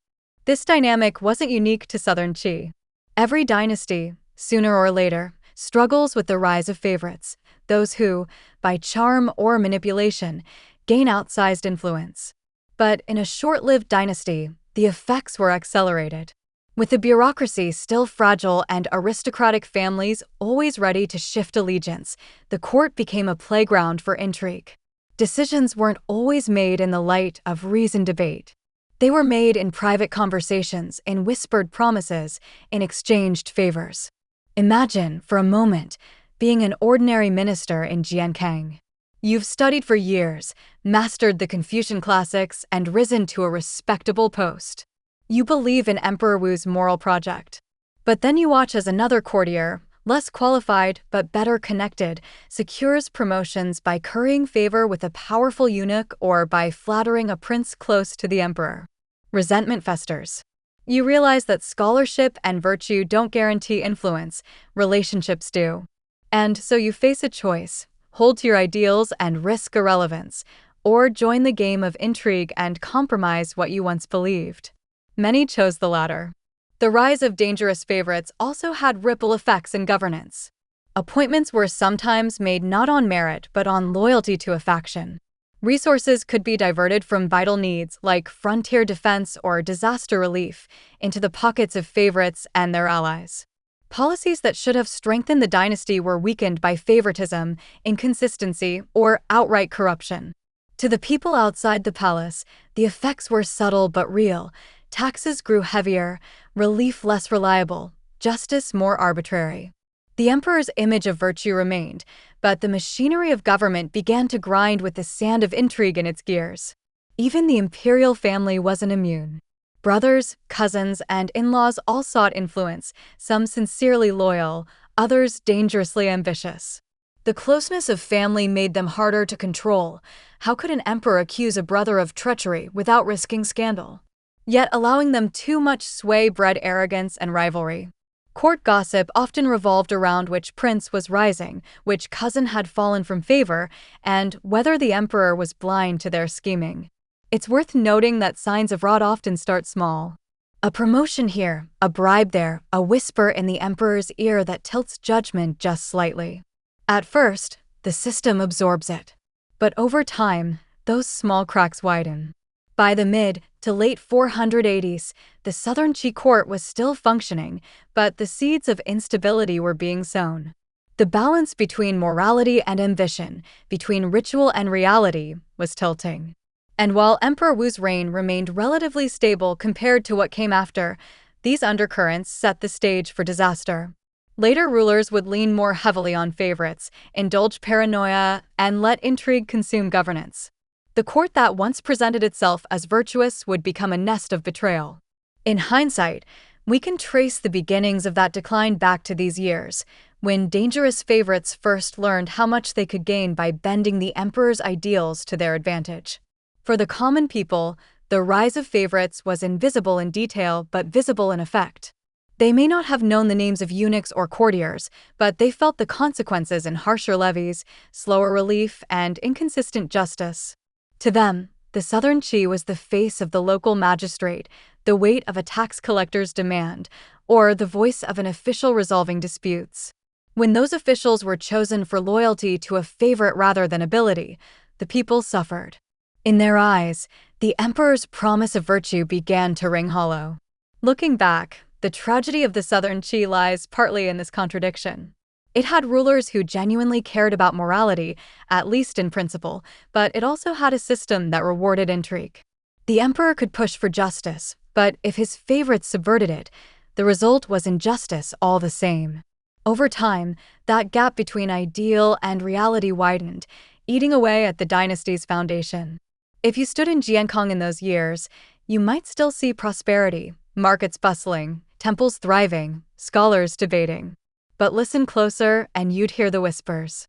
A: This dynamic wasn't unique to Southern Qi. Every dynasty, sooner or later, struggles with the rise of favorites, those who, by charm or manipulation, gain outsized influence. But in a short-lived dynasty, the effects were accelerated. With the bureaucracy still fragile and aristocratic families always ready to shift allegiance, the court became a playground for intrigue. Decisions weren't always made in the light of reasoned debate. They were made in private conversations, in whispered promises, in exchanged favors. Imagine, for a moment, being an ordinary minister in Jiankang. You've studied for years, mastered the Confucian classics, and risen to a respectable post. You believe in Emperor Wu's moral project. But then you watch as another courtier, less qualified but better connected, secures promotions by currying favor with a powerful eunuch or by flattering a prince close to the emperor. Resentment festers. You realize that scholarship and virtue don't guarantee influence, relationships do. And so you face a choice: hold to your ideals and risk irrelevance, or join the game of intrigue and compromise what you once believed. Many chose the latter. The rise of dangerous favorites also had ripple effects in governance. Appointments were sometimes made not on merit but on loyalty to a faction. Resources could be diverted from vital needs like frontier defense or disaster relief into the pockets of favorites and their allies. Policies that should have strengthened the dynasty were weakened by favoritism, inconsistency, or outright corruption. To the people outside the palace, the effects were subtle but real. Taxes grew heavier, relief less reliable, justice more arbitrary. The emperor's image of virtue remained, but the machinery of government began to grind with the sand of intrigue in its gears. Even the imperial family wasn't immune. Brothers, cousins, and in-laws all sought influence, some sincerely loyal, others dangerously ambitious. The closeness of family made them harder to control. How could an emperor accuse a brother of treachery without risking scandal? Yet allowing them too much sway bred arrogance and rivalry. Court gossip often revolved around which prince was rising, which cousin had fallen from favor, and whether the emperor was blind to their scheming. It's worth noting that signs of rot often start small. A promotion here, a bribe there, a whisper in the emperor's ear that tilts judgment just slightly. At first, the system absorbs it. But over time, those small cracks widen. By the mid to late 480s, the Southern Qi court was still functioning, but the seeds of instability were being sown. The balance between morality and ambition, between ritual and reality, was tilting. And while Emperor Wu's reign remained relatively stable compared to what came after, these undercurrents set the stage for disaster. Later rulers would lean more heavily on favorites, indulge paranoia, and let intrigue consume governance. The court that once presented itself as virtuous would become a nest of betrayal. In hindsight, we can trace the beginnings of that decline back to these years, when dangerous favorites first learned how much they could gain by bending the emperor's ideals to their advantage. For the common people, the rise of favorites was invisible in detail but visible in effect. They may not have known the names of eunuchs or courtiers, but they felt the consequences in harsher levies, slower relief, and inconsistent justice. To them, the Southern Qi was the face of the local magistrate, the weight of a tax collector's demand, or the voice of an official resolving disputes. When those officials were chosen for loyalty to a favorite rather than ability, the people suffered. In their eyes, the emperor's promise of virtue began to ring hollow. Looking back, the tragedy of the Southern Qi lies partly in this contradiction. It had rulers who genuinely cared about morality, at least in principle, but it also had a system that rewarded intrigue. The emperor could push for justice, but if his favorites subverted it, the result was injustice all the same. Over time, that gap between ideal and reality widened, eating away at the dynasty's foundation. If you stood in Jiankang in those years, you might still see prosperity, markets bustling, temples thriving, scholars debating. But listen closer and you'd hear the whispers.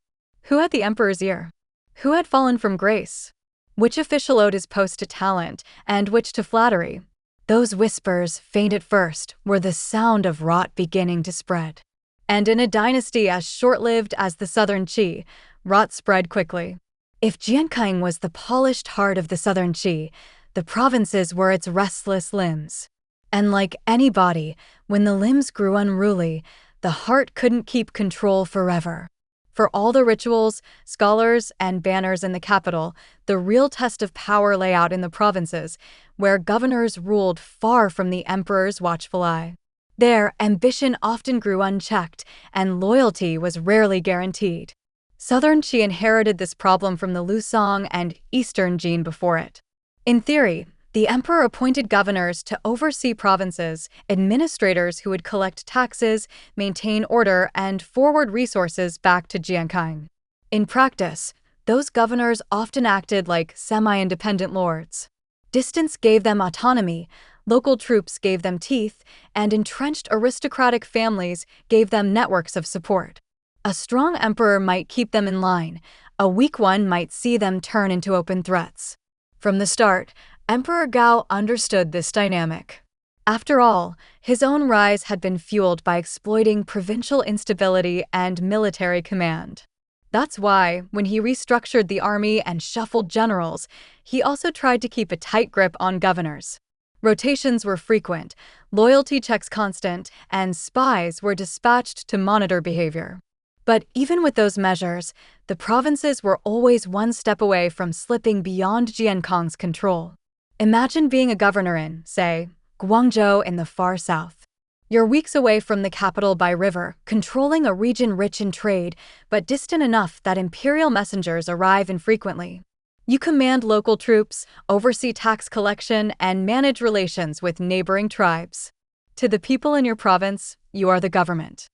A: Who had the emperor's ear? Who had fallen from grace? Which official owed his post to talent and which to flattery? Those whispers, faint at first, were the sound of rot beginning to spread. And in a dynasty as short-lived as the southern Qi, rot spread quickly. If Jiankang was the polished heart of the southern Qi, the provinces were its restless limbs. And like any body, when the limbs grew unruly, the heart couldn't keep control forever. For all the rituals, scholars, and banners in the capital, the real test of power lay out in the provinces, where governors ruled far from the emperor's watchful eye. There, ambition often grew unchecked, and loyalty was rarely guaranteed. Southern Qi inherited this problem from the Lusong and Eastern Jin before it. In theory, the emperor appointed governors to oversee provinces, administrators who would collect taxes, maintain order, and forward resources back to Jiankang. In practice, those governors often acted like semi-independent lords. Distance gave them autonomy, local troops gave them teeth, and entrenched aristocratic families gave them networks of support. A strong emperor might keep them in line, a weak one might see them turn into open threats. From the start, Emperor Gao understood this dynamic. After all, his own rise had been fueled by exploiting provincial instability and military command. That's why, when he restructured the army and shuffled generals, he also tried to keep a tight grip on governors. Rotations were frequent, loyalty checks constant, and spies were dispatched to monitor behavior. But even with those measures, the provinces were always one step away from slipping beyond Jiankang's control. Imagine being a governor in, say, Guangzhou in the far south. You're weeks away from the capital by river, controlling a region rich in trade, but distant enough that imperial messengers arrive infrequently. You command local troops, oversee tax collection, and manage relations with neighboring tribes. To the people in your province, you are the government.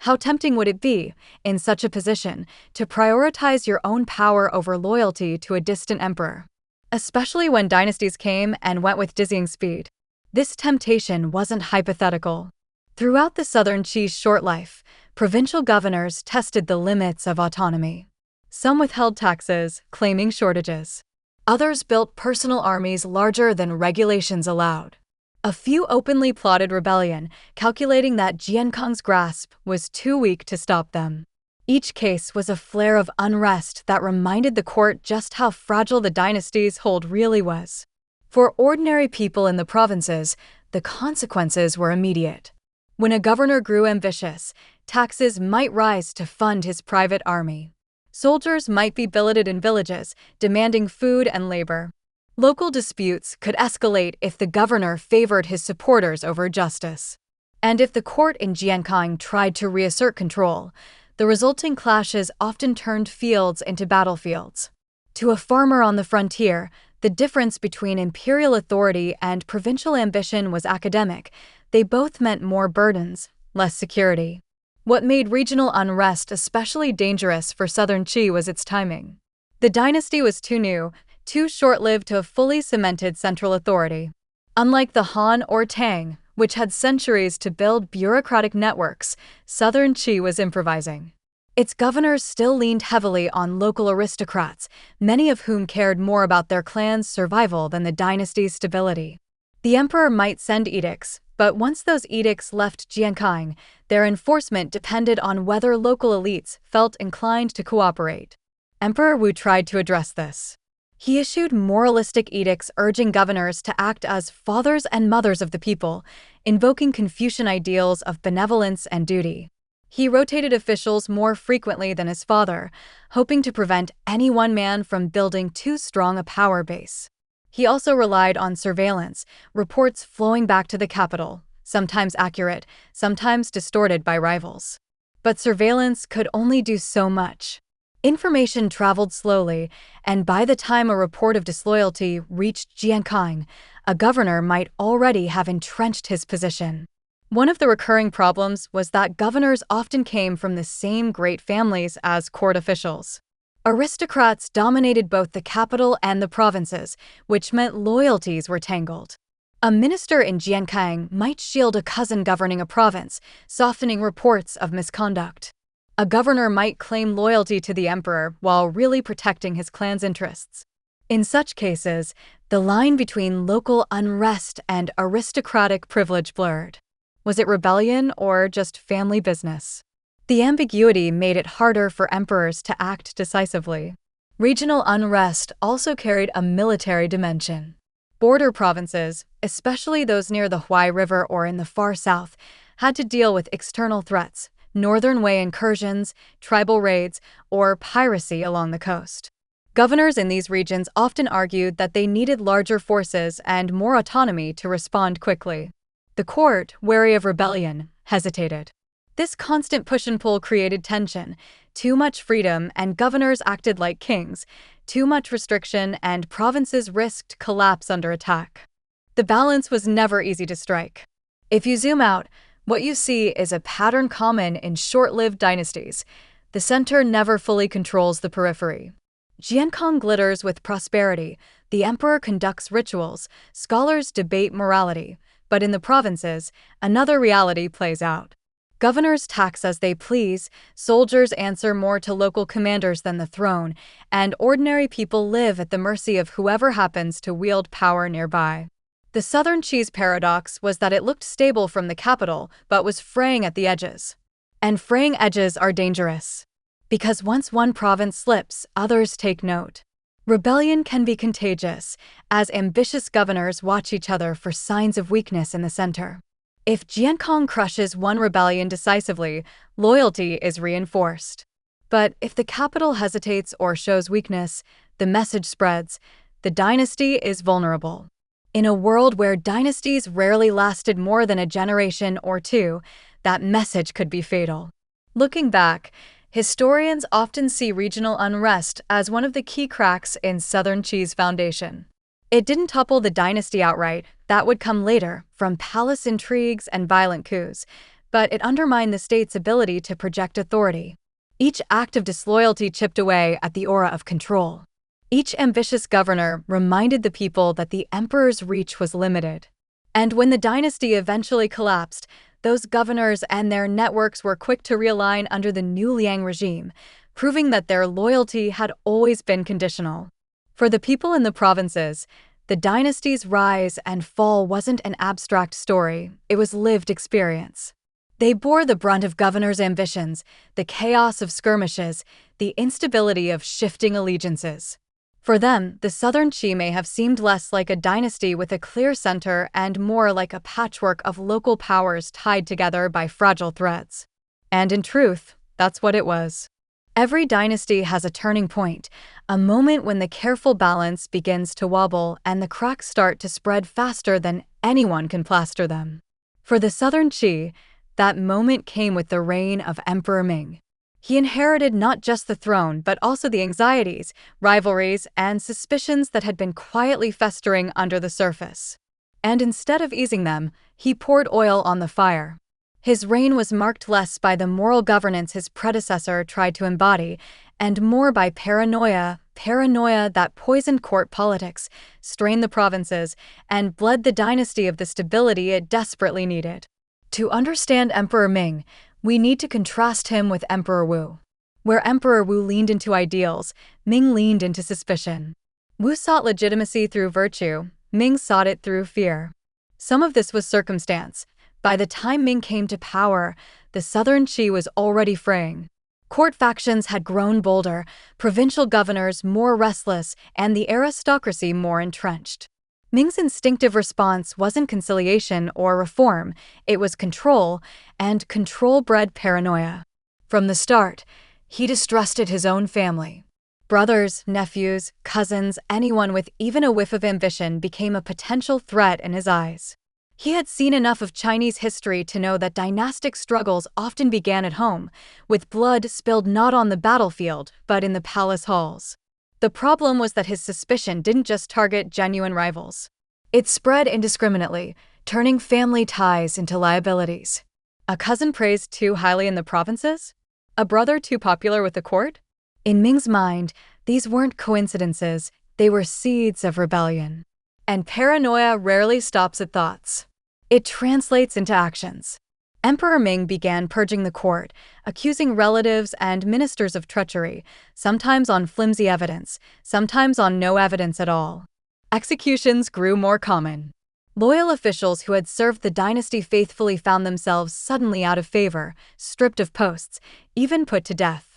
A: How tempting would it be, in such a position, to prioritize your own power over loyalty to a distant emperor? Especially when dynasties came and went with dizzying speed. This temptation wasn't hypothetical. Throughout the Southern Qi's short life, provincial governors tested the limits of autonomy. Some withheld taxes, claiming shortages. Others built personal armies larger than regulations allowed. A few openly plotted rebellion, calculating that Jiankang's grasp was too weak to stop them. Each case was a flare of unrest that reminded the court just how fragile the dynasty's hold really was. For ordinary people in the provinces, the consequences were immediate. When a governor grew ambitious, taxes might rise to fund his private army. Soldiers might be billeted in villages, demanding food and labor. Local disputes could escalate if the governor favored his supporters over justice. And if the court in Jiankang tried to reassert control, the resulting clashes often turned fields into battlefields. To a farmer on the frontier, the difference between imperial authority and provincial ambition was academic. They both meant more burdens, less security. What made regional unrest especially dangerous for Southern Qi was its timing. The dynasty was too new, too short-lived to have fully cemented central authority. Unlike the Han or Tang, which had centuries to build bureaucratic networks, Southern Qi was improvising. Its governors still leaned heavily on local aristocrats, many of whom cared more about their clan's survival than the dynasty's stability. The emperor might send edicts, but once those edicts left Jiankang, their enforcement depended on whether local elites felt inclined to cooperate. Emperor Wu tried to address this. He issued moralistic edicts urging governors to act as fathers and mothers of the people, invoking Confucian ideals of benevolence and duty. He rotated officials more frequently than his father, hoping to prevent any one man from building too strong a power base. He also relied on surveillance, reports flowing back to the capital, sometimes accurate, sometimes distorted by rivals. But surveillance could only do so much. Information traveled slowly, and by the time a report of disloyalty reached Jiankang, a governor might already have entrenched his position. One of the recurring problems was that governors often came from the same great families as court officials. Aristocrats dominated both the capital and the provinces, which meant loyalties were tangled. A minister in Jiankang might shield a cousin governing a province, softening reports of misconduct. A governor might claim loyalty to the emperor while really protecting his clan's interests. In such cases, the line between local unrest and aristocratic privilege blurred. Was it rebellion or just family business? The ambiguity made it harder for emperors to act decisively. Regional unrest also carried a military dimension. Border provinces, especially those near the Huai River or in the far south, had to deal with external threats, northern Wei incursions, tribal raids, or piracy along the coast. Governors in these regions often argued that they needed larger forces and more autonomy to respond quickly. The court, wary of rebellion, hesitated. This constant push and pull created tension. Too much freedom and governors acted like kings. Too much restriction and provinces risked collapse under attack. The balance was never easy to strike. If you zoom out, what you see is a pattern common in short-lived dynasties. The center never fully controls the periphery. Jiankang glitters with prosperity. The emperor conducts rituals. Scholars debate morality. But in the provinces, another reality plays out. Governors tax as they please, soldiers answer more to local commanders than the throne, and ordinary people live at the mercy of whoever happens to wield power nearby. The Southern Qi's paradox was that it looked stable from the capital, but was fraying at the edges. And fraying edges are dangerous. Because once one province slips, others take note. Rebellion can be contagious, as ambitious governors watch each other for signs of weakness in the center. If Jiankang crushes one rebellion decisively, loyalty is reinforced. But if the capital hesitates or shows weakness, the message spreads. The dynasty is vulnerable. In a world where dynasties rarely lasted more than a generation or two, that message could be fatal. Looking back, historians often see regional unrest as one of the key cracks in Southern Qi's foundation. It didn't topple the dynasty outright, that would come later, from palace intrigues and violent coups, but it undermined the state's ability to project authority. Each act of disloyalty chipped away at the aura of control. Each ambitious governor reminded the people that the emperor's reach was limited. And when the dynasty eventually collapsed, those governors and their networks were quick to realign under the new Liang regime, proving that their loyalty had always been conditional. For the people in the provinces, the dynasty's rise and fall wasn't an abstract story, it was lived experience. They bore the brunt of governors' ambitions, the chaos of skirmishes, the instability of shifting allegiances. For them, the Southern Qi may have seemed less like a dynasty with a clear center and more like a patchwork of local powers tied together by fragile threads. And in truth, that's what it was. Every dynasty has a turning point, a moment when the careful balance begins to wobble and the cracks start to spread faster than anyone can plaster them. For the Southern Qi, that moment came with the reign of Emperor Ming. He inherited not just the throne, but also the anxieties, rivalries, and suspicions that had been quietly festering under the surface. And instead of easing them, he poured oil on the fire. His reign was marked less by the moral governance his predecessor tried to embody, and more by paranoia that poisoned court politics, strained the provinces, and bled the dynasty of the stability it desperately needed. To understand Emperor Ming, we need to contrast him with Emperor Wu. Where Emperor Wu leaned into ideals, Ming leaned into suspicion. Wu sought legitimacy through virtue, Ming sought it through fear. Some of this was circumstance. By the time Ming came to power, the Southern Qi was already fraying. Court factions had grown bolder, provincial governors more restless, and the aristocracy more entrenched. Ming's instinctive response wasn't conciliation or reform, it was control, and control bred paranoia. From the start, he distrusted his own family. Brothers, nephews, cousins, anyone with even a whiff of ambition became a potential threat in his eyes. He had seen enough of Chinese history to know that dynastic struggles often began at home, with blood spilled not on the battlefield, but in the palace halls. The problem was that his suspicion didn't just target genuine rivals. It spread indiscriminately, turning family ties into liabilities. A cousin praised too highly in the provinces? A brother too popular with the court? In Ming's mind, these weren't coincidences, they were seeds of rebellion. And paranoia rarely stops at thoughts. It translates into actions. Emperor Ming began purging the court, accusing relatives and ministers of treachery, sometimes on flimsy evidence, sometimes on no evidence at all. Executions grew more common. Loyal officials who had served the dynasty faithfully found themselves suddenly out of favor, stripped of posts, even put to death.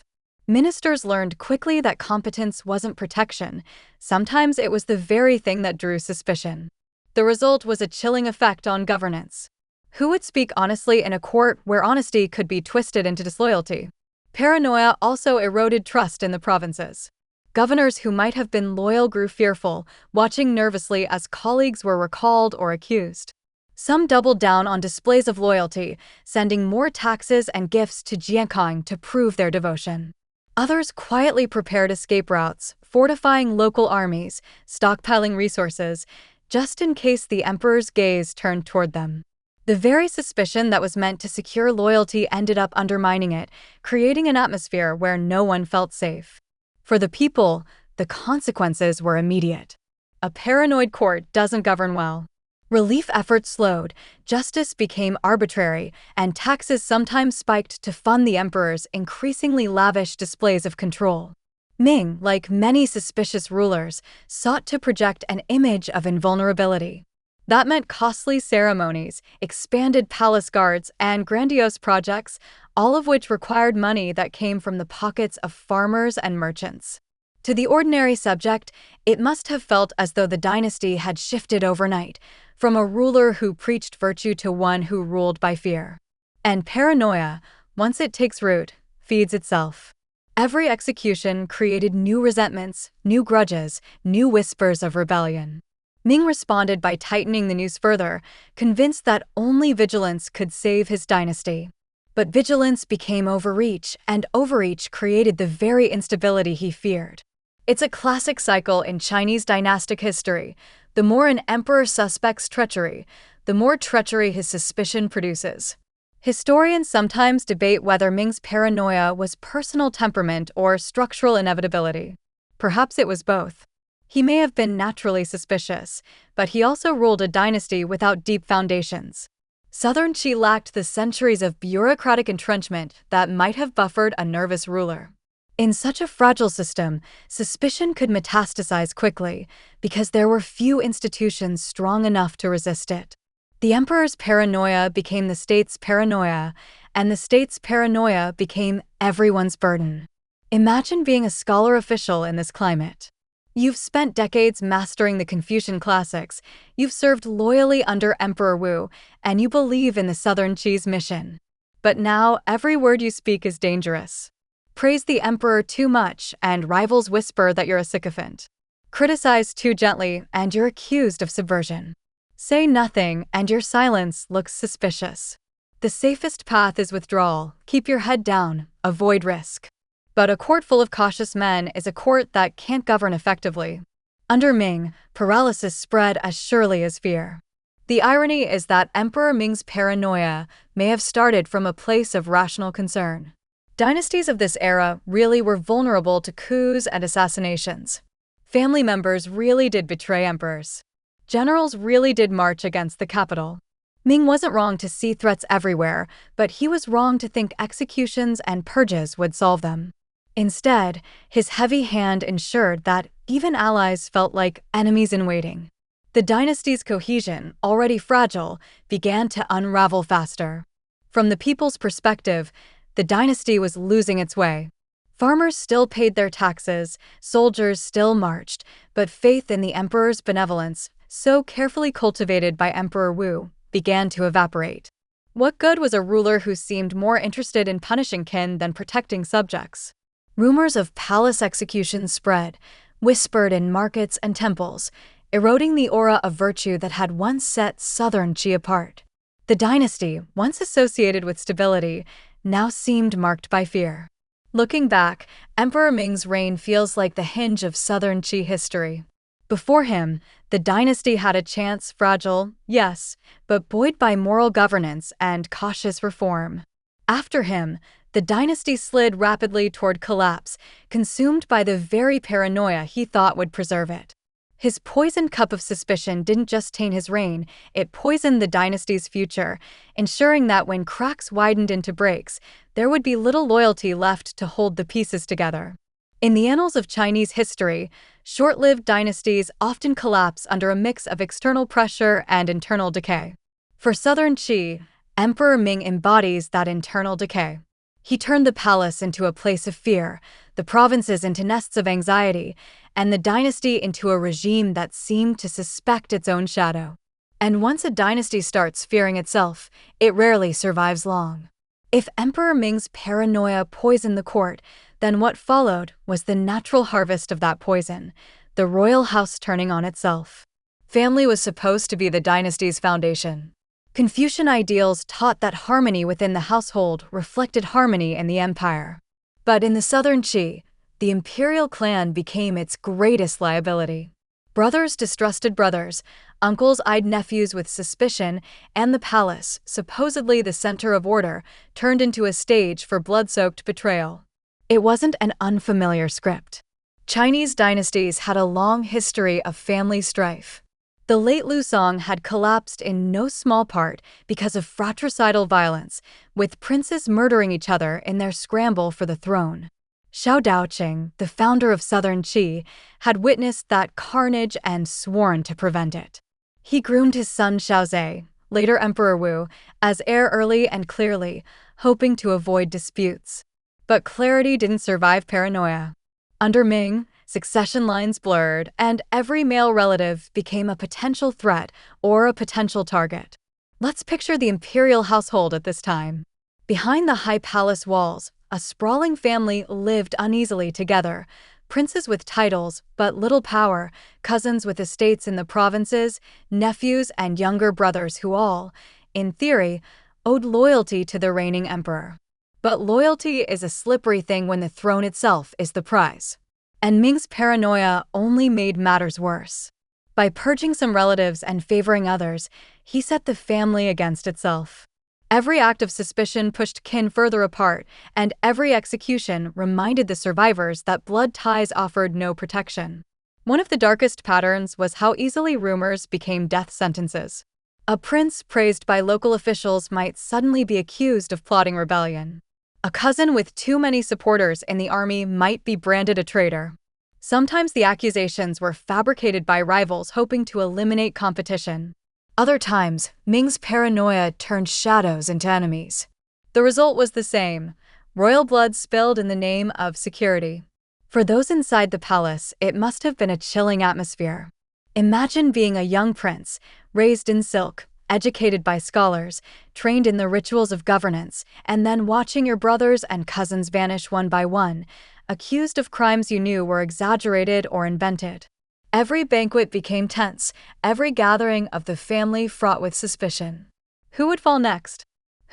A: Ministers learned quickly that competence wasn't protection. Sometimes it was the very thing that drew suspicion. The result was a chilling effect on governance. Who would speak honestly in a court where honesty could be twisted into disloyalty? Paranoia also eroded trust in the provinces. Governors who might have been loyal grew fearful, watching nervously as colleagues were recalled or accused. Some doubled down on displays of loyalty, sending more taxes and gifts to Jiankang to prove their devotion. Others quietly prepared escape routes, fortifying local armies, stockpiling resources, just in case the emperor's gaze turned toward them. The very suspicion that was meant to secure loyalty ended up undermining it, creating an atmosphere where no one felt safe. For the people, the consequences were immediate. A paranoid court doesn't govern well. Relief efforts slowed, justice became arbitrary, and taxes sometimes spiked to fund the emperor's increasingly lavish displays of control. Ming, like many suspicious rulers, sought to project an image of invulnerability. That meant costly ceremonies, expanded palace guards, and grandiose projects, all of which required money that came from the pockets of farmers and merchants. To the ordinary subject, it must have felt as though the dynasty had shifted overnight, from a ruler who preached virtue to one who ruled by fear. And paranoia, once it takes root, feeds itself. Every execution created new resentments, new grudges, new whispers of rebellion. Ming responded by tightening the noose further, convinced that only vigilance could save his dynasty. But vigilance became overreach, and overreach created the very instability he feared. It's a classic cycle in Chinese dynastic history. The more an emperor suspects treachery, the more treachery his suspicion produces. Historians sometimes debate whether Ming's paranoia was personal temperament or structural inevitability. Perhaps it was both. He may have been naturally suspicious, but he also ruled a dynasty without deep foundations. Southern Qi lacked the centuries of bureaucratic entrenchment that might have buffered a nervous ruler. In such a fragile system, suspicion could metastasize quickly because there were few institutions strong enough to resist it. The emperor's paranoia became the state's paranoia, and the state's paranoia became everyone's burden. Imagine being a scholar official in this climate. You've spent decades mastering the Confucian classics, you've served loyally under Emperor Wu, and you believe in the Southern Qi's mission. But now, every word you speak is dangerous. Praise the emperor too much, and rivals whisper that you're a sycophant. Criticize too gently, and you're accused of subversion. Say nothing, and your silence looks suspicious. The safest path is withdrawal. Keep your head down, avoid risk. But a court full of cautious men is a court that can't govern effectively. Under Ming, paralysis spread as surely as fear. The irony is that Emperor Ming's paranoia may have started from a place of rational concern. Dynasties of this era really were vulnerable to coups and assassinations. Family members really did betray emperors. Generals really did march against the capital. Ming wasn't wrong to see threats everywhere, but he was wrong to think executions and purges would solve them. Instead, his heavy hand ensured that even allies felt like enemies in waiting. The dynasty's cohesion, already fragile, began to unravel faster. From the people's perspective, the dynasty was losing its way. Farmers still paid their taxes, soldiers still marched, but faith in the emperor's benevolence, so carefully cultivated by Emperor Wu, began to evaporate. What good was a ruler who seemed more interested in punishing kin than protecting subjects? Rumors of palace executions spread, whispered in markets and temples, eroding the aura of virtue that had once set Southern Qi apart. The dynasty, once associated with stability, now seemed marked by fear. Looking back, Emperor Ming's reign feels like the hinge of Southern Qi history. Before him, the dynasty had a chance, fragile, yes, but buoyed by moral governance and cautious reform. After him, The dynasty slid rapidly toward collapse, consumed by the very paranoia he thought would preserve it. His poisoned cup of suspicion didn't just taint his reign, it poisoned the dynasty's future, ensuring that when cracks widened into breaks, there would be little loyalty left to hold the pieces together. In the annals of Chinese history, short-lived dynasties often collapse under a mix of external pressure and internal decay. For Southern Qi, Emperor Ming embodies that internal decay. He turned the palace into a place of fear, the provinces into nests of anxiety, and the dynasty into a regime that seemed to suspect its own shadow. And once a dynasty starts fearing itself, it rarely survives long. If Emperor Ming's paranoia poisoned the court, then what followed was the natural harvest of that poison, the royal house turning on itself. Family was supposed to be the dynasty's foundation. Confucian ideals taught that harmony within the household reflected harmony in the empire. But in the Southern Qi, the imperial clan became its greatest liability. Brothers distrusted brothers, uncles eyed nephews with suspicion, and the palace, supposedly the center of order, turned into a stage for blood-soaked betrayal. It wasn't an unfamiliar script. Chinese dynasties had a long history of family strife. The late Lusong had collapsed in no small part because of fratricidal violence, with princes murdering each other in their scramble for the throne. Xiao Daoqing, the founder of Southern Qi, had witnessed that carnage and sworn to prevent it. He groomed his son Xiaozhi, later Emperor Wu, as heir early and clearly, hoping to avoid disputes. But clarity didn't survive paranoia. Under Ming, succession lines blurred, and every male relative became a potential threat or a potential target. Let's picture the imperial household at this time. Behind the high palace walls, a sprawling family lived uneasily together, princes with titles but little power, cousins with estates in the provinces, nephews and younger brothers who all, in theory, owed loyalty to the reigning emperor. But loyalty is a slippery thing when the throne itself is the prize. And Ming's paranoia only made matters worse. By purging some relatives and favoring others, he set the family against itself. Every act of suspicion pushed kin further apart, and every execution reminded the survivors that blood ties offered no protection. One of the darkest patterns was how easily rumors became death sentences. A prince praised by local officials might suddenly be accused of plotting rebellion. A cousin with too many supporters in the army might be branded a traitor. Sometimes the accusations were fabricated by rivals hoping to eliminate competition. Other times, Ming's paranoia turned shadows into enemies. The result was the same: royal blood spilled in the name of security. For those inside the palace, it must have been a chilling atmosphere. Imagine being a young prince, raised in silk, educated by scholars, trained in the rituals of governance, and then watching your brothers and cousins vanish one by one, accused of crimes you knew were exaggerated or invented. Every banquet became tense, every gathering of the family fraught with suspicion. Who would fall next?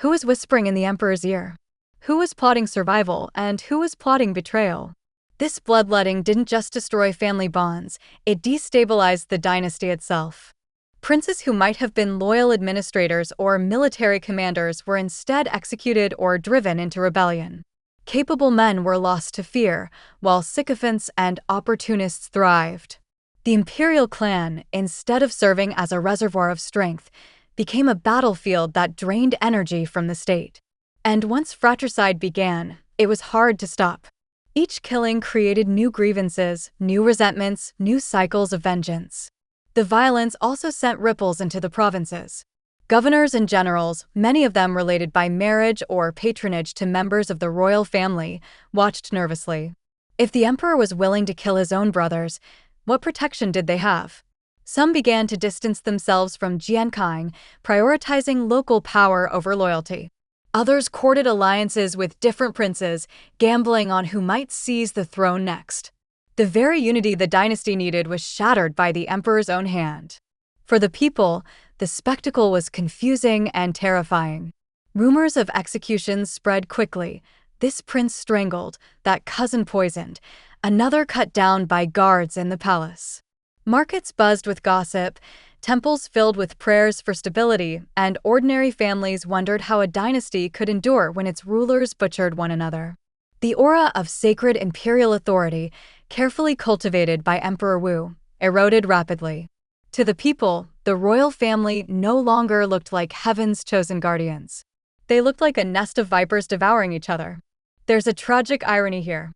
A: Who was whispering in the emperor's ear? Who was plotting survival, and who was plotting betrayal? This bloodletting didn't just destroy family bonds, it destabilized the dynasty itself. Princes who might have been loyal administrators or military commanders were instead executed or driven into rebellion. Capable men were lost to fear, while sycophants and opportunists thrived. The imperial clan, instead of serving as a reservoir of strength, became a battlefield that drained energy from the state. And once fratricide began, it was hard to stop. Each killing created new grievances, new resentments, new cycles of vengeance. The violence also sent ripples into the provinces. Governors and generals, many of them related by marriage or patronage to members of the royal family, watched nervously. If the emperor was willing to kill his own brothers, what protection did they have? Some began to distance themselves from Jiankang, prioritizing local power over loyalty. Others courted alliances with different princes, gambling on who might seize the throne next. The very unity the dynasty needed was shattered by the emperor's own hand. For the people, the spectacle was confusing and terrifying. Rumors of executions spread quickly. This prince strangled, that cousin poisoned, another cut down by guards in the palace. Markets buzzed with gossip. Temples filled with prayers for stability, and ordinary families wondered how a dynasty could endure when its rulers butchered one another. The aura of sacred imperial authority, carefully cultivated by Emperor Wu, eroded rapidly. To the people, the royal family no longer looked like heaven's chosen guardians. They looked like a nest of vipers devouring each other. There's a tragic irony here.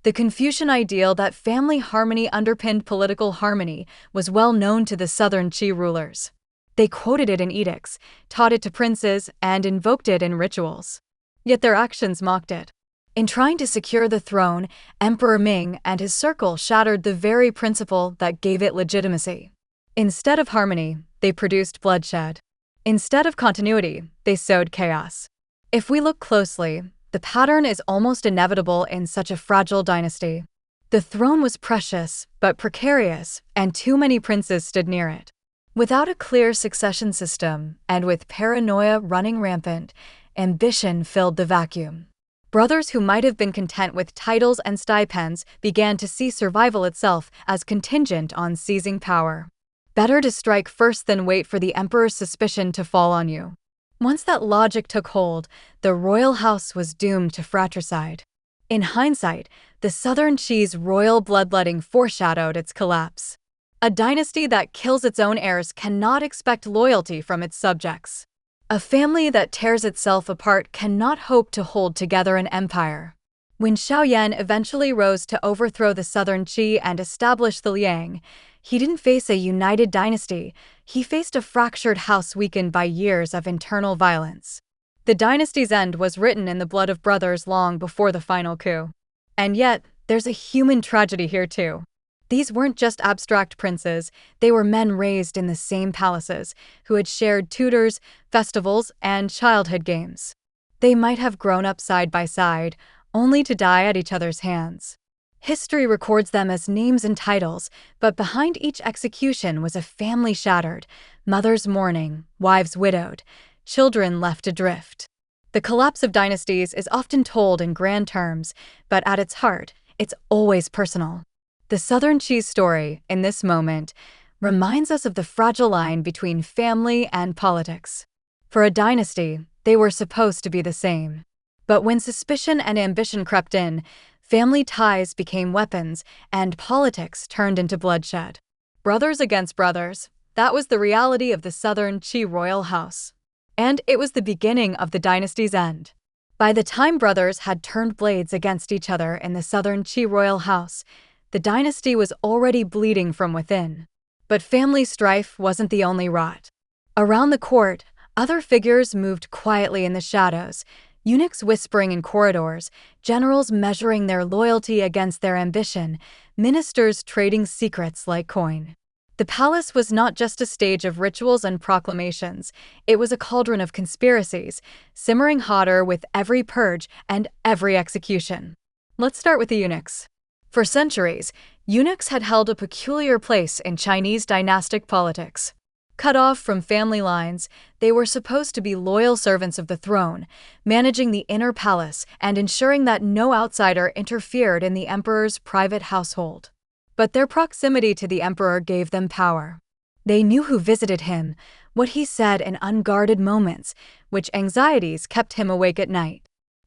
A: The Confucian ideal that family harmony underpinned political harmony was well known to the southern Qi rulers. They quoted it in edicts, taught it to princes, and invoked it in rituals. Yet their actions mocked it. In trying to secure the throne, Emperor Ming and his circle shattered the very principle that gave it legitimacy. Instead of harmony, they produced bloodshed. Instead of continuity, they sowed chaos. If we look closely, the pattern is almost inevitable in such a fragile dynasty. The throne was precious, but precarious, and too many princes stood near it. Without a clear succession system, and with paranoia running rampant, ambition filled the vacuum. Brothers who might have been content with titles and stipends began to see survival itself as contingent on seizing power. Better to strike first than wait for the emperor's suspicion to fall on you. Once that logic took hold, the royal house was doomed to fratricide. In hindsight, the southern Qi's royal bloodletting foreshadowed its collapse. A dynasty that kills its own heirs cannot expect loyalty from its subjects. A family that tears itself apart cannot hope to hold together an empire. When Xiaoyan eventually rose to overthrow the southern Qi and establish the Liang, he didn't face a united dynasty, he faced a fractured house weakened by years of internal violence. The dynasty's end was written in the blood of brothers long before the final coup. And yet, there's a human tragedy here too. These weren't just abstract princes, they were men raised in the same palaces, who had shared tutors, festivals, and childhood games. They might have grown up side by side, only to die at each other's hands. History records them as names and titles, but behind each execution was a family shattered, mothers mourning, wives widowed, children left adrift. The collapse of dynasties is often told in grand terms, but at its heart, it's always personal. The Southern Qi's story, in this moment, reminds us of the fragile line between family and politics. For a dynasty, they were supposed to be the same. But when suspicion and ambition crept in, family ties became weapons, and politics turned into bloodshed. Brothers against brothers, that was the reality of the Southern Qi royal house. And it was the beginning of the dynasty's end. By the time brothers had turned blades against each other in the Southern Qi royal house, the dynasty was already bleeding from within. But family strife wasn't the only rot. Around the court, other figures moved quietly in the shadows, eunuchs whispering in corridors, generals measuring their loyalty against their ambition, ministers trading secrets like coin. The palace was not just a stage of rituals and proclamations, it was a cauldron of conspiracies, simmering hotter with every purge and every execution. Let's start with the eunuchs. For centuries, eunuchs had held a peculiar place in Chinese dynastic politics. Cut off from family lines, they were supposed to be loyal servants of the throne, managing the inner palace and ensuring that no outsider interfered in the emperor's private household. But their proximity to the emperor gave them power. They knew who visited him, what he said in unguarded moments, which anxieties kept him awake at night.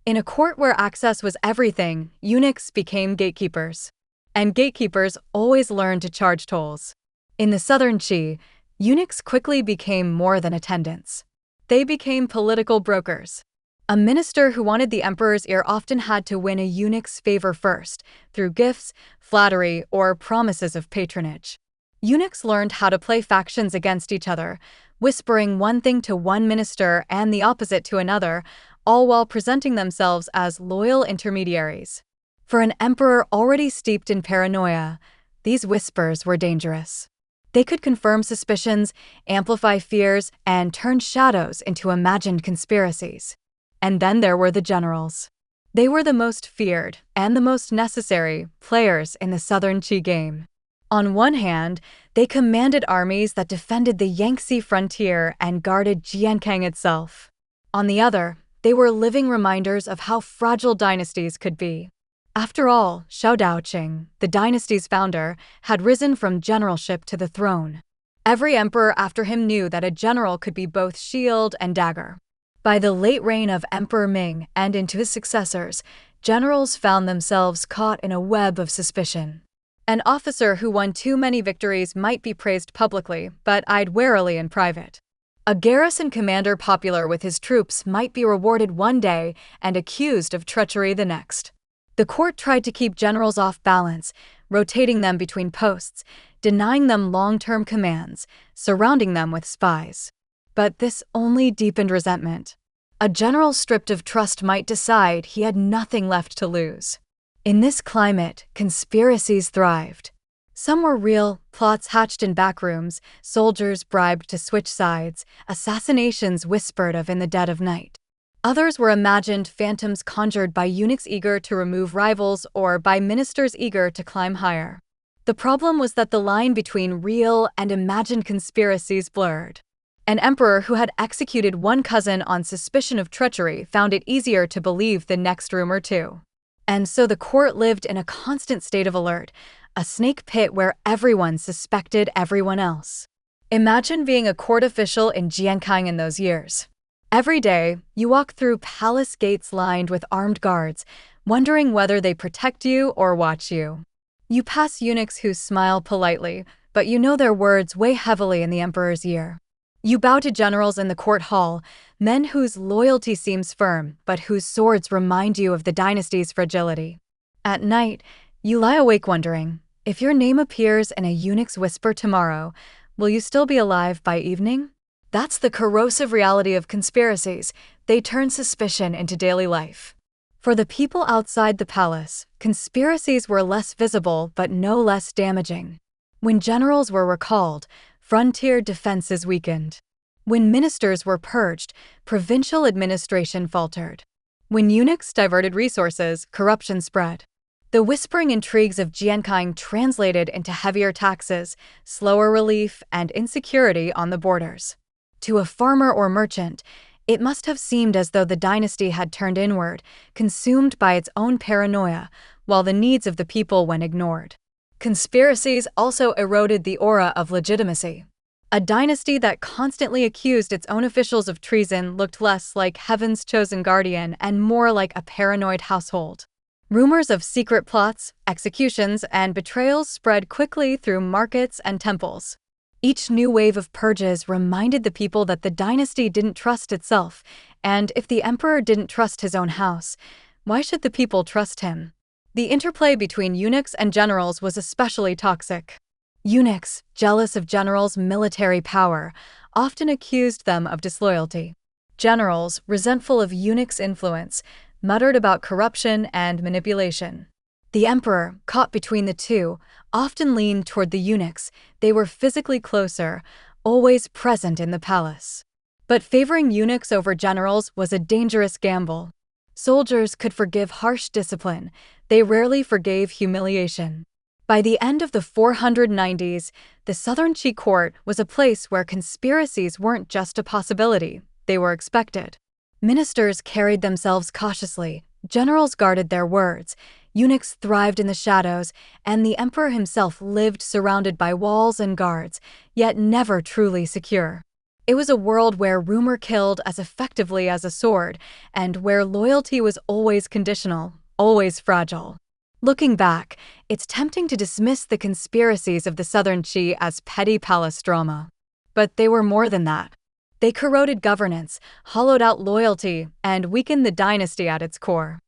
A: In a court where access was everything, eunuchs became gatekeepers. And gatekeepers always learned to charge tolls. In the Southern Qi, eunuchs quickly became more than attendants. They became political brokers. A minister who wanted the emperor's ear often had to win a eunuch's favor first, through gifts, flattery, or promises of patronage. Eunuchs learned how to play factions against each other, whispering one thing to one minister and the opposite to another, all while presenting themselves as loyal intermediaries. For an emperor already steeped in paranoia, these whispers were dangerous. They could confirm suspicions, amplify fears, and turn shadows into imagined conspiracies. And then there were the generals. They were the most feared and the most necessary players in the Southern Qi game. On one hand, they commanded armies that defended the Yangtze frontier and guarded Jiankang itself. On the other, they were living reminders of how fragile dynasties could be. After all, Xiao Daoqing, the dynasty's founder, had risen from generalship to the throne. Every emperor after him knew that a general could be both shield and dagger. By the late reign of Emperor Ming and into his successors, generals found themselves caught in a web of suspicion. An officer who won too many victories might be praised publicly, but eyed warily in private. A garrison commander popular with his troops might be rewarded one day and accused of treachery the next. The court tried to keep generals off balance, rotating them between posts, denying them long-term commands, surrounding them with spies. But this only deepened resentment. A general stripped of trust might decide he had nothing left to lose. In this climate, conspiracies thrived. Some were real, plots hatched in back rooms, soldiers bribed to switch sides, assassinations whispered of in the dead of night. Others were imagined phantoms conjured by eunuchs eager to remove rivals or by ministers eager to climb higher. The problem was that the line between real and imagined conspiracies blurred. An emperor who had executed one cousin on suspicion of treachery found it easier to believe the next rumor too. And so the court lived in a constant state of alert, a snake pit where everyone suspected everyone else. Imagine being a court official in Jiankang in those years. Every day, you walk through palace gates lined with armed guards, wondering whether they protect you or watch you. You pass eunuchs who smile politely, but you know their words weigh heavily in the emperor's ear. You bow to generals in the court hall, men whose loyalty seems firm, but whose swords remind you of the dynasty's fragility. At night, you lie awake wondering, if your name appears in a eunuch's whisper tomorrow, will you still be alive by evening? That's the corrosive reality of conspiracies. They turn suspicion into daily life. For the people outside the palace, conspiracies were less visible but no less damaging. When generals were recalled, frontier defenses weakened. When ministers were purged, provincial administration faltered. When eunuchs diverted resources, corruption spread. The whispering intrigues of Jiankang translated into heavier taxes, slower relief, and insecurity on the borders. To a farmer or merchant, it must have seemed as though the dynasty had turned inward, consumed by its own paranoia, while the needs of the people went ignored. Conspiracies also eroded the aura of legitimacy. A dynasty that constantly accused its own officials of treason looked less like heaven's chosen guardian and more like a paranoid household. Rumors of secret plots, executions, and betrayals spread quickly through markets and temples. Each new wave of purges reminded the people that the dynasty didn't trust itself, and if the emperor didn't trust his own house, why should the people trust him? The interplay between eunuchs and generals was especially toxic. Eunuchs, jealous of generals' military power, often accused them of disloyalty. Generals, resentful of eunuchs' influence, muttered about corruption and manipulation. The emperor, caught between the two, often leaned toward the eunuchs. They were physically closer, always present in the palace. But favoring eunuchs over generals was a dangerous gamble. Soldiers could forgive harsh discipline. They rarely forgave humiliation. By the end of the 490s, the southern Qi court was a place where conspiracies weren't just a possibility, they were expected. Ministers carried themselves cautiously, generals guarded their words, eunuchs thrived in the shadows, and the emperor himself lived surrounded by walls and guards, yet never truly secure. It was a world where rumor killed as effectively as a sword, and where loyalty was always conditional, always fragile. Looking back, it's tempting to dismiss the conspiracies of the southern Qi as petty palace drama. But they were more than that. They corroded governance, hollowed out loyalty, and weakened the dynasty at its core.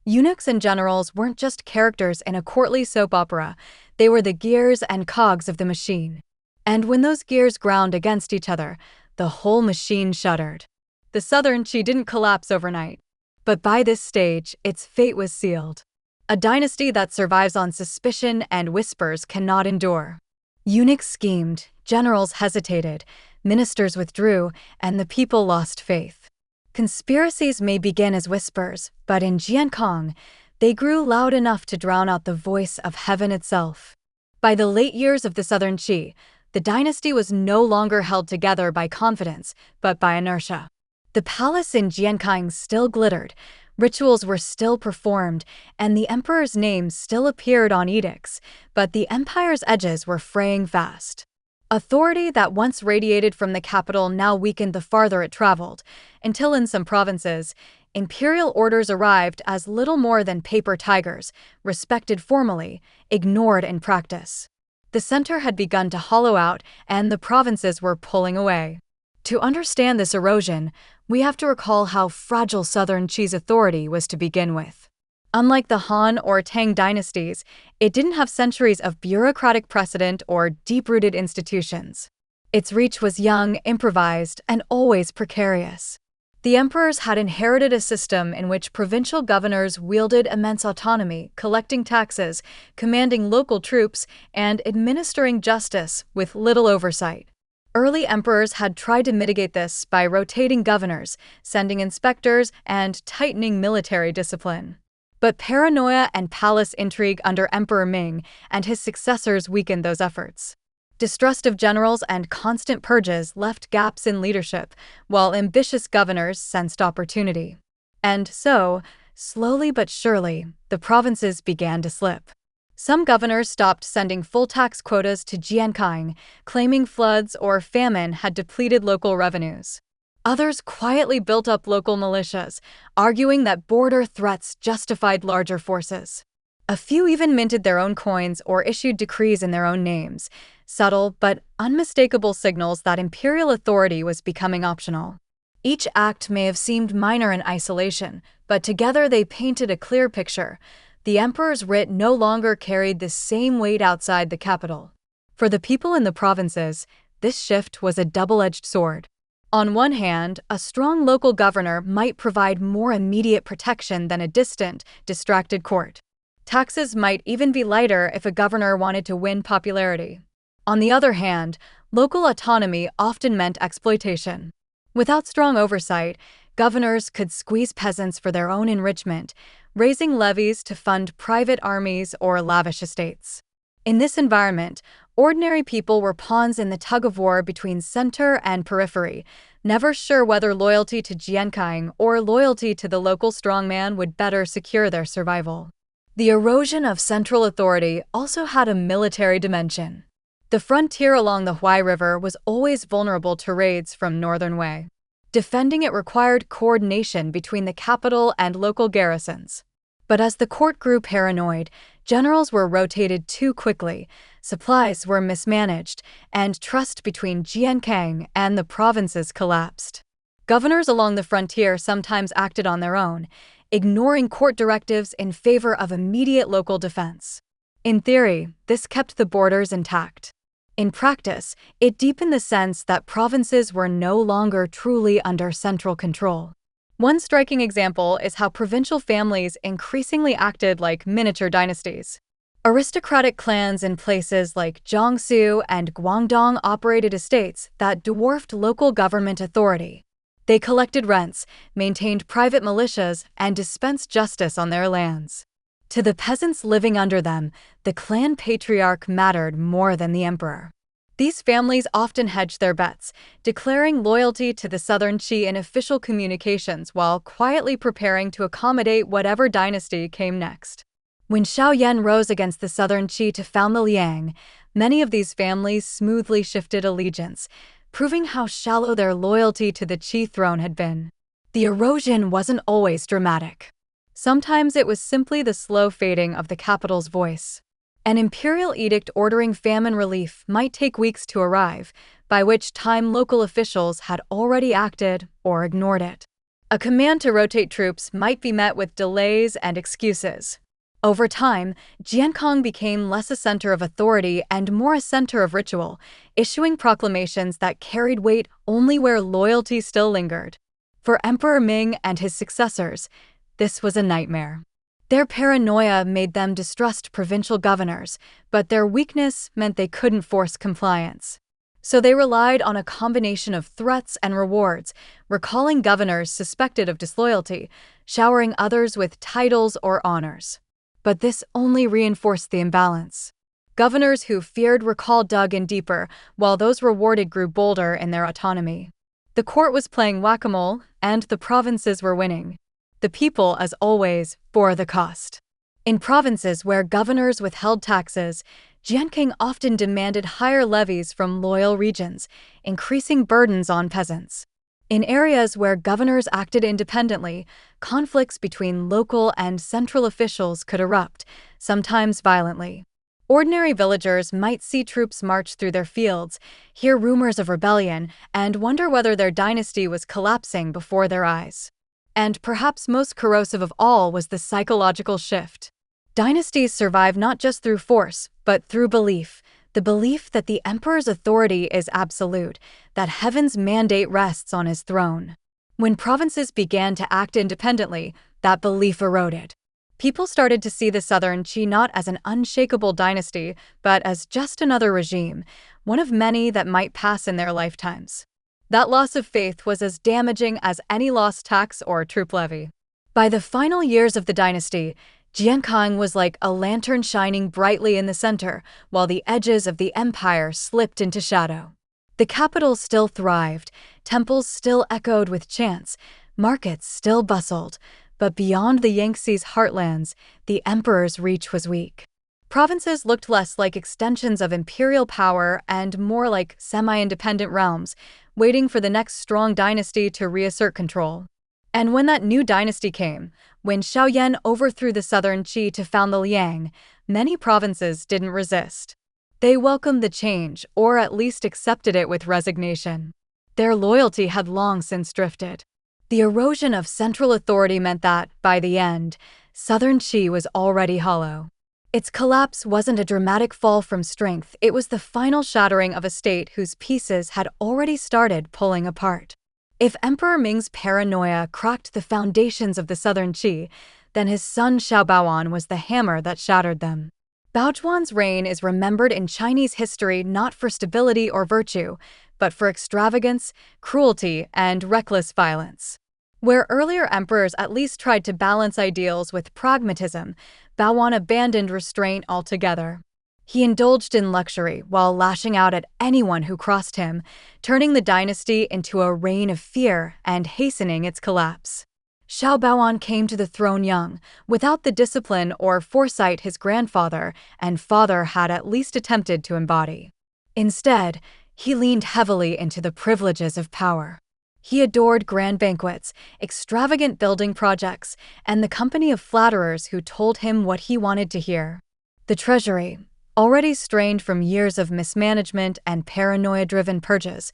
A: Eunuchs and generals weren't just characters in a courtly soap opera, they were the gears and cogs of the machine. And when those gears ground against each other, the whole machine shuddered. The southern Qi didn't collapse overnight. But by this stage, its fate was sealed. A dynasty that survives on suspicion and whispers cannot endure. Eunuchs schemed, generals hesitated, ministers withdrew, and the people lost faith. Conspiracies may begin as whispers, but in Jiankang, they grew loud enough to drown out the voice of heaven itself. By the late years of the southern Qi, the dynasty was no longer held together by confidence, but by inertia. The palace in Jiankang still glittered, rituals were still performed, and the emperor's name still appeared on edicts, but the empire's edges were fraying fast. Authority that once radiated from the capital now weakened the farther it traveled, until in some provinces, imperial orders arrived as little more than paper tigers, respected formally, ignored in practice. The center had begun to hollow out, and the provinces were pulling away. To understand this erosion, we have to recall how fragile Southern Qi's authority was to begin with. Unlike the Han or Tang dynasties, it didn't have centuries of bureaucratic precedent or deep-rooted institutions. Its reach was young, improvised, and always precarious. The emperors had inherited a system in which provincial governors wielded immense autonomy, collecting taxes, commanding local troops, and administering justice with little oversight. Early emperors had tried to mitigate this by rotating governors, sending inspectors, and tightening military discipline. But paranoia and palace intrigue under Emperor Ming and his successors weakened those efforts. Distrust of generals and constant purges left gaps in leadership, while ambitious governors sensed opportunity. And so, slowly but surely, the provinces began to slip. Some governors stopped sending full tax quotas to Jiankang, claiming floods or famine had depleted local revenues. Others quietly built up local militias, arguing that border threats justified larger forces. A few even minted their own coins or issued decrees in their own names, subtle but unmistakable signals that imperial authority was becoming optional. Each act may have seemed minor in isolation, but together they painted a clear picture. The emperor's writ no longer carried the same weight outside the capital. For the people in the provinces, this shift was a double-edged sword. On one hand, a strong local governor might provide more immediate protection than a distant, distracted court. Taxes might even be lighter if a governor wanted to win popularity. On the other hand, local autonomy often meant exploitation. Without strong oversight, governors could squeeze peasants for their own enrichment, raising levies to fund private armies or lavish estates. In this environment, ordinary people were pawns in the tug-of-war between center and periphery, never sure whether loyalty to Jiankang or loyalty to the local strongman would better secure their survival. The erosion of central authority also had a military dimension. The frontier along the Huai River was always vulnerable to raids from northern Wei. Defending it required coordination between the capital and local garrisons. But as the court grew paranoid, generals were rotated too quickly, supplies were mismanaged, and trust between Jiankang and the provinces collapsed. Governors along the frontier sometimes acted on their own, ignoring court directives in favor of immediate local defense. In theory, this kept the borders intact. In practice, it deepened the sense that provinces were no longer truly under central control. One striking example is how provincial families increasingly acted like miniature dynasties. Aristocratic clans in places like Jiangsu and Guangdong operated estates that dwarfed local government authority. They collected rents, maintained private militias, and dispensed justice on their lands. To the peasants living under them, the clan patriarch mattered more than the emperor. These families often hedged their bets, declaring loyalty to the Southern Qi in official communications while quietly preparing to accommodate whatever dynasty came next. When Shaoyan rose against the Southern Qi to found the Liang, many of these families smoothly shifted allegiance, proving how shallow their loyalty to the Qi throne had been. The erosion wasn't always dramatic. Sometimes it was simply the slow fading of the capital's voice. An imperial edict ordering famine relief might take weeks to arrive, by which time local officials had already acted or ignored it. A command to rotate troops might be met with delays and excuses. Over time, Jiankang became less a center of authority and more a center of ritual, issuing proclamations that carried weight only where loyalty still lingered. For Emperor Ming and his successors, this was a nightmare. Their paranoia made them distrust provincial governors, but their weakness meant they couldn't force compliance. So they relied on a combination of threats and rewards, recalling governors suspected of disloyalty, showering others with titles or honors. But this only reinforced the imbalance. Governors who feared recall dug in deeper, while those rewarded grew bolder in their autonomy. The court was playing whack-a-mole, and the provinces were winning. The people, as always, bore the cost. In provinces where governors withheld taxes, Jianqing often demanded higher levies from loyal regions, increasing burdens on peasants. In areas where governors acted independently, conflicts between local and central officials could erupt, sometimes violently. Ordinary villagers might see troops march through their fields, hear rumors of rebellion, and wonder whether their dynasty was collapsing before their eyes. And perhaps most corrosive of all was the psychological shift. Dynasties survive not just through force, but through belief. The belief that the emperor's authority is absolute, that heaven's mandate rests on his throne. When provinces began to act independently, that belief eroded. People started to see the Southern Qi not as an unshakable dynasty, but as just another regime, one of many that might pass in their lifetimes. That loss of faith was as damaging as any lost tax or troop levy. By the final years of the dynasty, Jiankang was like a lantern shining brightly in the center, while the edges of the empire slipped into shadow. The capital still thrived, temples still echoed with chants, markets still bustled, but beyond the Yangtze's heartlands, the emperor's reach was weak. Provinces looked less like extensions of imperial power and more like semi-independent realms, waiting for the next strong dynasty to reassert control. And when that new dynasty came, when Shaoyan overthrew the Southern Qi to found the Liang, many provinces didn't resist. They welcomed the change, or at least accepted it with resignation. Their loyalty had long since drifted. The erosion of central authority meant that, by the end, Southern Qi was already hollow. Its collapse wasn't a dramatic fall from strength, it was the final shattering of a state whose pieces had already started pulling apart. If Emperor Ming's paranoia cracked the foundations of the Southern Qi, then his son Xiaobaoan was the hammer that shattered them. Baozhuan's reign is remembered in Chinese history not for stability or virtue, but for extravagance, cruelty, and reckless violence. Where earlier emperors at least tried to balance ideals with pragmatism, Baoan abandoned restraint altogether. He indulged in luxury while lashing out at anyone who crossed him, turning the dynasty into a reign of fear and hastening its collapse. Xiaobaoan came to the throne young, without the discipline or foresight his grandfather and father had at least attempted to embody. Instead, he leaned heavily into the privileges of power. He adored grand banquets, extravagant building projects, and the company of flatterers who told him what he wanted to hear. The treasury, already strained from years of mismanagement and paranoia-driven purges,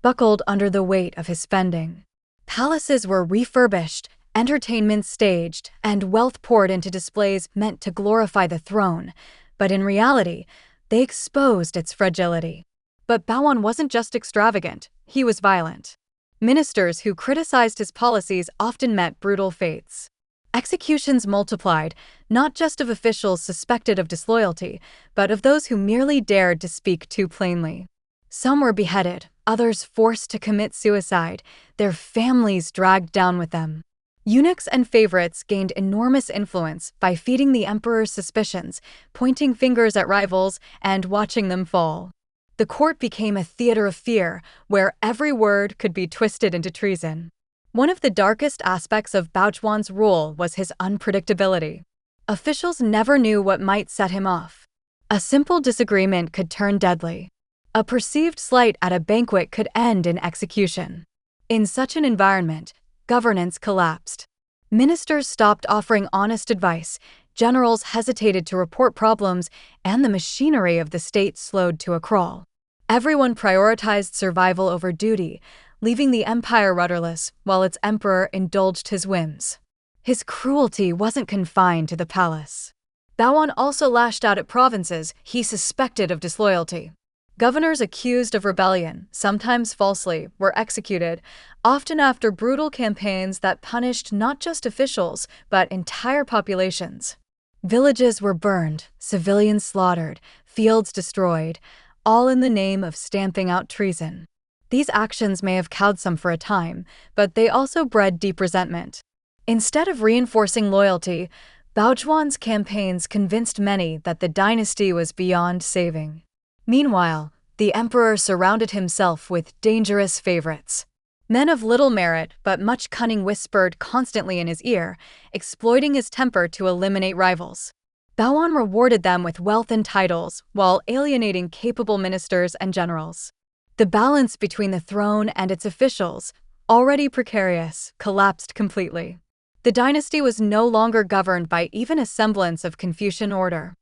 A: buckled under the weight of his spending. Palaces were refurbished, entertainments staged, and wealth poured into displays meant to glorify the throne, but in reality, they exposed its fragility. But Baoan wasn't just extravagant, he was violent. Ministers who criticized his policies often met brutal fates. Executions multiplied, not just of officials suspected of disloyalty, but of those who merely dared to speak too plainly. Some were beheaded, others forced to commit suicide, their families dragged down with them. Eunuchs and favorites gained enormous influence by feeding the emperor's suspicions, pointing fingers at rivals, and watching them fall. The court became a theater of fear, where every word could be twisted into treason. One of the darkest aspects of Baozhuan's rule was his unpredictability. Officials never knew what might set him off. A simple disagreement could turn deadly. A perceived slight at a banquet could end in execution. In such an environment, governance collapsed. Ministers stopped offering honest advice, generals hesitated to report problems, and the machinery of the state slowed to a crawl. Everyone prioritized survival over duty, leaving the empire rudderless while its emperor indulged his whims. His cruelty wasn't confined to the palace. Baoan also lashed out at provinces he suspected of disloyalty. Governors accused of rebellion, sometimes falsely, were executed, often after brutal campaigns that punished not just officials, but entire populations. Villages were burned, civilians slaughtered, fields destroyed, all in the name of stamping out treason. These actions may have cowed some for a time, but they also bred deep resentment. Instead of reinforcing loyalty, Baozhuan's campaigns convinced many that the dynasty was beyond saving. Meanwhile, the emperor surrounded himself with dangerous favorites. Men of little merit but much cunning whispered constantly in his ear, exploiting his temper to eliminate rivals. Baoan rewarded them with wealth and titles while alienating capable ministers and generals. The balance between the throne and its officials, already precarious, collapsed completely. The dynasty was no longer governed by even a semblance of Confucian order.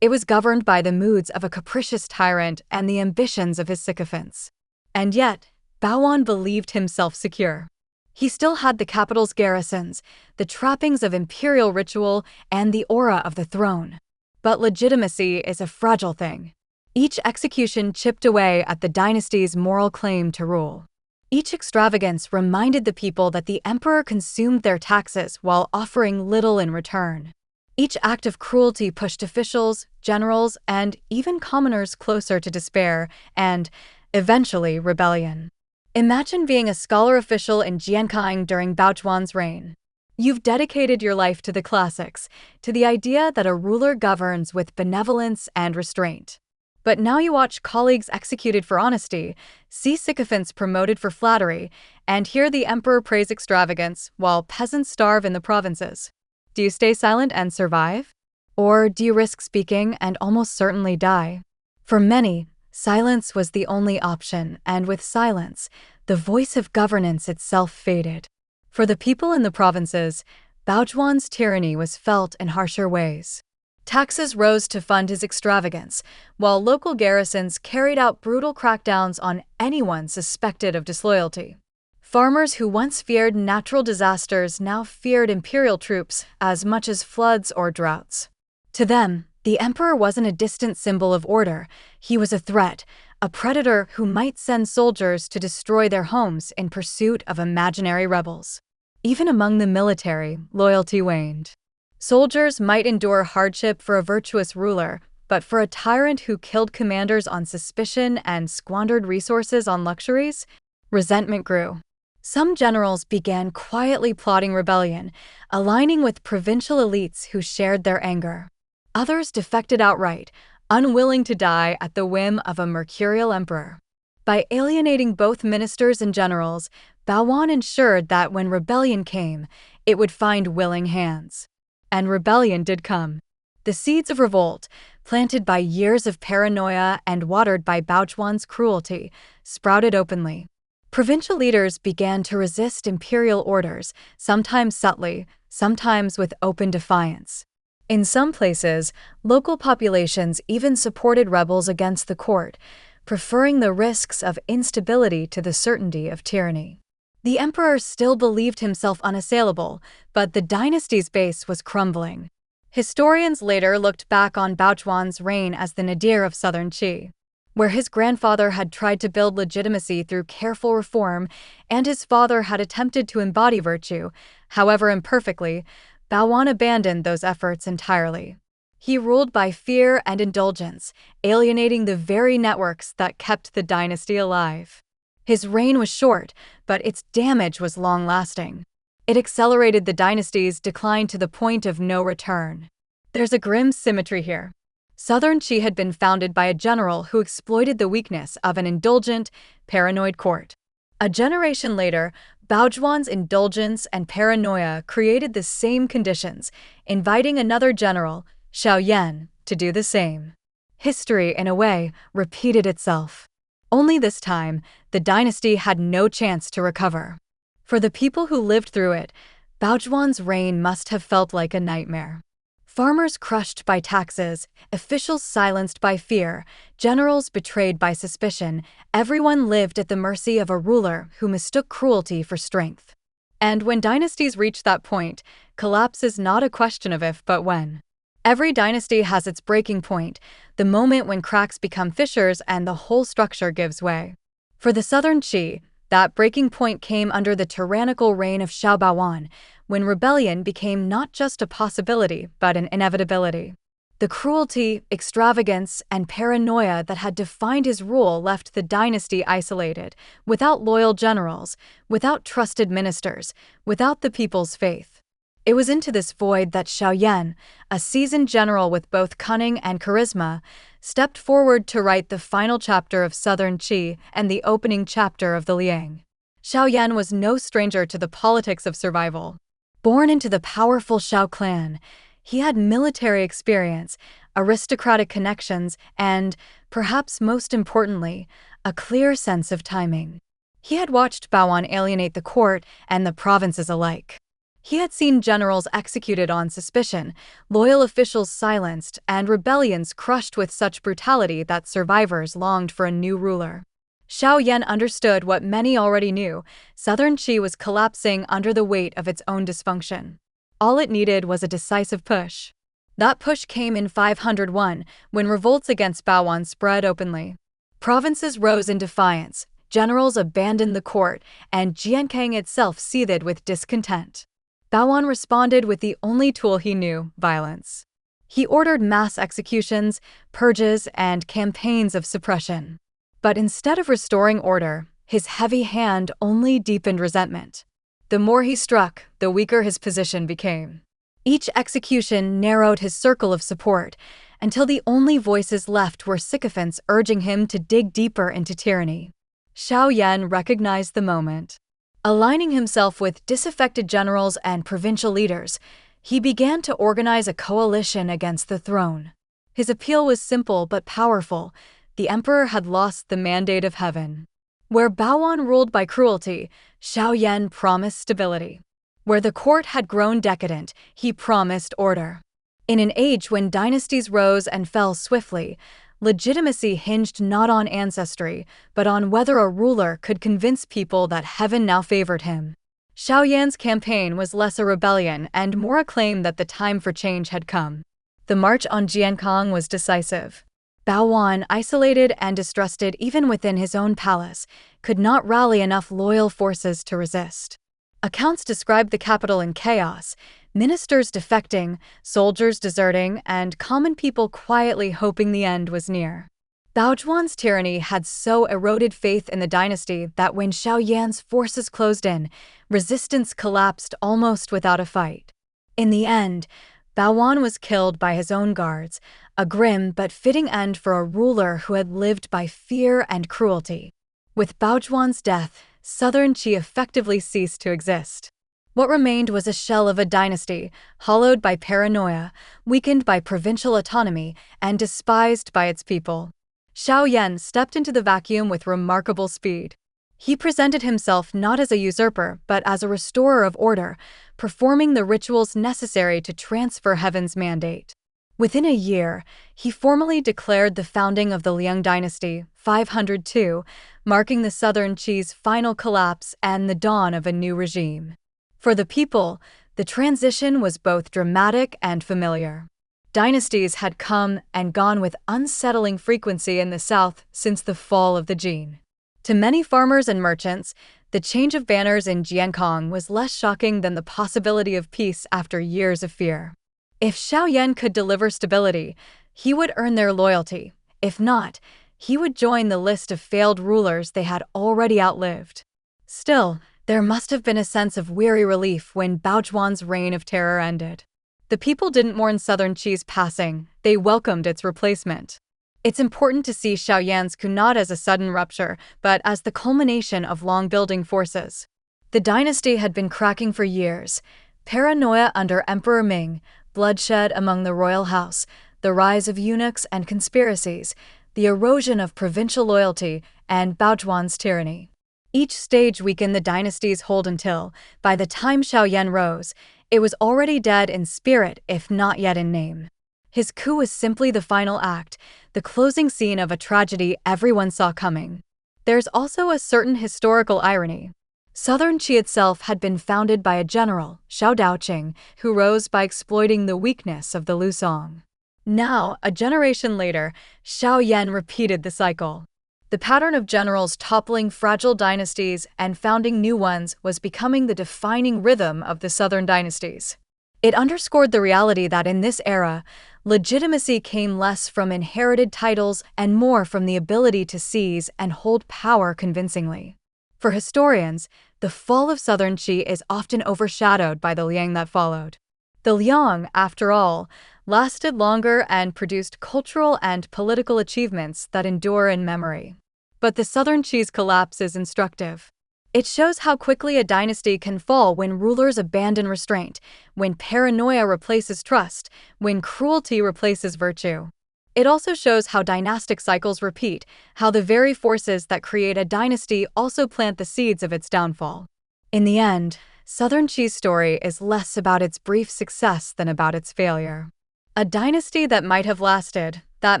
A: It was governed by the moods of a capricious tyrant and the ambitions of his sycophants. And yet, Baoan believed himself secure. He still had the capital's garrisons, the trappings of imperial ritual, and the aura of the throne. But legitimacy is a fragile thing. Each execution chipped away at the dynasty's moral claim to rule. Each extravagance reminded the people that the emperor consumed their taxes while offering little in return. Each act of cruelty pushed officials, generals, and even commoners closer to despair and, eventually, rebellion. Imagine being a scholar official in Jiankang during Baochuan's reign. You've dedicated your life to the classics, to the idea that a ruler governs with benevolence and restraint. But now you watch colleagues executed for honesty, see sycophants promoted for flattery, and hear the emperor praise extravagance while peasants starve in the provinces. Do you stay silent and survive? Or do you risk speaking and almost certainly die? For many, silence was the only option, and with silence, the voice of governance itself faded. For the people in the provinces, Baochuan's tyranny was felt in harsher ways. Taxes rose to fund his extravagance, while local garrisons carried out brutal crackdowns on anyone suspected of disloyalty. Farmers who once feared natural disasters now feared imperial troops as much as floods or droughts. To them, the emperor wasn't a distant symbol of order, he was a threat, a predator who might send soldiers to destroy their homes in pursuit of imaginary rebels. Even among the military, loyalty waned. Soldiers might endure hardship for a virtuous ruler, but for a tyrant who killed commanders on suspicion and squandered resources on luxuries, resentment grew. Some generals began quietly plotting rebellion, aligning with provincial elites who shared their anger. Others defected outright, unwilling to die at the whim of a mercurial emperor. By alienating both ministers and generals, Baoan ensured that when rebellion came, it would find willing hands. And rebellion did come. The seeds of revolt, planted by years of paranoia and watered by Baochuan's cruelty, sprouted openly. Provincial leaders began to resist imperial orders, sometimes subtly, sometimes with open defiance. In some places, local populations even supported rebels against the court, preferring the risks of instability to the certainty of tyranny. The emperor still believed himself unassailable, but the dynasty's base was crumbling. Historians later looked back on Baochuan's reign as the nadir of southern Qi, where his grandfather had tried to build legitimacy through careful reform and his father had attempted to embody virtue. However imperfectly, Baoan abandoned those efforts entirely. He ruled by fear and indulgence, alienating the very networks that kept the dynasty alive. His reign was short, but its damage was long-lasting. It accelerated the dynasty's decline to the point of no return. There's a grim symmetry here. Southern Qi had been founded by a general who exploited the weakness of an indulgent, paranoid court. A generation later, Baochuan's indulgence and paranoia created the same conditions, inviting another general, Xiaoyan, to do the same. History, in a way, repeated itself. Only this time, the dynasty had no chance to recover. For the people who lived through it, Baochuan's reign must have felt like a nightmare. Farmers crushed by taxes, officials silenced by fear, generals betrayed by suspicion, everyone lived at the mercy of a ruler who mistook cruelty for strength. And when dynasties reach that point, collapse is not a question of if but when. Every dynasty has its breaking point, the moment when cracks become fissures and the whole structure gives way. For the southern Qi, that breaking point came under the tyrannical reign of Xiao Baoan, when rebellion became not just a possibility but an inevitability. The cruelty, extravagance, and paranoia that had defined his rule left the dynasty isolated, without loyal generals, without trusted ministers, without the people's faith. It was into this void that Xiaoyan, a seasoned general with both cunning and charisma, stepped forward to write the final chapter of Southern Qi and the opening chapter of the Liang. Xiaoyan was no stranger to the politics of survival. Born into the powerful Xiao clan, He had military experience, aristocratic connections, and, perhaps most importantly, a clear sense of timing. He had watched Baoan alienate the court and the provinces alike. He had seen generals executed on suspicion, loyal officials silenced, and rebellions crushed with such brutality that survivors longed for a new ruler. Xiao Yan understood what many already knew: southern Qi was collapsing under the weight of its own dysfunction. All it needed was a decisive push. That push came in 501, when revolts against Baoan spread openly. Provinces rose in defiance, generals abandoned the court, and Jiankang itself seethed with discontent. Baoan responded with the only tool he knew: violence. He ordered mass executions, purges, and campaigns of suppression. But instead of restoring order, his heavy hand only deepened resentment. The more he struck, the weaker his position became. Each execution narrowed his circle of support, until the only voices left were sycophants urging him to dig deeper into tyranny. Xiao Yan recognized the moment. Aligning himself with disaffected generals and provincial leaders, he began to organize a coalition against the throne. His appeal was simple but powerful: the emperor had lost the mandate of heaven. Where Baoan ruled by cruelty, Xiao Yan promised stability. Where the court had grown decadent, he promised order. In an age when dynasties rose and fell swiftly, legitimacy hinged not on ancestry, but on whether a ruler could convince people that heaven now favored him. Xiao Yan's campaign was less a rebellion and more a claim that the time for change had come. The march on Jiankang was decisive. Baoan, isolated and distrusted even within his own palace, could not rally enough loyal forces to resist. Accounts describe the capital in chaos: ministers defecting, soldiers deserting, and common people quietly hoping the end was near. Baozhuan's tyranny had so eroded faith in the dynasty that when Xiao Yan's forces closed in, resistance collapsed almost without a fight. In the end, Baoan was killed by his own guards, a grim but fitting end for a ruler who had lived by fear and cruelty. With Baozhuan's death, southern Qi effectively ceased to exist. What remained was a shell of a dynasty, hollowed by paranoia, weakened by provincial autonomy, and despised by its people. Xiao Yan stepped into the vacuum with remarkable speed. He presented himself not as a usurper, but as a restorer of order, performing the rituals necessary to transfer heaven's mandate. Within a year, he formally declared the founding of the Liang dynasty, 502, marking the southern Qi's final collapse and the dawn of a new regime. For the people, the transition was both dramatic and familiar. Dynasties had come and gone with unsettling frequency in the south since the fall of the Jin. To many farmers and merchants, the change of banners in Jiankang was less shocking than the possibility of peace after years of fear. If Xiao Yan could deliver stability, he would earn their loyalty. If not, he would join the list of failed rulers they had already outlived. Still, there must have been a sense of weary relief when Baozhuan's reign of terror ended. The people didn't mourn southern Qi's passing, they welcomed its replacement. It's important to see Xiao Yan's coup not as a sudden rupture, but as the culmination of long-building forces. The dynasty had been cracking for years: paranoia under Emperor Ming, bloodshed among the royal house, the rise of eunuchs and conspiracies, the erosion of provincial loyalty, and Baozhuan's tyranny. Each stage weakened the dynasty's hold until, by the time Xiao Yan rose, it was already dead in spirit if not yet in name. His coup was simply the final act, the closing scene of a tragedy everyone saw coming. There's also a certain historical irony. Southern Qi itself had been founded by a general, Xiao Daoqing, who rose by exploiting the weakness of the Lusong. Now, a generation later, Xiao Yan repeated the cycle. The pattern of generals toppling fragile dynasties and founding new ones was becoming the defining rhythm of the southern dynasties. It underscored the reality that in this era, legitimacy came less from inherited titles and more from the ability to seize and hold power convincingly. For historians, the fall of southern Qi is often overshadowed by the Liang that followed. The Liang, after all, lasted longer and produced cultural and political achievements that endure in memory. But the southern Qi's collapse is instructive. It shows how quickly a dynasty can fall when rulers abandon restraint, when paranoia replaces trust, when cruelty replaces virtue. It also shows how dynastic cycles repeat, how the very forces that create a dynasty also plant the seeds of its downfall. In the end, Southern Chi's story is less about its brief success than about its failure. A dynasty that might have lasted, that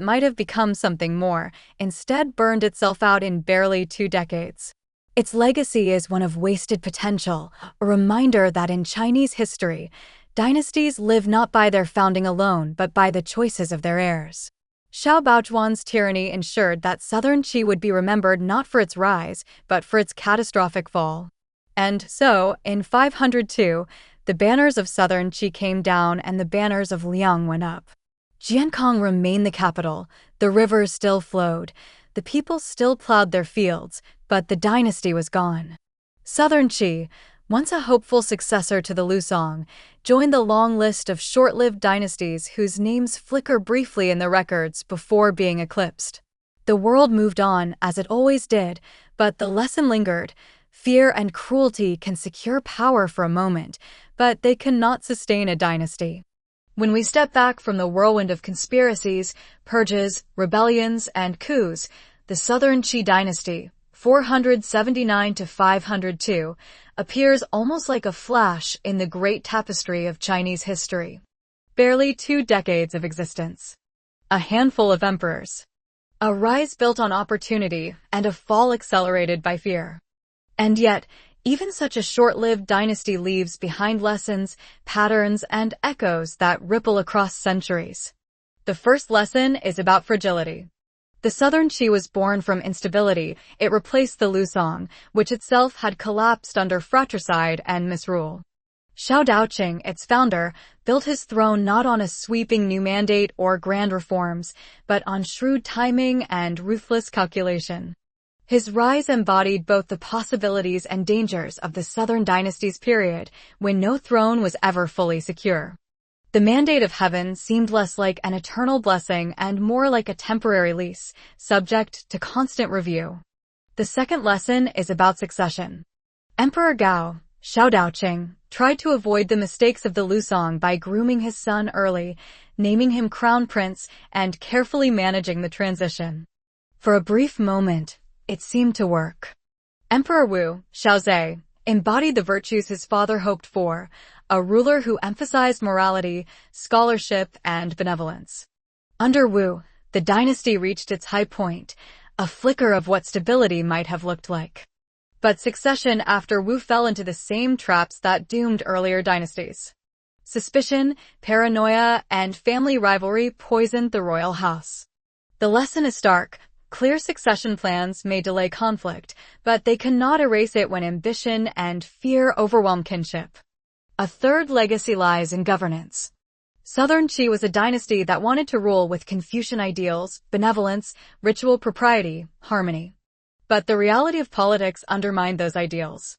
A: might have become something more, instead burned itself out in barely 2 decades. Its legacy is one of wasted potential, a reminder that in Chinese history, dynasties live not by their founding alone but by the choices of their heirs. Xiao Baojuan's tyranny ensured that Southern Qi would be remembered not for its rise, but for its catastrophic fall. And so, in 502, the banners of Southern Qi came down and the banners of Liang went up. Jiankong remained the capital, the rivers still flowed, the people still plowed their fields, but the dynasty was gone. Southern Qi, once a hopeful successor to the Lusong, joined the long list of short-lived dynasties whose names flicker briefly in the records before being eclipsed. The world moved on, as it always did, but the lesson lingered. Fear and cruelty can secure power for a moment, but they cannot sustain a dynasty. When we step back from the whirlwind of conspiracies, purges, rebellions, and coups, the Southern Qi dynasty, 479 to 502, appears almost like a flash in the great tapestry of Chinese history. Barely 2 decades of existence. A handful of emperors. A rise built on opportunity and a fall accelerated by fear. And yet, even such a short-lived dynasty leaves behind lessons, patterns, and echoes that ripple across centuries. The first lesson is about fragility. The Southern Qi was born from instability. It replaced the Lusong, which itself had collapsed under fratricide and misrule. Xiao Daoqing, its founder, built his throne not on a sweeping new mandate or grand reforms, but on shrewd timing and ruthless calculation. His rise embodied both the possibilities and dangers of the Southern Dynasty's period, when no throne was ever fully secure. The mandate of heaven seemed less like an eternal blessing and more like a temporary lease, subject to constant review. The second lesson is about succession. Emperor Gao, Xiao Daoqing, tried to avoid the mistakes of the Lusong by grooming his son early, naming him crown prince, and carefully managing the transition. For a brief moment, it seemed to work. Emperor Wu, Xiaozhe, embodied the virtues his father hoped for, a ruler who emphasized morality, scholarship, and benevolence. Under Wu, the dynasty reached its high point, a flicker of what stability might have looked like. But succession after Wu fell into the same traps that doomed earlier dynasties. Suspicion, paranoia, and family rivalry poisoned the royal house. The lesson is stark. Clear succession plans may delay conflict, but they cannot erase it when ambition and fear overwhelm kinship. A third legacy lies in governance. Southern Qi was a dynasty that wanted to rule with Confucian ideals, benevolence, ritual propriety, harmony. But the reality of politics undermined those ideals.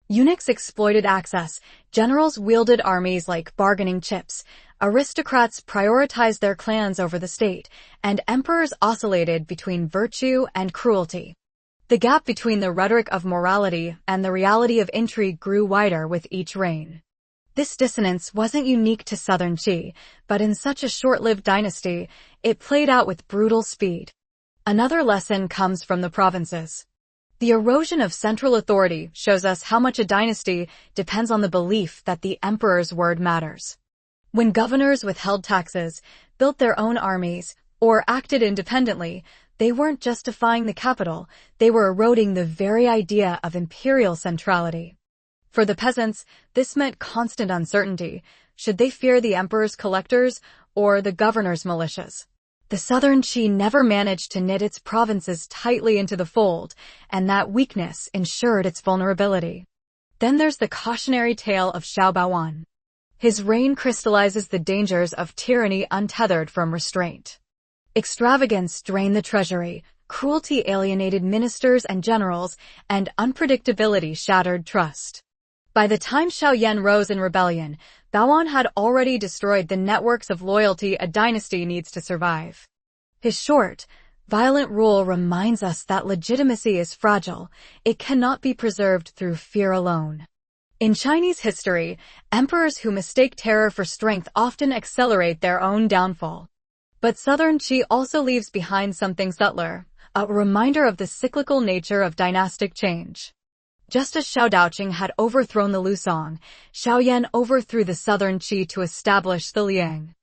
A: Eunuchs exploited access, generals wielded armies like bargaining chips, aristocrats prioritized their clans over the state, and emperors oscillated between virtue and cruelty. The gap between the rhetoric of morality and the reality of intrigue grew wider with each reign. This dissonance wasn't unique to Southern Qi, but in such a short-lived dynasty, it played out with brutal speed. Another lesson comes from the provinces. The erosion of central authority shows us how much a dynasty depends on the belief that the emperor's word matters. When governors withheld taxes, built their own armies, or acted independently, they weren't justifying the capital, they were eroding the very idea of imperial centrality. For the peasants, this meant constant uncertainty. Should they fear the emperor's collectors or the governor's militias? The Southern Qi never managed to knit its provinces tightly into the fold, and that weakness ensured its vulnerability. Then there's the cautionary tale of Xiao Baojuan. His reign crystallizes the dangers of tyranny untethered from restraint. Extravagance drained the treasury, cruelty alienated ministers and generals, and unpredictability shattered trust. By the time Xiao Yan rose in rebellion, Baojuan had already destroyed the networks of loyalty a dynasty needs to survive. His short, Violent rule reminds us that legitimacy is fragile. It cannot be preserved through fear alone. In Chinese history, emperors who mistake terror for strength often accelerate their own downfall. But Southern Qi also leaves behind something subtler, a reminder of the cyclical nature of dynastic change. Just as Xiao Daoqing had overthrown the Lusong, Xiao Yan overthrew the Southern Qi to establish the Liang.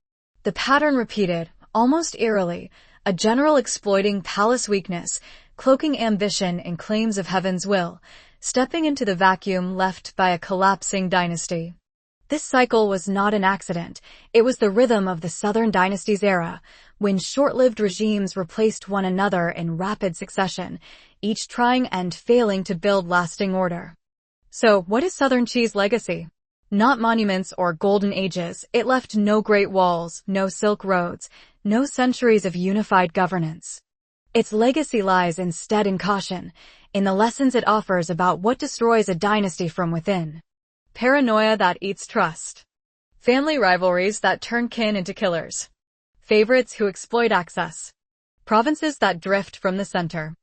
A: The pattern repeated, almost eerily, a general exploiting palace weakness, cloaking ambition in claims of heaven's will, stepping into the vacuum left by a collapsing dynasty. This cycle was not an accident. It was the rhythm of the Southern Dynasty's era, when short-lived regimes replaced one another in rapid succession, each trying and failing to build lasting order. So, what is Southern Qi's legacy? Not monuments or golden ages, it left no great walls, no silk roads, no centuries of unified governance. Its legacy lies instead in caution, in the lessons it offers about what destroys a dynasty from within. Paranoia that eats trust. Family rivalries that turn kin into killers. Favorites who exploit access. Provinces that drift from the center.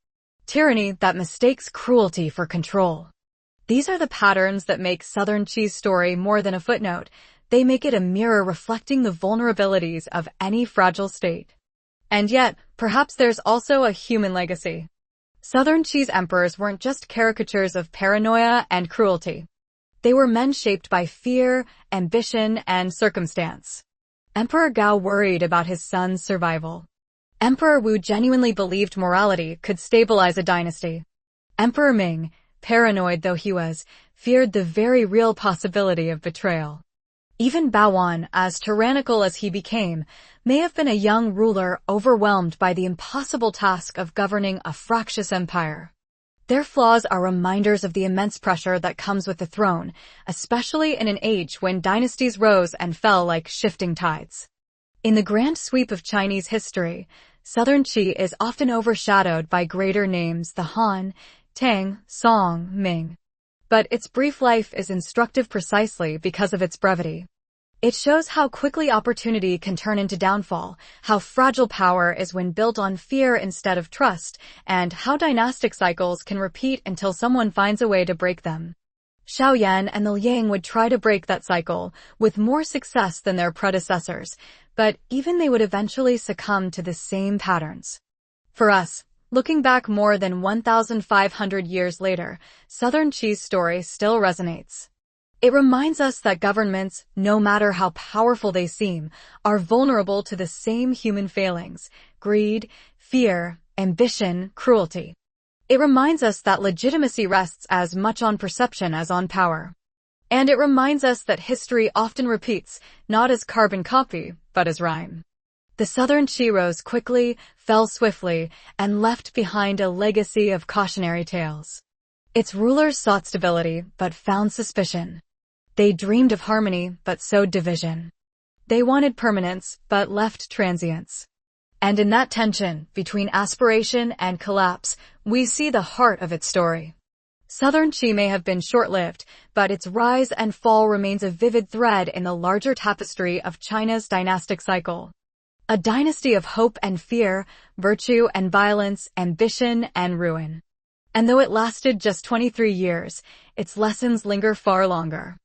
A: Tyranny that mistakes cruelty for control. These are the patterns that make Southern Qi's story more than a footnote. They make it a mirror reflecting the vulnerabilities of any fragile state. And yet, perhaps there's also a human legacy. Southern Qi's emperors weren't just caricatures of paranoia and cruelty. They were men shaped by fear, ambition, and circumstance. Emperor Gao worried about his son's survival. Emperor Wu genuinely believed morality could stabilize a dynasty. Emperor Ming, paranoid though he was, feared the very real possibility of betrayal. Even Baoan, as tyrannical as he became, may have been a young ruler overwhelmed by the impossible task of governing a fractious empire. Their flaws are reminders of the immense pressure that comes with the throne, especially in an age when dynasties rose and fell like shifting tides. In the grand sweep of Chinese history, Southern Qi is often overshadowed by greater names: the Han, Tang, Song, Ming. But its brief life is instructive precisely because of its brevity. It shows how quickly opportunity can turn into downfall, how fragile power is when built on fear instead of trust, and how dynastic cycles can repeat until someone finds a way to break them. Xiao Yan and the Liang would try to break that cycle, with more success than their predecessors, but even they would eventually succumb to the same patterns. For us, looking back more than 1,500 years later, Southern Qi's story still resonates. It reminds us that governments, no matter how powerful they seem, are vulnerable to the same human failings: greed, fear, ambition, cruelty. It reminds us that legitimacy rests as much on perception as on power. And it reminds us that history often repeats, not as carbon copy, but as rhyme. The Southern Qi rose quickly, fell swiftly, and left behind a legacy of cautionary tales. Its rulers sought stability, but found suspicion. They dreamed of harmony, but sowed division. They wanted permanence, but left transience. And in that tension, between aspiration and collapse, we see the heart of its story. Southern Qi may have been short-lived, but its rise and fall remains a vivid thread in the larger tapestry of China's dynastic cycle. A dynasty of hope and fear, virtue and violence, ambition and ruin. And though it lasted just 23 years, its lessons linger far longer.